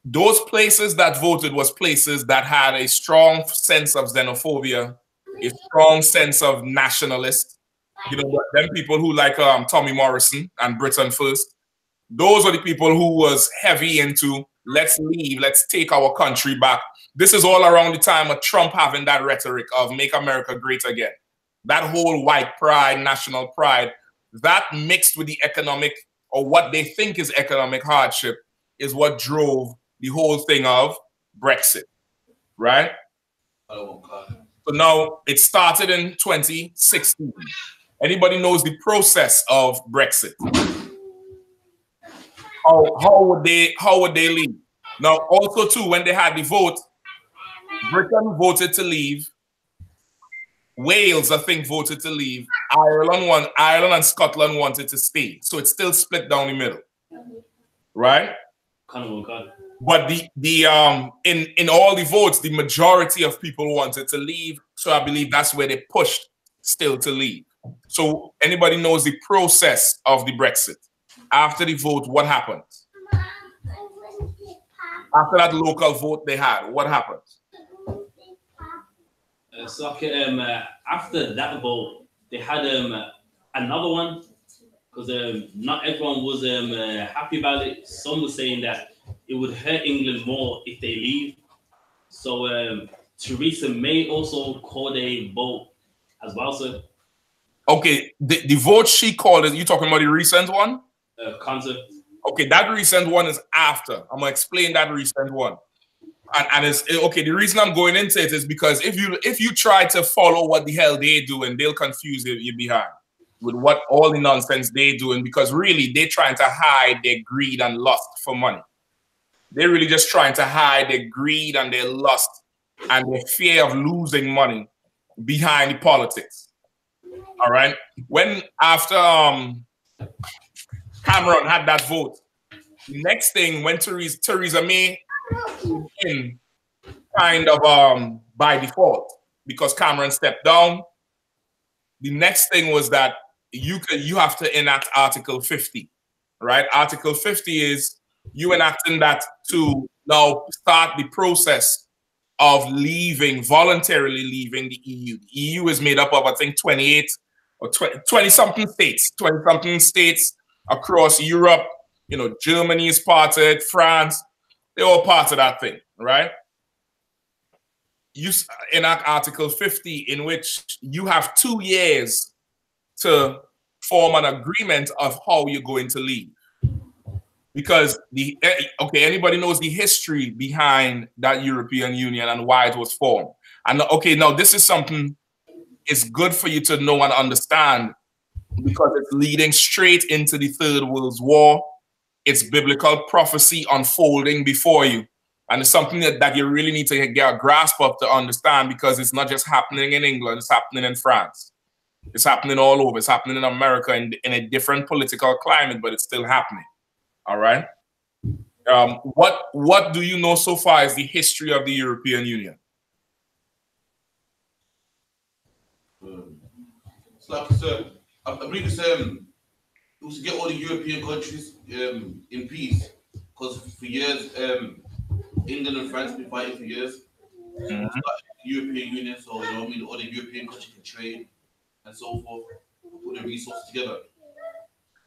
S5: those places that voted was places that had a strong sense of xenophobia, a strong sense of nationalist. You know, them people who like Tommy Morrison and Britain First, those are the people who was heavy into let's leave, let's take our country back. This is all around the time of Trump having that rhetoric of make America great again. That whole white pride, national pride, that mixed with the economic, or what they think is economic hardship, is what drove the whole thing of Brexit, right? So now it started in 2016. Anybody knows the process of Brexit? How would they leave? Now also too, when they had the vote, Britain voted to leave. Wales, I think, voted to leave. Ireland and Scotland wanted to stay. So it's still split down the middle, right? But in all the votes, the majority of people wanted to leave. So I believe that's where they pushed still to leave. So anybody knows the process of the Brexit? After the vote, what happened? After that local vote they had, what happened?
S1: After that vote, they had another one, because not everyone was happy about it. Some were saying that it would hurt England more if they leave. So Theresa May also called a vote as well, sir.
S5: Okay, the vote she called, you talking about the recent one?
S1: Concert.
S5: Okay, that recent one is after. I'm gonna explain that recent one. And it's okay. The reason I'm going into it is because if you try to follow what the hell they do, and they'll confuse you behind with what all the nonsense they doing, because really they're trying to hide their greed and lust for money. They're really just trying to hide their greed and their lust and their fear of losing money behind the politics. All right. When after Cameron had that vote, the next thing when Theresa May in kind of by default, because Cameron stepped down, the next thing was that you have to enact Article 50, right? Article 50 is you enacting that to now start the process of voluntarily leaving the EU. The EU is made up of, I think, 28 or 20-something states, 20-something states across Europe. You know, Germany is part of it, France, they're all part of that thing, right? You enact Article 50, in which you have 2 years to form an agreement of how you're going to leave. Because anybody knows the history behind that European Union and why it was formed. And okay, now this is something it's good for you to know and understand, because it's leading straight into the Third World War. It's biblical prophecy unfolding before you. And it's something that you really need to get a grasp of to understand, because it's not just happening in England, it's happening in France. It's happening all over. It's happening in America in a different political climate, but it's still happening. All right. What do you know so far is the history of the European Union?
S4: It's like, I believe it's to get all the European countries in peace, because for years England and France have been fighting for years. The European Union, so you know what I mean, all the European countries can trade and so forth, put the resources together.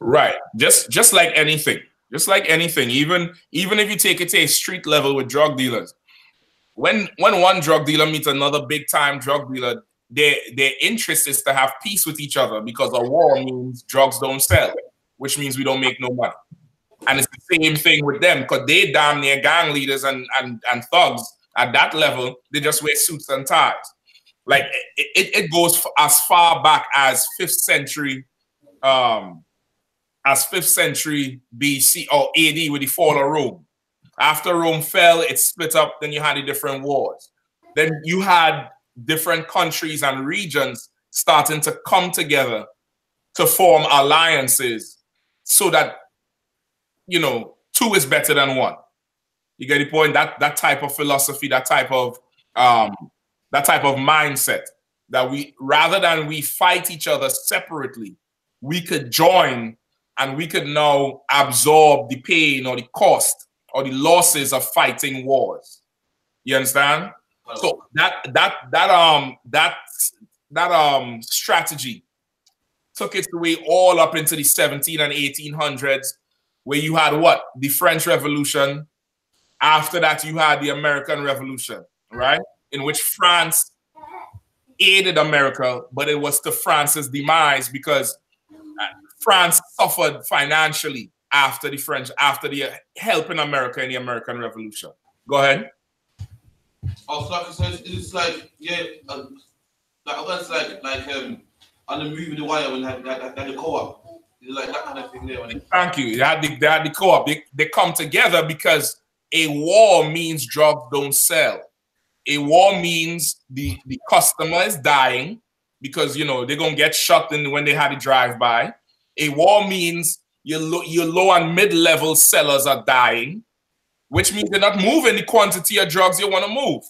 S4: Right.
S5: Just like anything. Just like anything, even if you take it to a street level with drug dealers, when one drug dealer meets another big time drug dealer, their interest is to have peace with each other, because a war means drugs don't sell, which means we don't make no money. And it's the same thing with them, because they damn near gang leaders and thugs at that level. They just wear suits and ties. Like it goes as far back as 5th century. As 5th century BC or AD with the fall of Rome. After Rome fell, it split up, then you had the different wars. Then you had different countries and regions starting to come together to form alliances, so that, you know, 2 is better than 1. You get the point? That type of philosophy, that type of mindset, that we, rather than we fight each other separately, we could join. And we could now absorb the pain or the cost or the losses of fighting wars. You understand? So that strategy took its way all up into the 1700s and 1800s, where you had what? The French Revolution. After that, you had the American Revolution, right? In which France aided America, but it was to France's demise, because France suffered financially after the help in America in the American Revolution. Go ahead.
S4: Oh, so it's like, yeah, like on the movie The Wire, when they had the co-op, like that kind of thing there.
S5: Thank you. They had the co-op. They come together because a war means drugs don't sell. A war means the customer is dying, because, you know, they're gonna get shot when they had a drive-by. A war means your low and mid-level sellers are dying, which means they're not moving the quantity of drugs you want to move.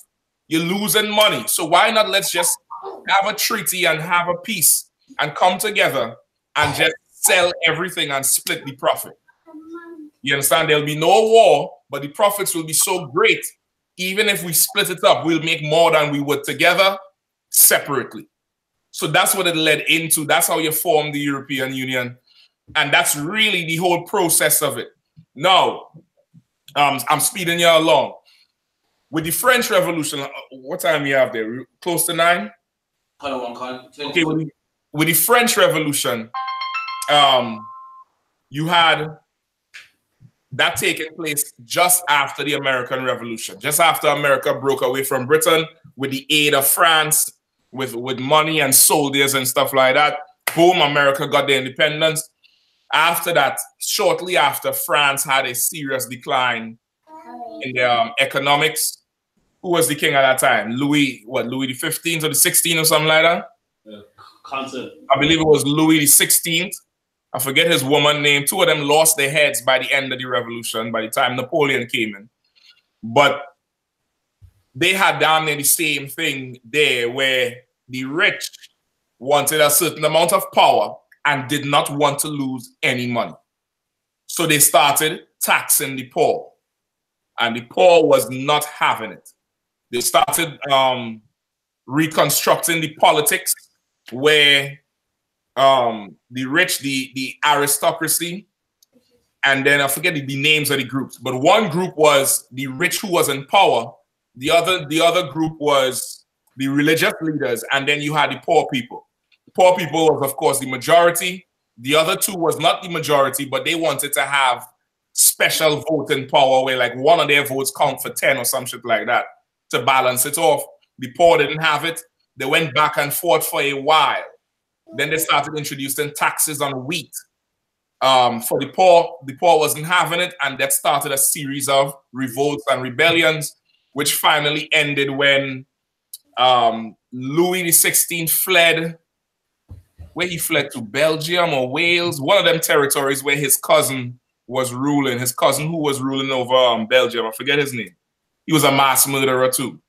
S5: You're losing money. So why not let's just have a treaty and have a peace and come together and just sell everything and split the profit? You understand? There'll be no war, but the profits will be so great. Even if we split it up, we'll make more than we would together separately. So that's what it led into. That's how you form the European Union. And that's really the whole process of it. Now, I'm speeding you along. With the French Revolution, what time you have there? Close to 9? Okay, with the French Revolution, you had that taking place just after the American Revolution, just after America broke away from Britain with the aid of France, with money and soldiers and stuff like that. Boom, America got their independence. After that, shortly after, France had a serious decline in their economics. Who was the king at that time? Louis the 15th or the 16th or something like that? I believe it was Louis the 16th. I forget his woman name. Two of them lost their heads by the end of the revolution, by the time Napoleon came in. But they had damn near the same thing there, where the rich wanted a certain amount of power and did not want to lose any money. So they started taxing the poor. And the poor was not having it. They started reconstructing the politics where the rich, the aristocracy, and then I forget the names of the groups, but one group was the rich who was in power. The other group was the religious leaders, and then you had the poor people. The poor people was, of course, the majority. The other two was not the majority, but they wanted to have special voting power where like one of their votes count for 10 or some shit like that to balance it off. The poor didn't have it. They went back and forth for a while. Then they started introducing taxes on wheat. For the poor wasn't having it, and that started a series of revolts and rebellions, which finally ended when Louis XVI fled. Where he fled to Belgium or Wales, one of them territories where his cousin was ruling, his cousin who was ruling over Belgium. I forget his name. He was a mass murderer too.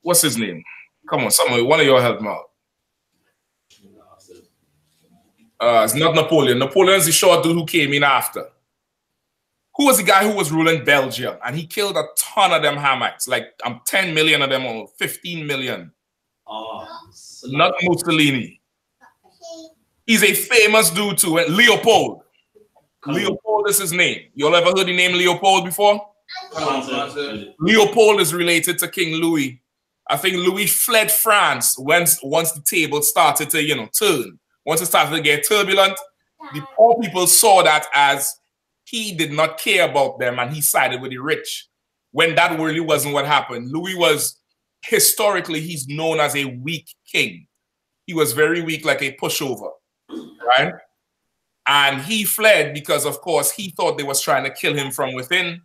S5: What's his name? Come on, someone, one of y'all help him out. It's not Napoleon. Napoleon's the short dude who came in after. Who was the guy who was ruling Belgium? And he killed a ton of them Hamites, like 10 million of them or 15 million. Not Mussolini. He's a famous dude too. Leopold. Leopold is his name. You all ever heard the name Leopold before? Leopold is related to King Louis. I think Louis fled France once the table started to, turn. Once it started to get turbulent, the poor people saw that as he did not care about them and he sided with the rich. When that really wasn't what happened. Louis was, historically, he's known as a weak king. He was very weak, like a pushover, right? And he fled because, of course, he thought they was trying to kill him from within.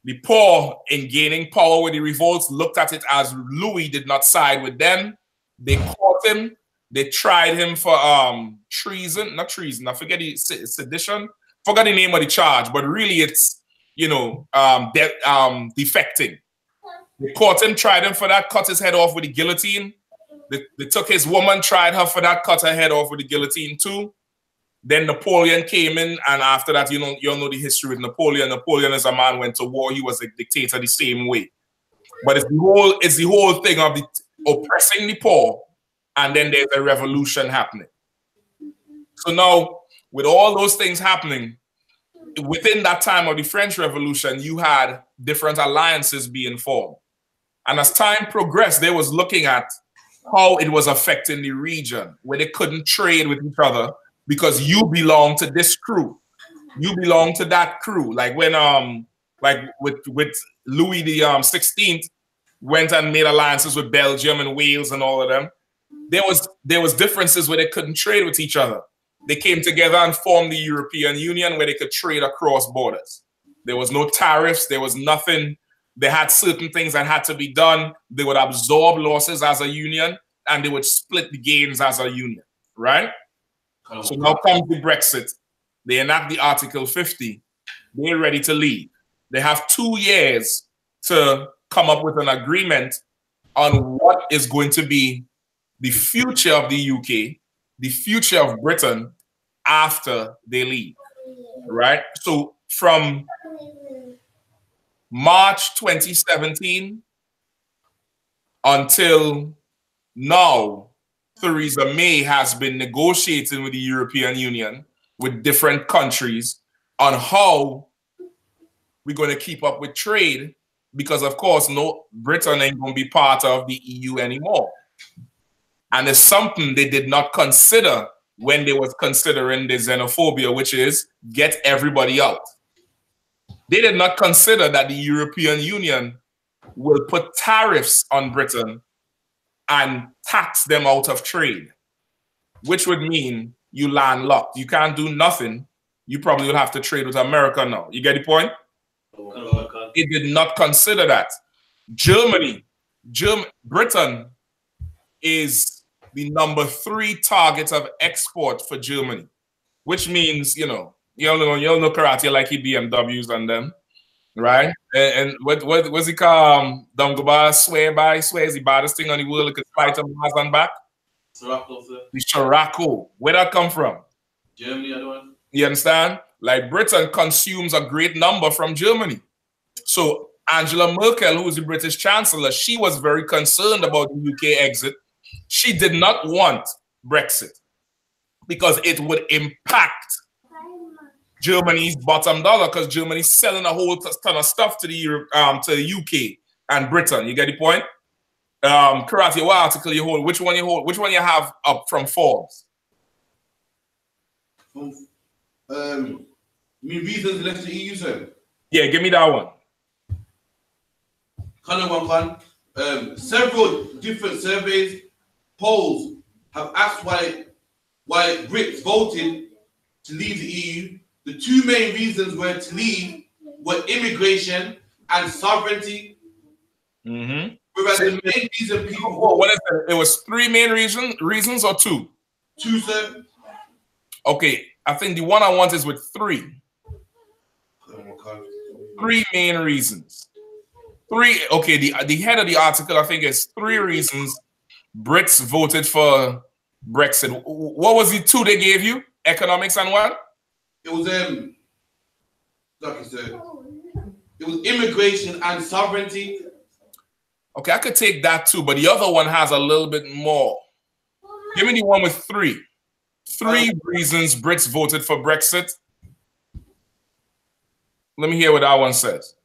S5: The poor, in gaining power with the revolts, looked at it as Louis did not side with them. They caught him. They tried him for treason, not treason, I forget the sedition. Forgot the name of the charge, but really it's, defecting. They caught him, tried him for that, cut his head off with the guillotine. They took his woman, tried her for that, cut her head off with the guillotine too. Then Napoleon came in, and after that, you all know the history with Napoleon. Napoleon as a man went to war. He was a dictator the same way. But it's the whole thing of the oppressing the poor, and then there's a revolution happening. So now, with all those things happening, within that time of the French Revolution, you had different alliances being formed. And as time progressed, they was looking at how it was affecting the region, where they couldn't trade with each other because you belong to this crew. You belong to that crew. Like when with Louis the 16th went and made alliances with Belgium and Wales and all of them, there was differences where they couldn't trade with each other. They came together and formed the European Union where they could trade across borders. There was no tariffs. There was nothing. They had certain things that had to be done. They would absorb losses as a union, and they would split the gains as a union, right? So now comes the Brexit. They enact the Article 50. They're ready to leave. They have 2 years to come up with an agreement on what is going to be the future of the UK, the future of Britain after they leave, right? So from March 2017 until now, Theresa May has been negotiating with the European Union, with different countries, on how we're going to keep up with trade, because of course, no, Britain ain't going to be part of the EU anymore. And it's something they did not consider when they was considering the xenophobia, which is get everybody out. They did not consider that the European Union will put tariffs on Britain and tax them out of trade, which would mean you landlocked. You can't do nothing. You probably will have to trade with America now. You get the point? It did not consider that. Britain is the number 3 target of export for Germany, which means, you know karate like he BMWs and them, right? And what's he called? Dungabar swears the baddest thing on the world. It could fly to Mars and back.
S4: Sirocco, sir.
S5: The Sirocco. Where that come from?
S4: Germany, I don't.
S5: You understand? Like Britain consumes a great number from Germany. So Angela Merkel, who is the British Chancellor, she was very concerned about the UK exit. She did not want Brexit because it would impact Germany's bottom dollar, because Germany's selling a whole ton of stuff to the UK and Britain. You get the point? Karate, what article you hold? Which one you hold? Which one you have up from Forbes?
S4: You mean reasons left the EU, sir?
S5: Yeah, give me that one.
S4: Several different surveys, polls have asked why Brits voted to leave the EU. The 2 main reasons were to leave were immigration and sovereignty.
S5: Mm-hmm.
S4: Whereas the main reason people
S5: what is it? It was 3 main reasons or 2?
S4: 2, sir.
S5: Okay, I think the one I want is with 3. 3 main reasons. 3. Okay, the head of the article, I think, is 3 reasons Brits voted for Brexit. What was the 2 they gave you? Economics and what?
S4: It was like I said, it was immigration and sovereignty.
S5: Okay, I could take that too, but the other one has a little bit more. Give me the one with 3. 3 reasons Brits voted for Brexit. Let me hear what that one says.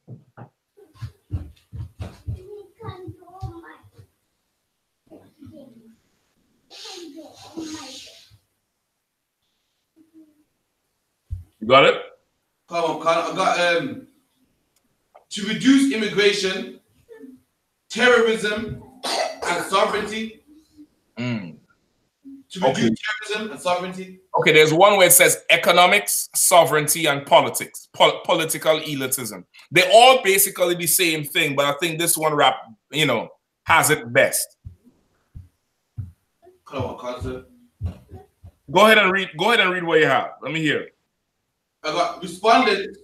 S5: You got it?
S4: Come on, I got to reduce immigration, terrorism, and sovereignty. To reduce terrorism and sovereignty.
S5: Okay, there's one where it says economics, sovereignty, and politics. Political elitism. They're all basically the same thing, but I think this one has it best.
S4: Come on, Carter.
S5: Go ahead and read what you have. Let me hear it.
S4: I got respondents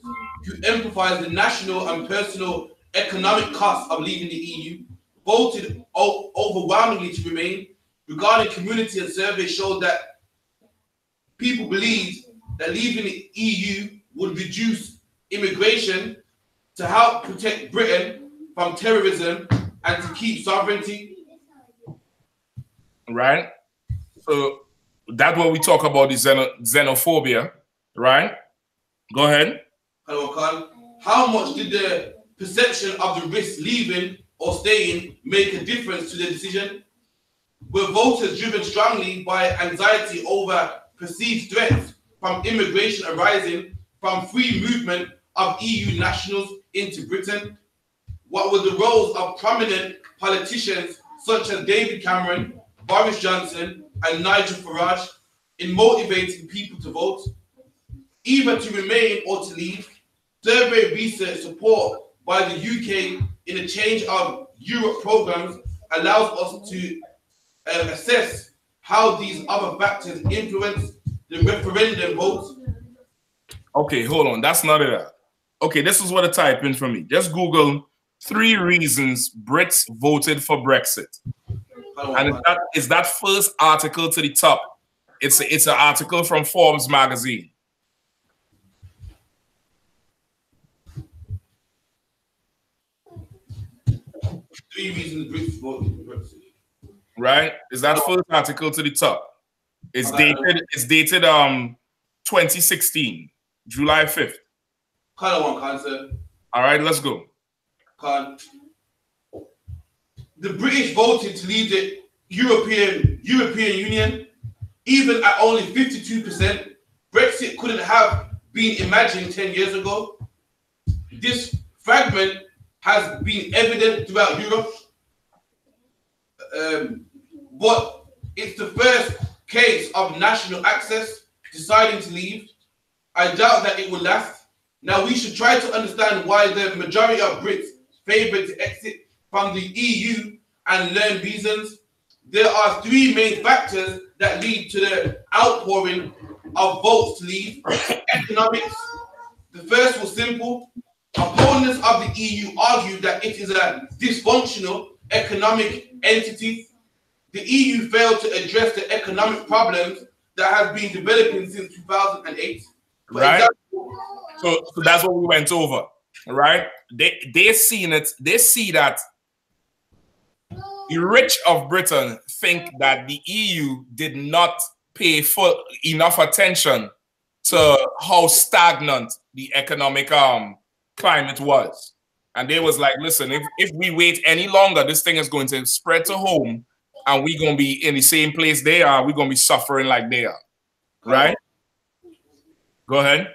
S4: who emphasize the national and personal economic costs of leaving the EU voted overwhelmingly to remain. Regarding community, and surveys showed that people believe that leaving the EU would reduce immigration to help protect Britain from terrorism and to keep sovereignty.
S5: Right? So that's what we talk about, the xenophobia, right? Go ahead.
S4: Hello, Carl. How much did the perception of the risk leaving or staying make a difference to the decision? Were voters driven strongly by anxiety over perceived threats from immigration arising from free movement of EU nationals into Britain? What were the roles of prominent politicians such as David Cameron, Boris Johnson, and Nigel Farage in motivating people to vote? Either to remain or to leave. Survey research support by the UK in the Change of Europe programs allows us to assess how these other factors influence the referendum votes.
S5: Okay, hold on. That's not it. Okay, this is what I type in for me. Just Google 3 reasons Brits voted for Brexit. And it's that first article to the top. It's an article from Forbes magazine.
S4: Three reasons Brits voted for Brexit.
S5: Right? Is that first article to the top? It's dated 2016, July 5th.
S4: Color one, Cancer.
S5: All right, let's go.
S4: The British voted to leave the European Union Even at only 52%, Brexit couldn't have been imagined 10 years ago. This fragment has been evident throughout Europe, but it's the first case of national access deciding to leave. I doubt that it will last. Now, we should try to understand why the majority of Brits favoured to exit from the EU and learn reasons. There are three main factors that lead to the outpouring of votes to leave. Economics. The first was simple. Opponents of the EU argue that it is a dysfunctional economic entity. The EU failed to address the economic problems that have been developing since 2008.
S5: Right? So that's what we went over, right? They seen it. They see that the rich of Britain think that the EU did not pay full enough attention to how stagnant the economic climate was. And they was like, listen, if we wait any longer, this thing is going to spread to home and we're going to be in the same place they are. We're going to be suffering like they are, right? Go ahead.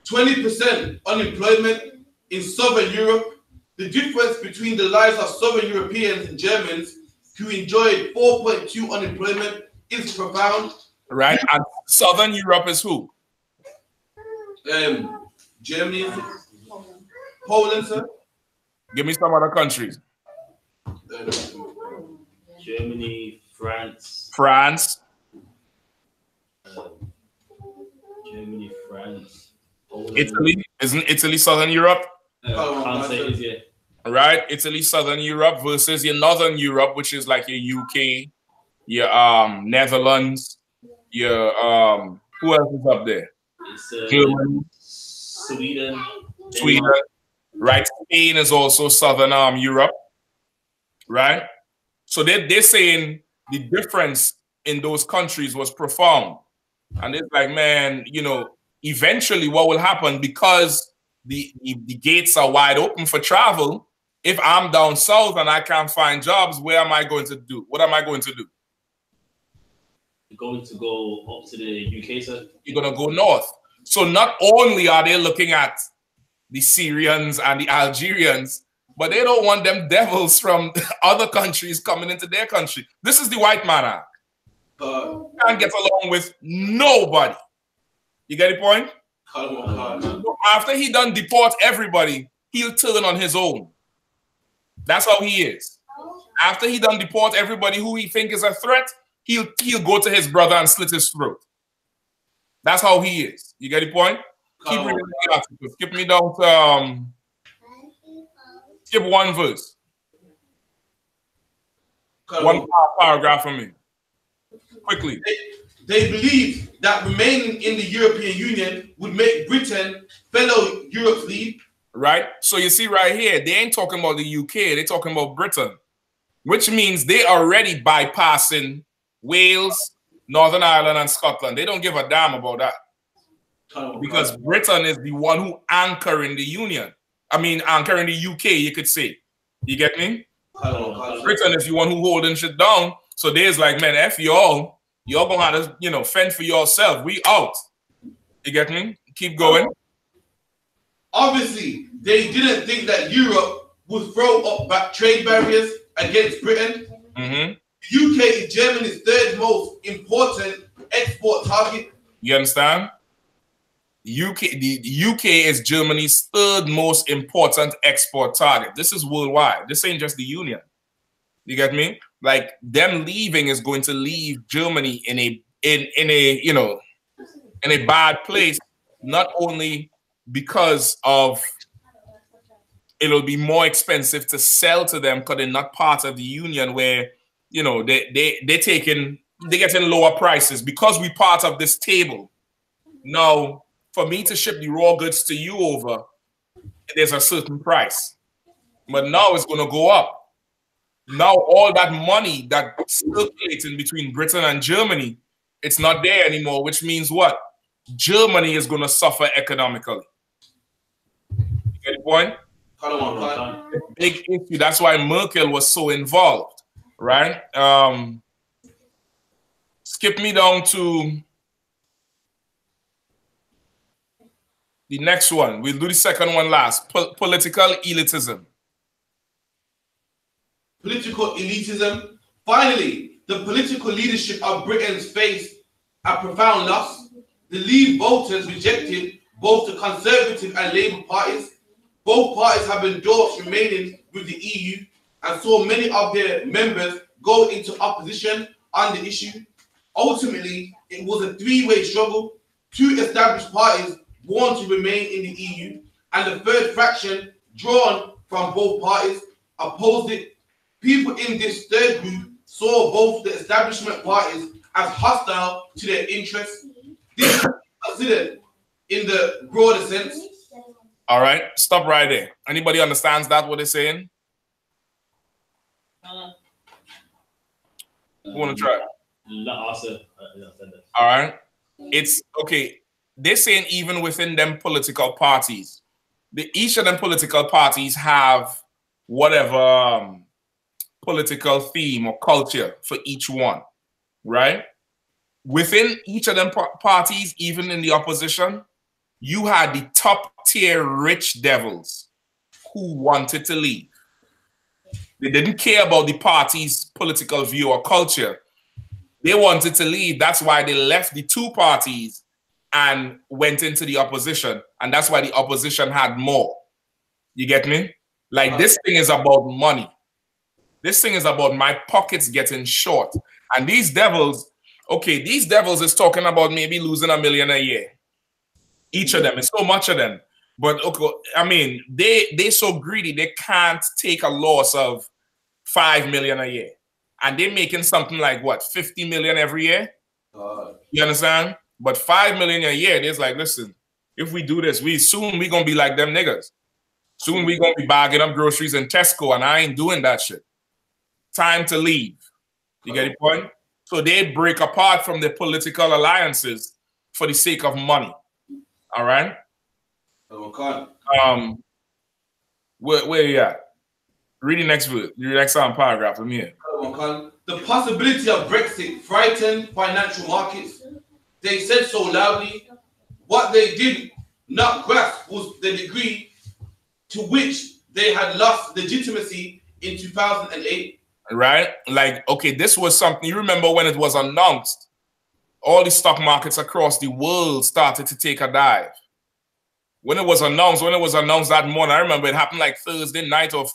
S4: 20% unemployment in Southern Europe. The difference between the lives of Southern Europeans and Germans who enjoyed 4.2 unemployment is profound.
S5: Right. And Southern Europe is who?
S4: Germany, Poland, sir.
S5: Give me some other countries.
S1: Germany, France. Germany, France. Poland.
S5: Italy. Isn't Italy Southern Europe?
S1: Can't say it is, yeah.
S5: Right. Italy, Southern Europe versus your Northern Europe, which is like your UK, your Netherlands, your who else is up there?
S1: It's
S5: Germany,
S1: Sweden.
S5: Right. Spain is also Southern Europe. Right. So they're saying the difference in those countries was profound. And it's like, man, you know, eventually what will happen, because the gates are wide open for travel. If I'm down south and I can't find jobs, where am I going to do? What am I going to do?
S1: You're going to go up to the UK, sir?
S5: You're going to go north. So not only are they looking at the Syrians and the Algerians, but they don't want them devils from other countries coming into their country. This is the white man act. Can't get along with nobody. You get the point? So after he done deport everybody, he'll turn on his own. That's how he is. After he done deport everybody who he think is a threat, he'll go to his brother and slit his throat. That's how he is. You get the point? Keep reading the article. Skip me down to skip one verse. One paragraph from me. Quickly.
S4: They believe that remaining in the European Union would make Britain fellow Europe's lead.
S5: Right? So you see right here, they ain't talking about the UK, they're talking about Britain, which means they already bypassing Wales, Northern Ireland, and Scotland. They don't give a damn about that. Because Britain is the one who anchoring the union. I mean, anchoring the UK, you could say. You get me? Britain is the one who holding shit down. So there's like, man, F y'all. Y'all gonna have to, you know, fend for yourself. We out. You get me? Keep going.
S4: Obviously, they didn't think that Europe would throw up trade barriers against Britain. The UK is Germany's third most important export target.
S5: You understand? The UK is Germany's third most important export target. This is worldwide. This ain't just the union. You get me? Like, them leaving is going to leave Germany in a you know, in a bad place, not only because of it'll be more expensive to sell to them because they're not part of the union, where, you know, they're getting lower prices because we're part of this table. Now, for me to ship the raw goods to you over, there's a certain price. But now it's going to go up. Now all that money that's circulating between Britain and Germany, it's not there anymore, which means what? Germany is going to suffer economically. You get the point? Big issue. That's why Merkel was so involved, right? skip me down to the next one. We'll do the second one last. Political elitism.
S4: Political elitism. Finally, the political leadership of Britain's faced a profound loss. The Leave voters rejected both the Conservative and Labour parties. Both parties have endorsed remaining with the EU and saw many of their members go into opposition on the issue. Ultimately, it was a three-way struggle. Two established parties want to remain in the EU, and the third fraction, drawn from both parties, opposed it. People in this third group saw both the establishment parties as hostile to their interests. This is considered in the broader sense.
S5: All right, stop right there. Anybody understands that, what they're saying? Who want to try? All right. It's okay. They're saying even within them political parties, each of them political parties have whatever political theme or culture for each one, right? Within each of them parties, even in the opposition, you had the top tier rich devils who wanted to leave. They didn't care about the party's political view or culture. They wanted to leave. That's why they left the two parties and went into the opposition. And that's why the opposition had more. You get me? Like, this thing is about money. This thing is about my pockets getting short. And these devils, okay, these devils is talking about maybe losing $1 million a year. Each of them. It's so much of them. But okay, I mean, they're so greedy, they can't take a loss of $5 million a year. And they're making something like, what, 50 million every year? You understand? But 5 million a year, they're like, listen, if we do this, soon we're going to be like them niggas. Soon we're going to be bagging up groceries in Tesco, and I ain't doing that shit. Time to leave. You get the point? So they break apart from their political alliances for the sake of money. All right? Where you at? Read the next paragraph from here.
S4: The possibility of Brexit frightened financial markets. They said so loudly. What they did not grasp was the degree to which they had lost legitimacy in 2008.
S5: Right? Like, okay, this was something, you remember when it was announced, all the stock markets across the world started to take a dive. When it was announced that morning, I remember it happened like Thursday night or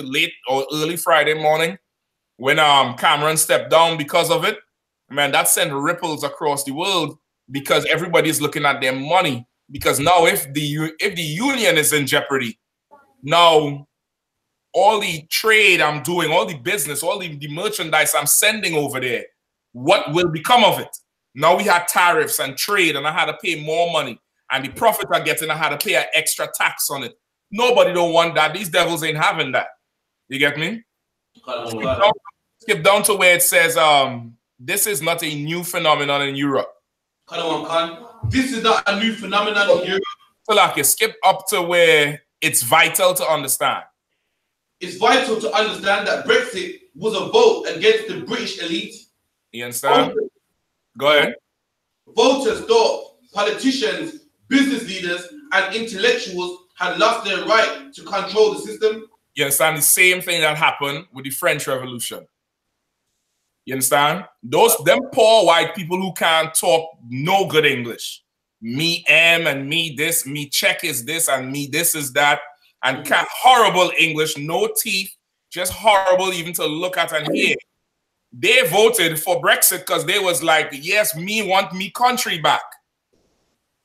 S5: late or early Friday morning when Cameron stepped down because of it. Man, that sent ripples across the world because everybody's looking at their money. Because now if the union is in jeopardy, now all the trade I'm doing, all the business, all the merchandise I'm sending over there, what will become of it? Now we had tariffs and trade and I had to pay more money. And the profit I'm getting, I had to pay an extra tax on it. Nobody don't want that. These devils ain't having that. You get me? Skip down to where it says, this is not a new phenomenon in Europe.
S4: This is not a new phenomenon in Europe.
S5: So like, skip up to where it's vital to understand.
S4: It's vital to understand that Brexit was a vote against the British elite.
S5: You understand? Go ahead.
S4: Voters thought politicians, business leaders, and intellectuals had lost their right to control the system.
S5: You understand? The same thing that happened with the French Revolution. You understand? Them poor white people who can't talk no good English. Me and me this, me check is this, and me this is that. And horrible English, no teeth, just horrible even to look at and hear. They voted for Brexit because they was like, yes, me want me country back.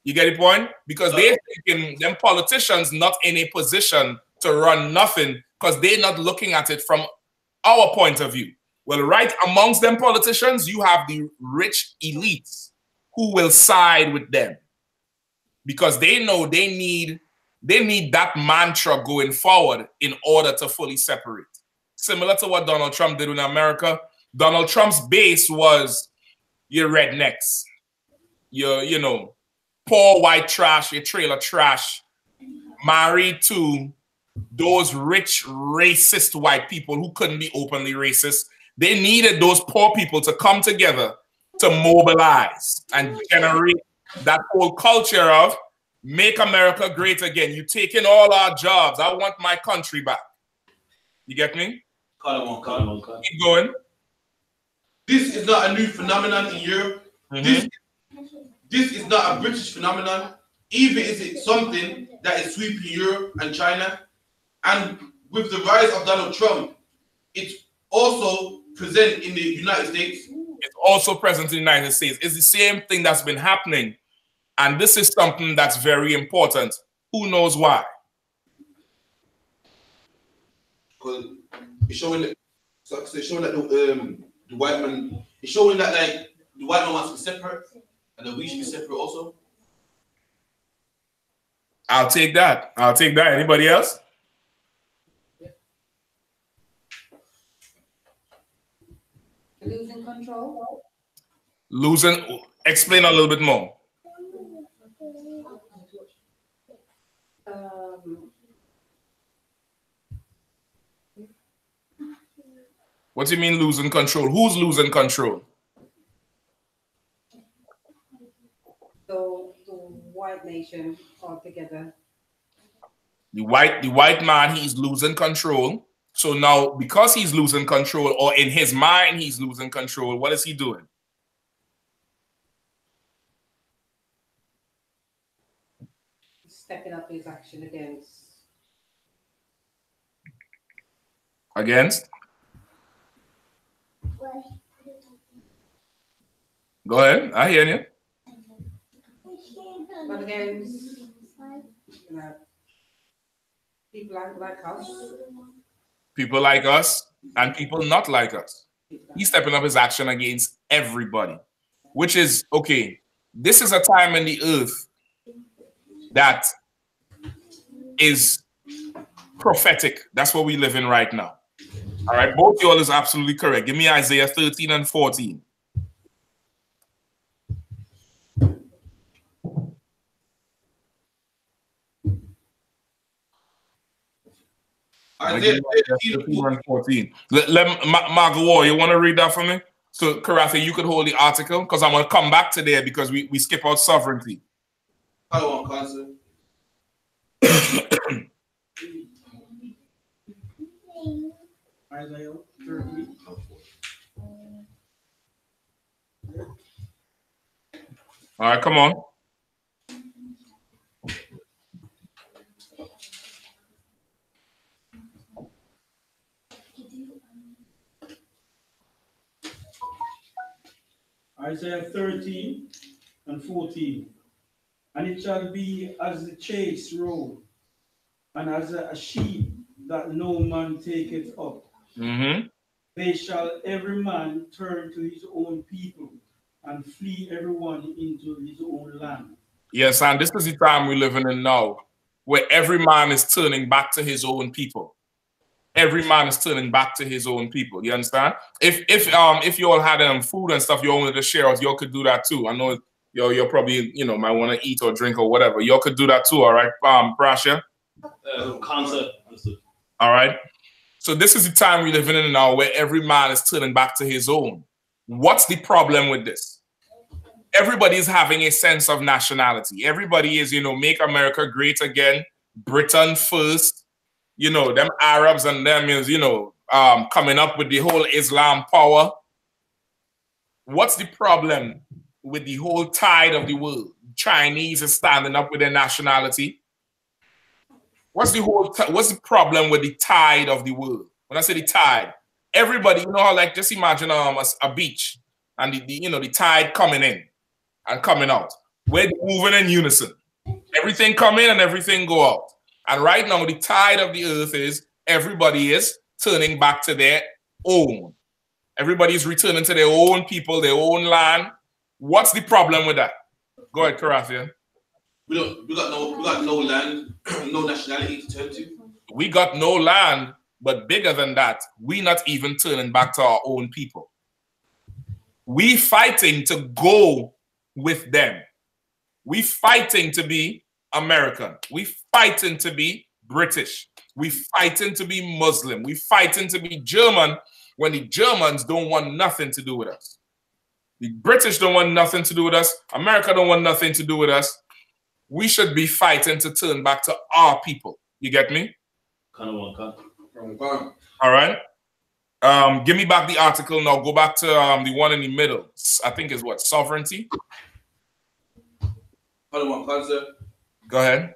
S5: You get the point? Because they're thinking them politicians not in a position to run nothing because they're not looking at it from our point of view. Well, right amongst them politicians, you have the rich elites who will side with them because they know they need that mantra going forward in order to fully separate. Similar to what Donald Trump did in America. Donald Trump's base was your rednecks, your poor white trash, your trailer trash, married to those rich racist white people who couldn't be openly racist. They needed those poor people to come together to mobilize and generate that whole culture of make America great again. You taking all our jobs. I want my country back. You get me? Keep going.
S4: This is not a new phenomenon in Europe. This is not a British phenomenon. Either is it something that is sweeping Europe and China. And with the rise of Donald Trump, it's also present in the United States.
S5: It's also present in the United States. It's the same thing that's been happening. And this is something that's very important. Who knows why?
S4: Because it's showing that, the white man, it's showing that like the white man wants to be separate and that we should be separate also.
S5: I'll take that. I'll take that. Anybody else?
S7: Losing control?
S5: Losing, explain a little bit more. What do you mean losing control? Who's losing control?
S7: The white nation altogether.
S5: The white man, he's losing control. So now, because he's losing control, or in his mind he's losing control, what is he doing?
S7: Stepping up his action against.
S5: Against? Go ahead, I hear you.
S7: But against people like us.
S5: People like us and people not like us. He's stepping up his action against everybody, which is, okay, this is a time in the earth that is prophetic. That's what we live in right now. All right, both y'all is absolutely correct. Give me Isaiah 13 and 14.
S4: Isaiah
S5: 13 and 14. Margot, you want to read that for me? So, Karathi, you could hold the article because I'm going to come back to there because we skip out sovereignty.
S4: I don't want concert.
S2: Isaiah 13.
S5: All right, come on.
S2: Isaiah 13 and 14. And it shall be as the chase road, and as a sheep that no man taketh up. They shall every man turn to his own people, and flee everyone into his own land.
S5: Yes, and this is the time we're living in now, where every man is turning back to his own people. Every man is turning back to his own people. You understand? If you all had food and stuff you all wanted to share out, you all could do that too. I know you're probably, might want to eat or drink or whatever. You all could do that too, all right? Prasha? All right. So this is the time we're living in now where every man is turning back to his own. What's the problem with this? Everybody is having a sense of nationality. Everybody is, make America great again. Britain first. Them Arabs and them is, coming up with the whole Islam power. What's the problem with the whole tide of the world? Chinese is standing up with their nationality. What's the problem with the tide of the world? When I say the tide, everybody, how like just imagine a beach and the tide coming in and coming out. We're moving in unison. Everything come in and everything go out. And right now, the tide of the earth is everybody is turning back to their own. Everybody is returning to their own people, their own land. What's the problem with that? Go ahead, Karathia.
S4: We got no land, no nationality to turn to.
S5: We got no land, but bigger than that, we not even turning back to our own people. We fighting to go with them. We fighting to be American. We fighting to be British. We fighting to be Muslim. We fighting to be German when the Germans don't want nothing to do with us. The British don't want nothing to do with us. America don't want nothing to do with us. We should be fighting to turn back to our people. You get me?
S1: All
S5: right. Give me back the article now. Go back to the one in the middle. I think is what? Sovereignty. Go ahead.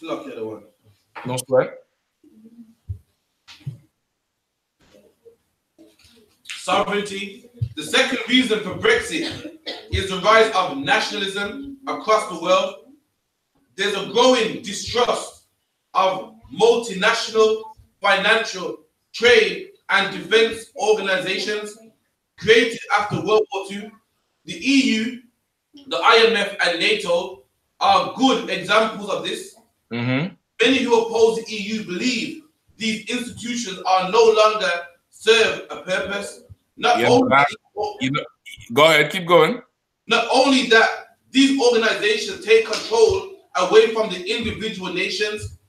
S4: Look at the one.
S5: No sweat.
S4: Sovereignty. The second reason for Brexit is the rise of nationalism across the world. There's a growing distrust of multinational financial, trade, and defense organizations created after World War II. The EU, the IMF, and NATO are good examples of this. Many who oppose the EU believe these institutions are no longer serve a purpose. Not only
S5: go ahead, keep going.
S4: Not only that, these organizations take control away from the individual nations.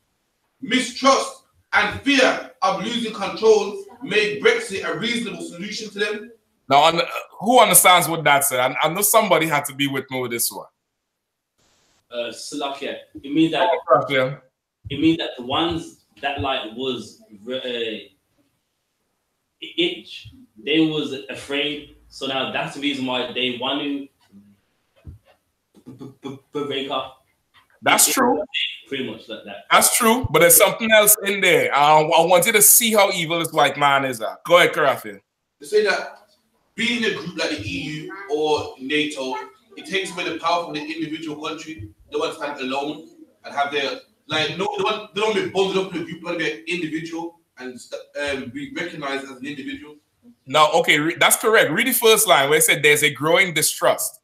S4: Mistrust and fear of losing control make Brexit a reasonable solution to them.
S5: Now, who understands what that said? I know somebody had to be with me with this one.
S1: Slovakia. It means that the ones that like was itch, they was afraid. So now that's the reason why they want to break up.
S5: That's true.
S1: Pretty much like that.
S5: That's true, but there's something else in there. I want you to see how evil this white man is. Go ahead, Karafi.
S4: They say that being a group like the EU or NATO, it takes away the power from the individual country. They want to stand alone and have their they don't be bonded up in a group. They want to be an individual and be recognized as an individual.
S5: No, okay, that's correct. Read the first line where it said there's a growing distrust.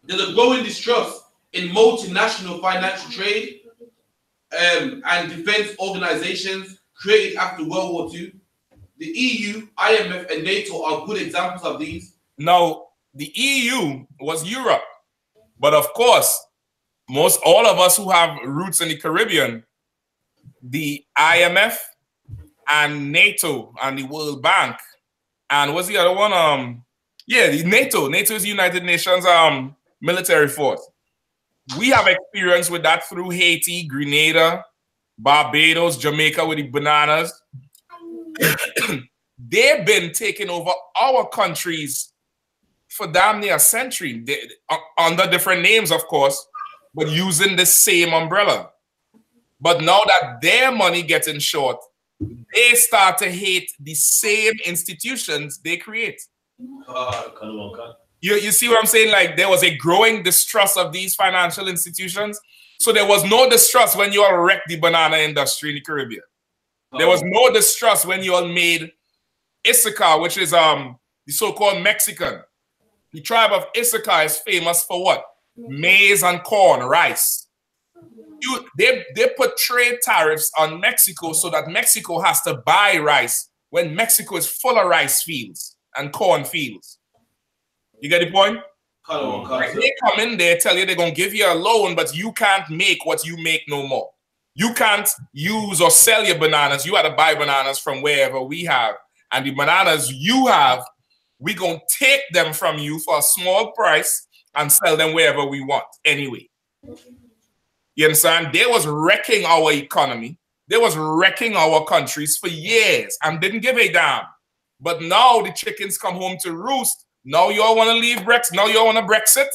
S4: There's a growing distrust in multinational financial trade and defense organizations created after World War II. The EU, IMF, and NATO are good examples of these.
S5: Now, the EU was Europe, but of course, all of us who have roots in the Caribbean, the IMF and NATO and the World Bank, and what's the other one? The NATO. NATO is the United Nations military force. We have experience with that through Haiti, Grenada, Barbados, Jamaica with the bananas. They've been taking over our countries for damn near a century, under different names, of course, but using the same umbrella. But now that their money getting short, they start to hate the same institutions they create. You see what I'm saying? Like, there was a growing distrust of these financial institutions. So there was no distrust when you all wrecked the banana industry in the Caribbean. There was no distrust when you all made I.S.U.P.K, which is the so-called Mexican. The tribe of I.S.U.P.K is famous for what? Maize and corn, rice. They put trade tariffs on Mexico so that Mexico has to buy rice when Mexico is full of rice fields and corn fields. You get the point? They come in there, tell you they're going to give you a loan, but you can't make what you make no more. You can't use or sell your bananas. You have to buy bananas from wherever we have. And the bananas you have, we're going to take them from you for a small price and sell them wherever we want anyway. You understand? They was wrecking our economy. They was wrecking our countries for years and didn't give a damn. But now the chickens come home to roost. Now you all want to leave Brexit. Now you all want to Brexit.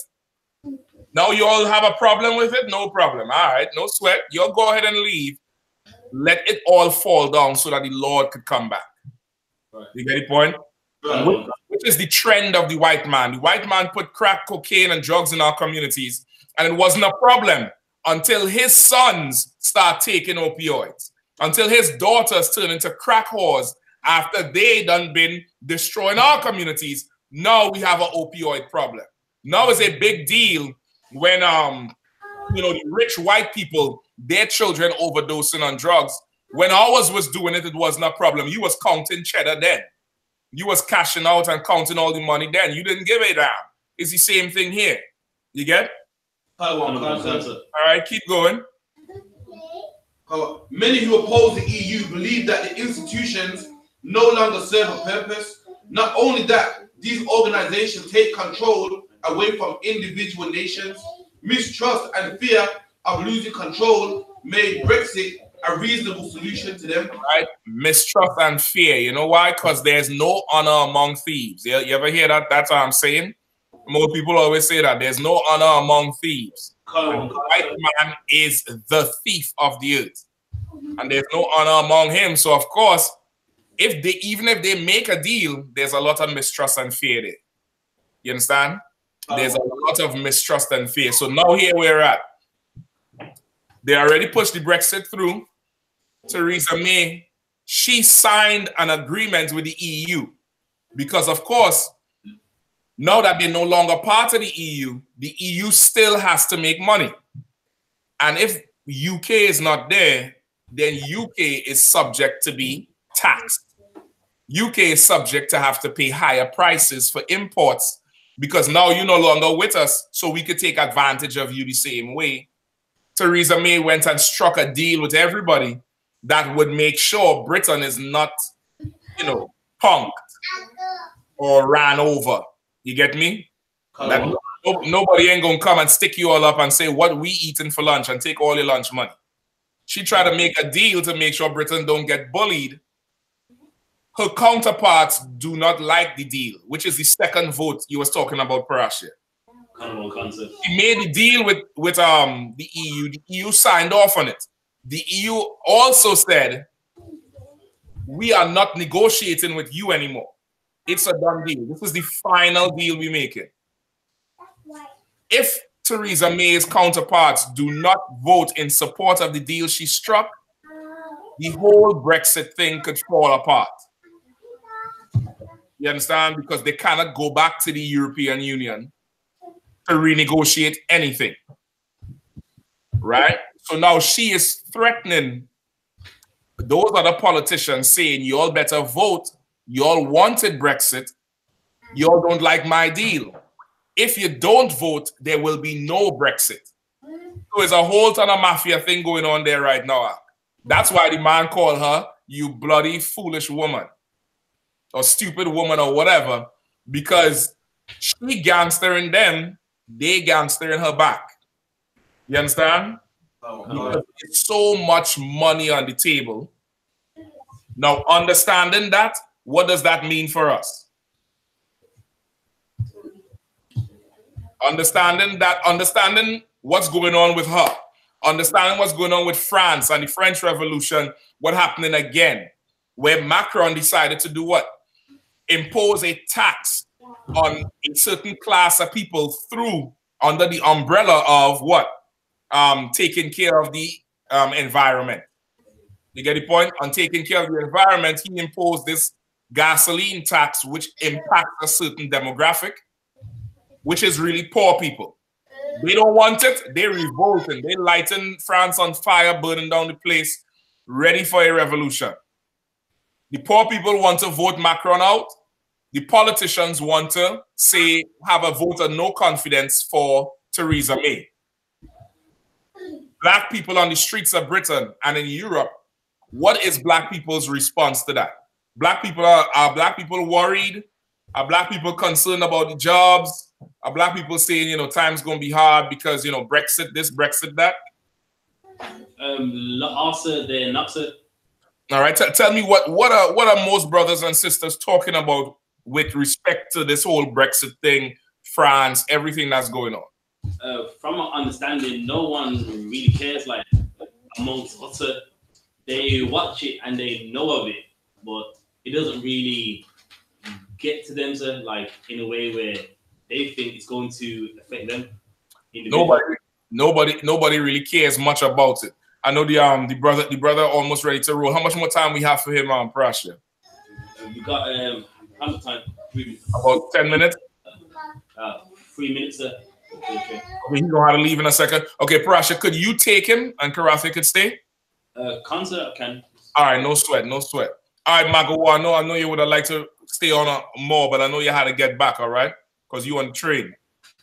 S5: Now you all have a problem with it. No problem. All right, no sweat. You all go ahead and leave. Let it all fall down so that the Lord could come back. Right. You get the point? Right. Which is the trend of the white man. The white man put crack, cocaine, and drugs in our communities, and it wasn't a problem until his sons start taking opioids, until his daughters turn into crack whores after they done been destroying our communities. Now we have an opioid problem. Now it's a big deal when the rich white people, their children overdosing on drugs. When ours was doing it, it wasn't a problem. You was counting cheddar then. You was cashing out and counting all the money then. You didn't give a damn. It's the same thing here. You get? All right, keep going.
S4: Many who oppose the EU believe that the institutions no longer serve a purpose. Not only that, these organizations take control away from individual nations. Mistrust and fear of losing control made Brexit a reasonable solution to them.
S5: Right? Mistrust and fear. You know why? Because there's no honor among thieves. You ever hear that? That's what I'm saying. More people always say that. There's no honor among thieves. The white man is the thief of the earth. And there's no honor among him. So, of course, even if they make a deal, there's a lot of mistrust and fear there. You understand? There's a lot of mistrust and fear. So now here we're at. They already pushed the Brexit through. Theresa May, she signed an agreement with the EU because, of course, now that they're no longer part of the EU still has to make money. And if UK is not there, then UK is subject to be taxed. UK is subject to have to pay higher prices for imports because now you're no longer with us, so we could take advantage of you the same way. Theresa May went and struck a deal with everybody that would make sure Britain is not, punked or ran over. You get me? That nobody ain't gonna come and stick you all up and say what we eating for lunch and take all your lunch money. She tried to make a deal to make sure Britain don't get bullied. Her counterparts do not like the deal, which is the second vote you was talking about, Parashia. He made the deal with the EU. The EU signed off on it. The EU also said, we are not negotiating with you anymore. It's a done deal. This is the final deal we're making. If Theresa May's counterparts do not vote in support of the deal she struck, the whole Brexit thing could fall apart. You understand? Because they cannot go back to the European Union to renegotiate anything. Right? So now she is threatening those other politicians saying, you all better vote. You all wanted Brexit. You all don't like my deal. If you don't vote, there will be no Brexit. So there's a whole ton of mafia thing going on there right now. That's why the man called her, you bloody foolish woman. Or stupid woman or whatever. Because she gangstering them, they gangstering her back. You understand? Because there's so much money on the table. Now, understanding that, what does that mean for us? Understanding what's going on with her, understanding what's going on with France and the French Revolution, what happening again, where Macron decided to do what? Impose a tax on a certain class of people through under the umbrella of what? Taking care of the environment. You get the point? On taking care of the environment, he imposed this gasoline tax, which impacts a certain demographic, which is really poor people. They don't want it. They're revolting. They lighting France on fire, burning down the place, ready for a revolution. The poor people want to vote Macron out. The politicians want to say, have a vote of no confidence for Theresa May. Black people on the streets of Britain and in Europe, what is black people's response to that? Black people are black people worried? Are black people concerned about the jobs? Are black people saying, time's going to be hard because, Brexit this, Brexit that?
S1: Answer there, not sir.
S5: All right, tell me what are most brothers and sisters talking about with respect to this whole Brexit thing, France, everything that's going on?
S1: From my understanding, no one really cares. Like amongst us, they watch it and they know of it, but it doesn't really get to them, sir, like in a way where they think it's going to affect them. Nobody really cares much about it. I know the brother almost ready to roll. How much more time we have for him, Prasha? We got how much time? 3 minutes.
S5: About 10 minutes.
S1: 3 minutes, sir. Okay.
S5: He's gonna have to leave in a second. Okay, Parasha, could you take him and Karathi could stay?
S1: Concert can.
S5: All right, no sweat, no sweat. All right, Mago, I know you would have liked to stay on more, but I know you had to get back, all right? Because you on the train.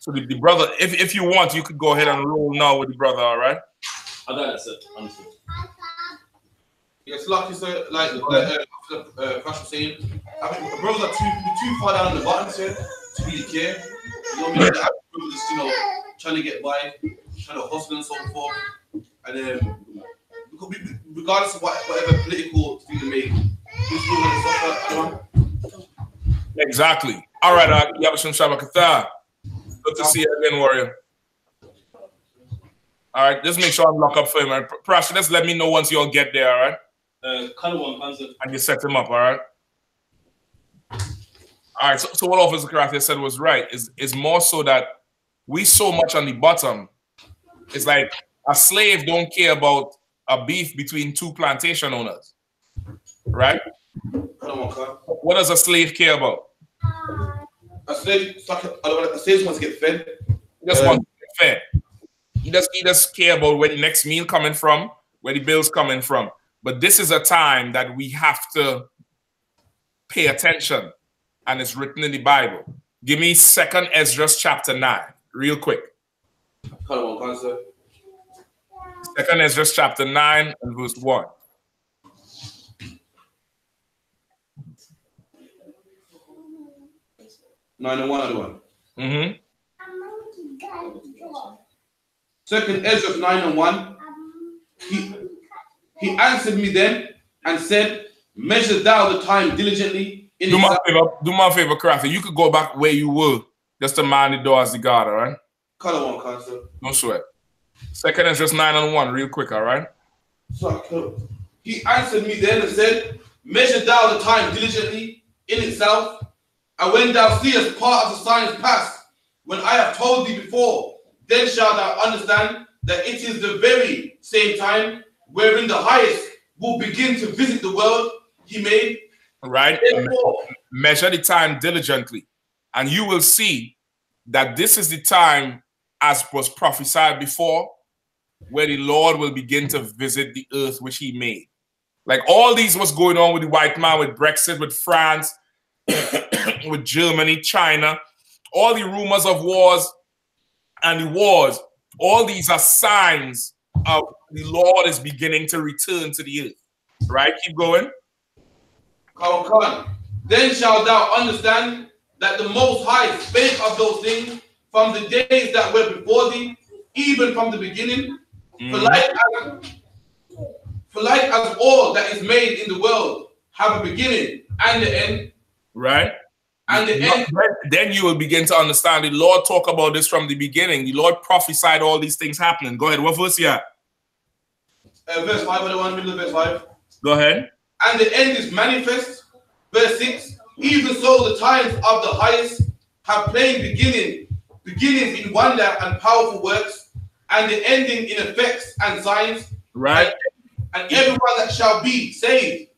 S5: So the brother, if you want, you could go ahead and roll now with the brother, all right?
S1: I got that, sir. Honestly.
S4: Yes, like you said, Crash was saying, I think the brothers are too far down the bottom, sir, to really care. You know what I mean? The brothers, you know, trying to get by, trying to hustle and so forth. And regardless of whatever political thing they make, we still want to suffer.
S5: Exactly. All right, Yabashim Shabakatha. Good to see you again, warrior. All right, just make sure I'm locked up for him. Prasha, just let me know once you all get there, all right? And you set him up, all right? All right, so what Officer Karathia said was right. Is more so that we so much on the bottom. It's like a slave don't care about a beef between two plantation owners, right? What does a slave care about?
S4: A slave wants to get fed.
S5: He just wants to get fed. He does care about where the next meal coming from, where the bill's coming from. But this is a time that we have to pay attention, and it's written in the Bible. Give me 2nd Ezra chapter 9, real quick. 2nd Ezra chapter 9 and verse 1.
S4: Nine and one.
S5: Mm-hmm.
S4: 2nd Ezra 9 and 1. He answered me then and said, measure thou the time diligently.
S5: Do my favor, Crafty. You could go back where you were, just to mind the door as the God, all right? No sweat. 2nd Ezra 9 and 1, real quick, all right?
S4: So he answered me then and said, measure thou the time diligently in itself, and when thou seest part of the signs past, when I have told thee before, then shalt thou understand that it is the very same time wherein the highest will begin to visit the world he made.
S5: Right. Measure the time diligently, and you will see that this is the time, as was prophesied before, where the Lord will begin to visit the earth which he made. Like all these was going on with the white man, with Brexit, with France, with Germany, China, all the rumors of wars and the wars, all these are signs of the Lord is beginning to return to the earth. Right? Keep going.
S4: Come on. Then shalt thou understand that the Most High spake of those things from the days that were before thee, even from the beginning. For like as all that is made in the world have a beginning and the end.
S5: Right.
S4: And the end.
S5: Then you will begin to understand the Lord talk about this from the beginning. The Lord prophesied all these things happening. Go ahead. What verse you at?
S4: Verse 5, middle of verse 5.
S5: Go ahead.
S4: And the end is manifest. Verse 6. Even so the times of the highest have plain beginnings in wonder and powerful works, and the ending in effects and signs.
S5: Right.
S4: And everyone that shall be saved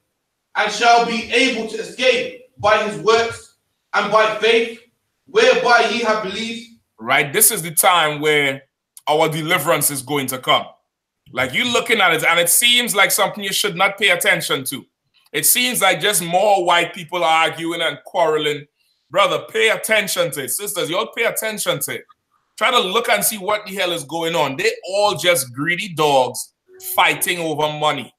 S4: and shall be able to escape by his works and by faith, whereby ye have believed.
S5: Right. This is the time where our deliverance is going to come. Like you're looking at it, and it seems like something you should not pay attention to. It seems like just more white people arguing and quarreling. Brother, pay attention to it. Sisters, y'all pay attention to it. Try to look and see what the hell is going on. They all just greedy dogs fighting over money.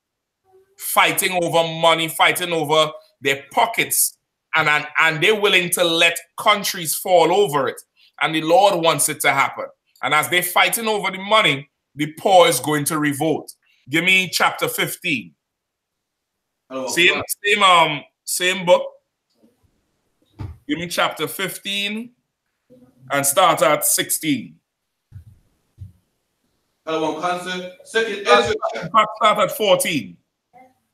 S5: Fighting over their pockets. And they're willing to let countries fall over it. And the Lord wants it to happen. And as they're fighting over the money, the poor is going to revolt. Give me chapter 15. Same book. Give me chapter 15 and start at 16.
S4: Hello, one Second Ezra.
S5: Start at 14.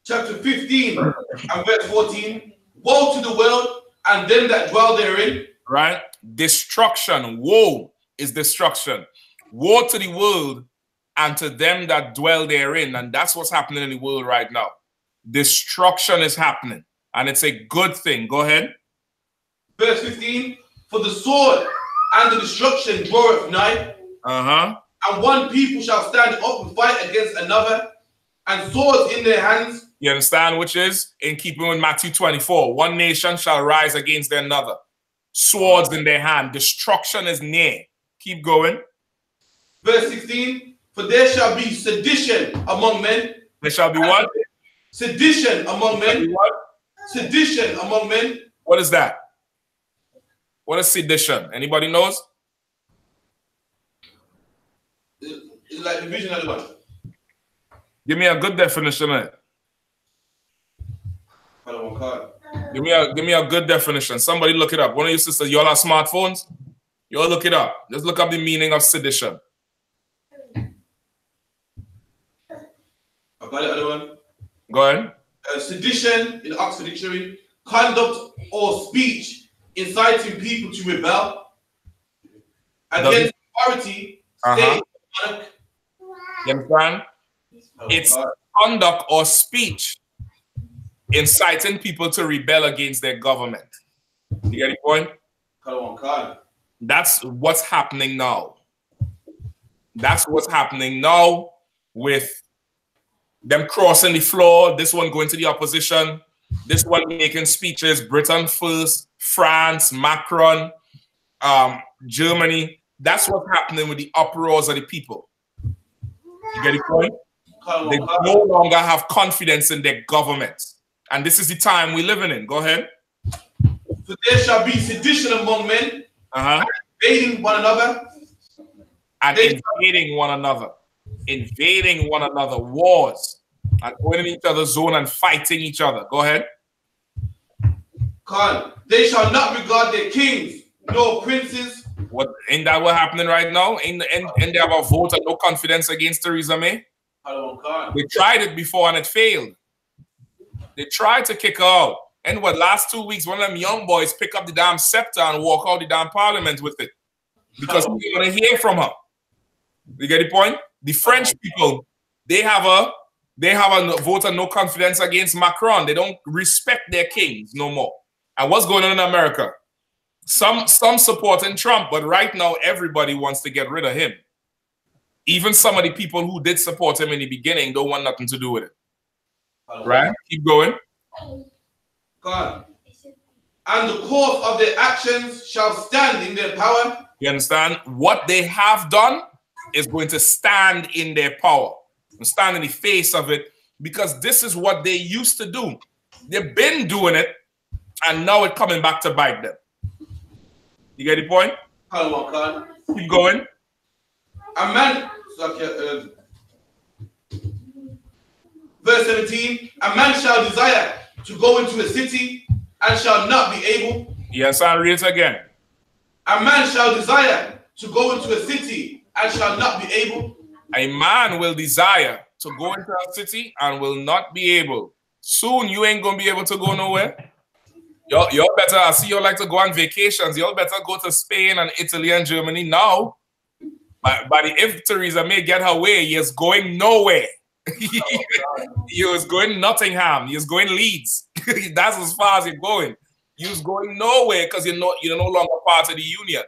S4: Chapter 15 and verse 14. Woe to the world and them that dwell therein.
S5: Right? Destruction. Woe is destruction. Woe to the world and to them that dwell therein. And that's what's happening in the world right now. Destruction is happening. And it's a good thing. Go ahead.
S4: Verse 15. For the sword and the destruction draweth nigh. And one people shall stand up and fight against another, and swords in their hands.
S5: You understand? Which is in keeping with Matthew 24. One nation shall rise against another. Swords in their hand. Destruction is near. Keep going.
S4: Verse 16. For there shall be sedition among men.
S5: There shall be what?
S4: Sedition among men.
S5: What?
S4: Sedition among men.
S5: What is that? What is sedition? Anybody knows?
S4: It's like division of the one.
S5: Give me a good definition of it. Give me a good definition. Somebody look it up. One of you sisters, you all have smartphones? You all look it up. Just look up the meaning of sedition.
S4: I've got it, other one.
S5: Go ahead.
S4: Sedition in the Oxford Dictionary, conduct or speech inciting people to rebel against authority, state, monarch.
S5: You understand? It's conduct or speech inciting people to rebel against their government. You get the point? That's what's happening now. That's what's happening now with them crossing the floor, this one going to the opposition, this one making speeches, Britain first, France, Macron, Germany. That's what's happening with the uproars of the people. You get the point? They no longer have confidence in their government. And this is the time we're living in. Go ahead.
S4: So there shall be sedition among men, invading one another.
S5: And invading one another. Invading one another. Wars. And going in each other's zone and fighting each other. Go ahead.
S4: They shall not regard their kings, nor princes.
S5: What ain't that what happening right now? Ain't they have a vote of no confidence against Theresa May? They tried it before and it failed. They tried to kick her out. And what, last 2 weeks, one of them young boys pick up the damn scepter and walk out the damn parliament with it. Because we want to hear from her. You get the point? The French people, they have a vote of no confidence against Macron. They don't respect their kings no more. And what's going on in America? Some supporting Trump, but right now everybody wants to get rid of him. Even some of the people who did support him in the beginning don't want nothing to do with it. Right? Keep going.
S4: God. And the course of their actions shall stand in their power.
S5: You understand? What they have done is going to stand in their power. And stand in the face of it, because this is what they used to do. They've been doing it, and now it's coming back to bite them. You get the point? Keep going.
S4: A man, verse 17, a man shall desire to go into a city and shall not be able.
S5: Yes, I'll read it again.
S4: A man shall desire to go into a city and shall not be able.
S5: A man will desire to go into a city and will not be able. Soon you ain't going to be able to go nowhere. Y'all better, I see you like to go on vacations. Y'all better go to Spain and Italy and Germany now. But if Theresa May get her way, he is going nowhere. He was going Nottingham. He is going Leeds. That's as far as you're going. You're going nowhere because you're no longer part of the union.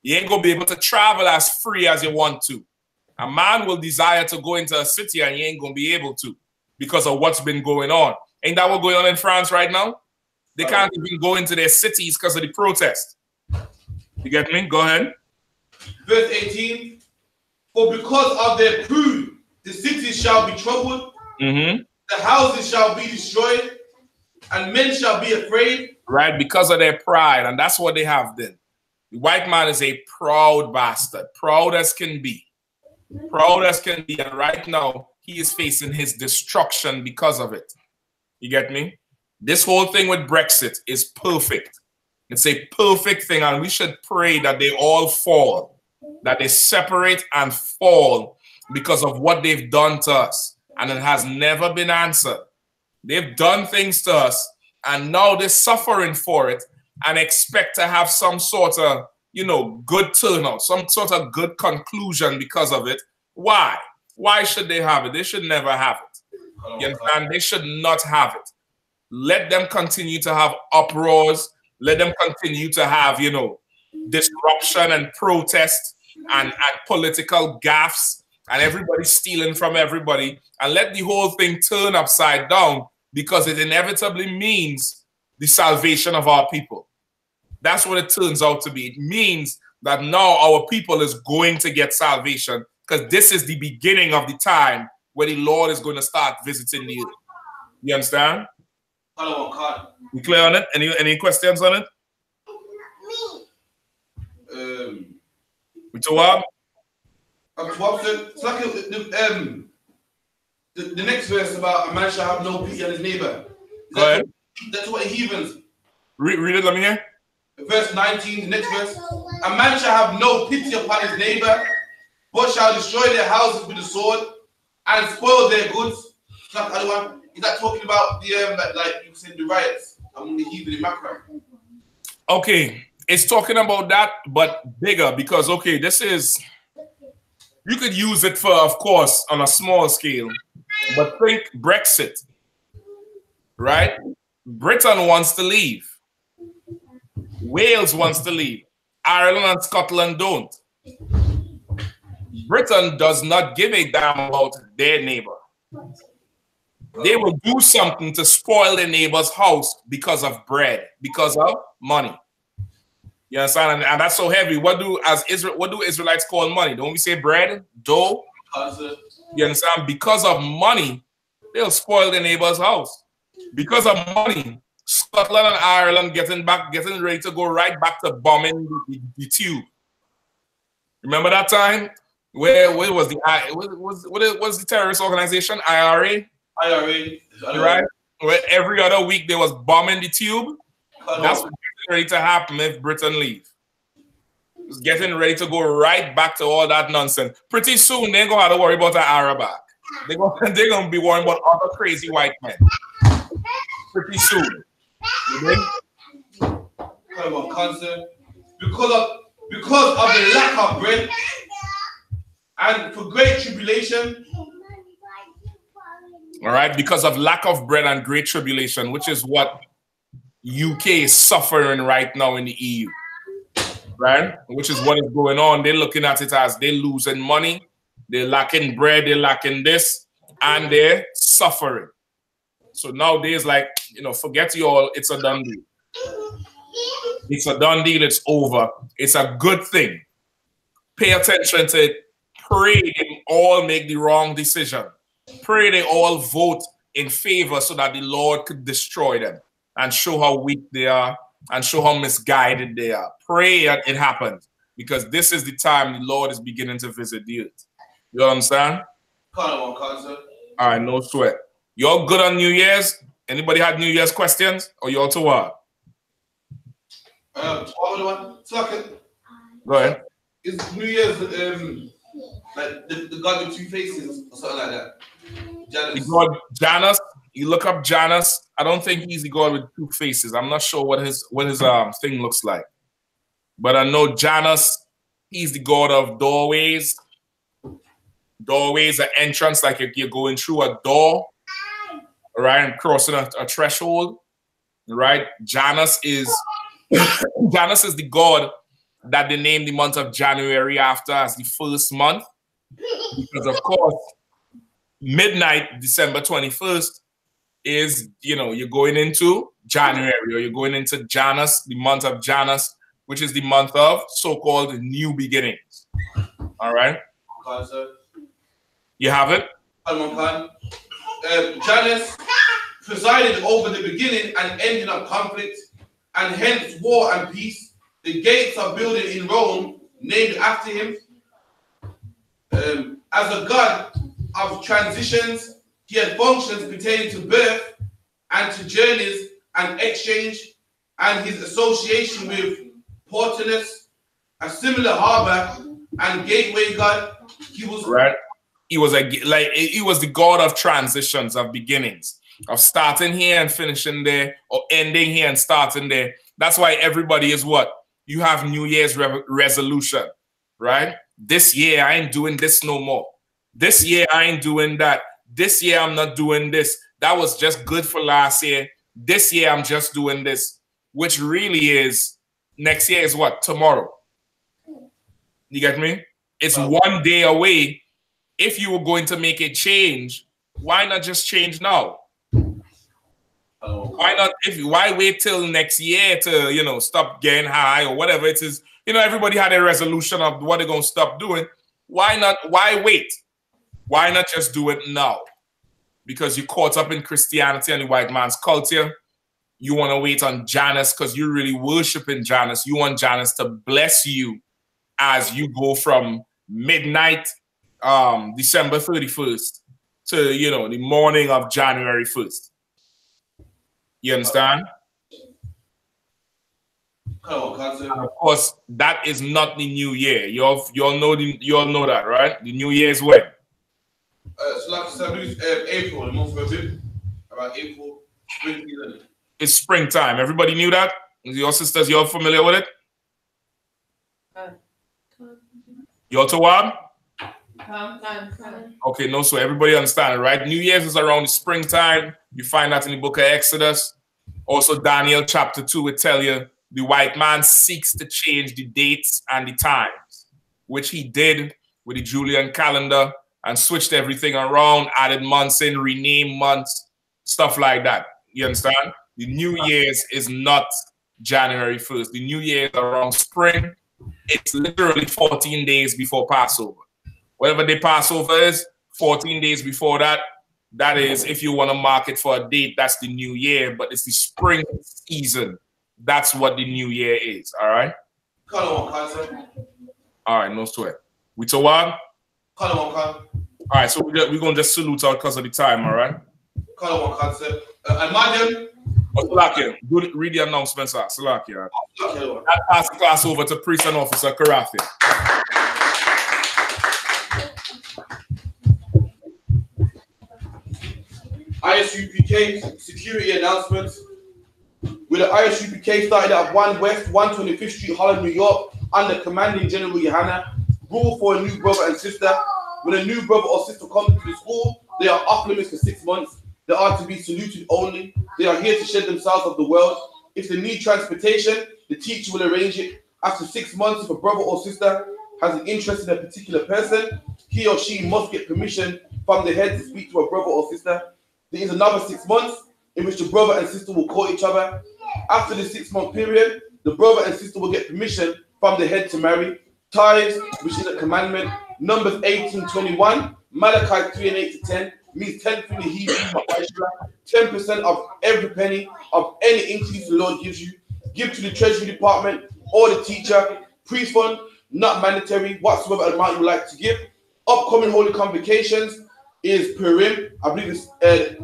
S5: You ain't going to be able to travel as free as you want to. A man will desire to go into a city and he ain't going to be able to because of what's been going on. Ain't that what's going on in France right now? They can't even go into their cities because of the protest. You get me? Go ahead.
S4: Verse 18. For because of their crude, the cities shall be troubled. The houses shall be destroyed. And men shall be afraid.
S5: Right, because of their pride. And that's what they have done. The white man is a proud bastard. Proud as can be. Proud as can be. And right now, he is facing his destruction because of it. You get me? This whole thing with Brexit is perfect. It's a perfect thing. And we should pray that they all fall. That they separate and fall because of what they've done to us. And it has never been answered. They've done things to us. And now they're suffering for it. And expect to have some sort of, good turnout. Some sort of good conclusion because of it. Why? Why should they have it? They should never have it. You understand? They should not have it. Let them continue to have uproars. Let them continue to have, disruption and protest and political gaffes and everybody stealing from everybody. And let the whole thing turn upside down because it inevitably means the salvation of our people. That's what it turns out to be. It means that now our people is going to get salvation, because this is the beginning of the time where the Lord is going to start visiting the earth. You understand? You clear on it? Any questions on it? Which one?
S4: The next verse about a man shall have no pity on his neighbor.
S5: Go ahead.
S4: That's what heathens.
S5: Read it, let me hear.
S4: Verse 19, the next verse. A man shall have no pity upon his neighbor, but shall destroy their houses with the sword and spoil their goods. Is that talking about the like you said, the riots among the heathen in Macron?
S5: Okay, it's talking about that, but bigger, because okay, this is, you could use it for, of course, on a small scale, but think Brexit, right? Britain wants to leave. Wales wants to leave. Ireland and Scotland don't. Britain does not give a damn about their neighbor. They will do something to spoil their neighbor's house because of bread, because of money. You understand? And that's so heavy. What do Israelites call money? Don't we say bread, dough? You understand? Because of money, they'll spoil their neighbor's house. Because of money, Scotland and Ireland getting ready to go right back to bombing the tube. Remember that time where was the terrorist organization? IRA, right? Where every other week they was bombing the tube. That's what's ready to happen if Britain leave. It's getting ready to go right back to all that nonsense. Pretty soon they ain't gonna have to worry about the Arab back. They're gonna be worrying about other crazy white men. Pretty soon.
S4: Come on, concert. Because of the lack of bread and for great tribulation.
S5: All right, because of lack of bread and great tribulation, which is what UK is suffering right now in the EU, right? Which is what is going on. They're looking at it as they're losing money, they're lacking bread, they're lacking this, and they're suffering. So nowadays, like, you know, forget you all, it's a done deal. It's a done deal, it's over. It's a good thing. Pay attention to it. Pray they all make the wrong decision. Pray they all vote in favor so that the Lord could destroy them and show how weak they are and show how misguided they are. Pray that it happens, because this is the time the Lord is beginning to visit the earth. You understand? All right, no sweat. Y'all good on New Year's? Anybody had New Year's questions? Or y'all to what?
S4: Go
S5: ahead.
S4: Is New Year's like the God with two faces or something like that? Janus.
S5: The God Janus. You look up Janus. I don't think he's the God with two faces. I'm not sure what his thing looks like. But I know Janus, he's the God of doorways. Doorways, an entrance, like if you're going through a door, right, and crossing a threshold, right? Janus is the God that they named the month of January after as the first month, because of course midnight December 21st is, you know, you're going into January, or you're going into Janus, the month of Janus, which is the month of so-called new beginnings. All right, you have it.
S4: Janus presided over the beginning and ending of conflict, and hence war and peace. The gates of building in Rome, named after him. As a god of transitions, he had functions pertaining to birth and to journeys and exchange, and his association with Portunus, a similar harbor and gateway god. He was
S5: right. He was he was the god of transitions, of beginnings, of starting here and finishing there, or ending here and starting there. That's why everybody is what? You have New Year's resolution, right? This year, I ain't doing this no more. This year, I ain't doing that. This year, I'm not doing this. That was just good for last year. This year, I'm just doing this, which really is, next year is what? Tomorrow. You get me? It's one day away. If you were going to make a change, why not just change now? Why wait till next year to, you know, stop getting high or whatever it is? You know, everybody had a resolution of what they're going to stop doing. Why not? Why wait? Why not just do it now? Because you're caught up in Christianity and the white man's culture. You want to wait on Janus because you're really worshiping Janus. You want Janus to bless you as you go from midnight, December 31st to, you know, the morning of January 1st. You understand? And of course, that is not the new year. You all know that, right? The new year is when?
S4: So like I said, April, the month of April, about April, spring season.
S5: It's springtime. Everybody knew that? Your sisters, you're familiar with it? You're Tawab? Okay, no, so everybody understand it, right? New Year's is around the springtime. You find that in the book of Exodus. Also, Daniel chapter 2 will tell you the white man seeks to change the dates and the times, which he did with the Julian calendar and switched everything around, added months in, renamed months, stuff like that. You understand? The New Year's is not January 1st. The New Year is around spring. It's literally 14 days before Passover. Whatever the Passover is, 14 days before that, that is, if you want to mark it for a date, that's the New Year, but it's the spring season. That's what the New Year is, all right? All right, no sweat. We Tawab? All right, so we're going to just salute out because of the time, all right?
S4: Imagine.
S5: Salakia, read the announcements, Salakia. That pass the class over to Priest and Officer Karafi.
S4: I.S.U.P.K security announcements. With the I.S.U.P.K started at 1 West, 125th Street, Harlem, New York, under commanding General Yohanna. Rule for a new brother and sister. When a new brother or sister comes to the school, they are off limits for 6 months. They are to be saluted only. They are here to shed themselves of the world. If they need transportation, the teacher will arrange it. After 6 months, if a brother or sister has an interest in a particular person, he or she must get permission from the head to speak to a brother or sister. There is another 6 months in which the brother and sister will call each other. After the 6 month period, the brother and sister will get permission from the head to marry. Tithes, which is a commandment. Numbers 18:21, Malachi 3 and 8 to 10, means 10 from the Hebrew, 10% of every penny of any increase the Lord gives you. Give to the Treasury Department or the teacher. Priest fund, not mandatory, whatsoever amount you would like to give. Upcoming holy convocations is Purim. I believe it's the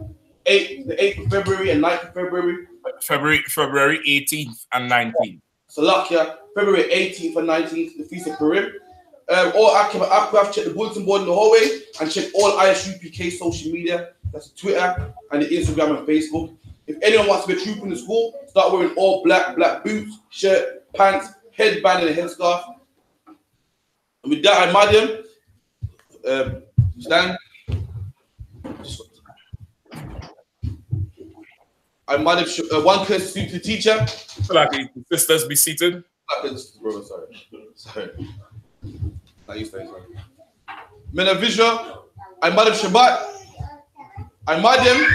S4: 8th of February and 9th of February.
S5: February 18th and 19th.
S4: Salakia, February 18th and 19th, the Feast of Purim. Or Akraf, check the bulletin board in the hallway and check all I.S.U.P.K social media. That's Twitter and the Instagram and Facebook. If anyone wants to be a troop in the school, start wearing all black boots, shirt, pants, headband, and a headscarf. And with that, I madam, stand. I madam, one courtesy to the teacher.
S5: Like, sisters, be seated.
S4: Bro, sorry. Menavisha, I madam Shabbat. I madam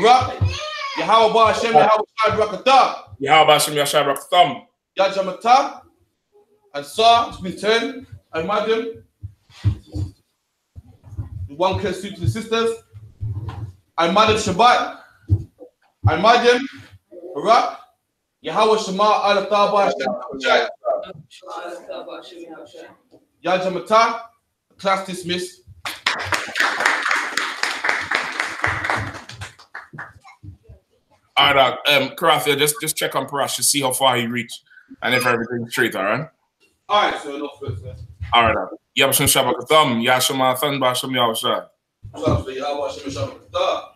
S4: Rak. Yahweh Hashem, Yahweh Shabrakata.
S5: Yahweh Hashem, Yahweh Shabrakata.
S4: Yajamata. And Sa, it's been turned. I madam. One courtesy to the sisters. I madam Shabbat. I madam Rak. Yahweh Shema Al Taba Hashem. Yajamata. Class dismissed.
S5: All right, Karathia, just check on Parash to see how far he reached and if everything's straight, all right?
S4: All right, so no further.
S5: All right. Yabashim Shabakatam, Yashama Than Basham Yawsha.
S4: Yahweh Hashem Shabbat.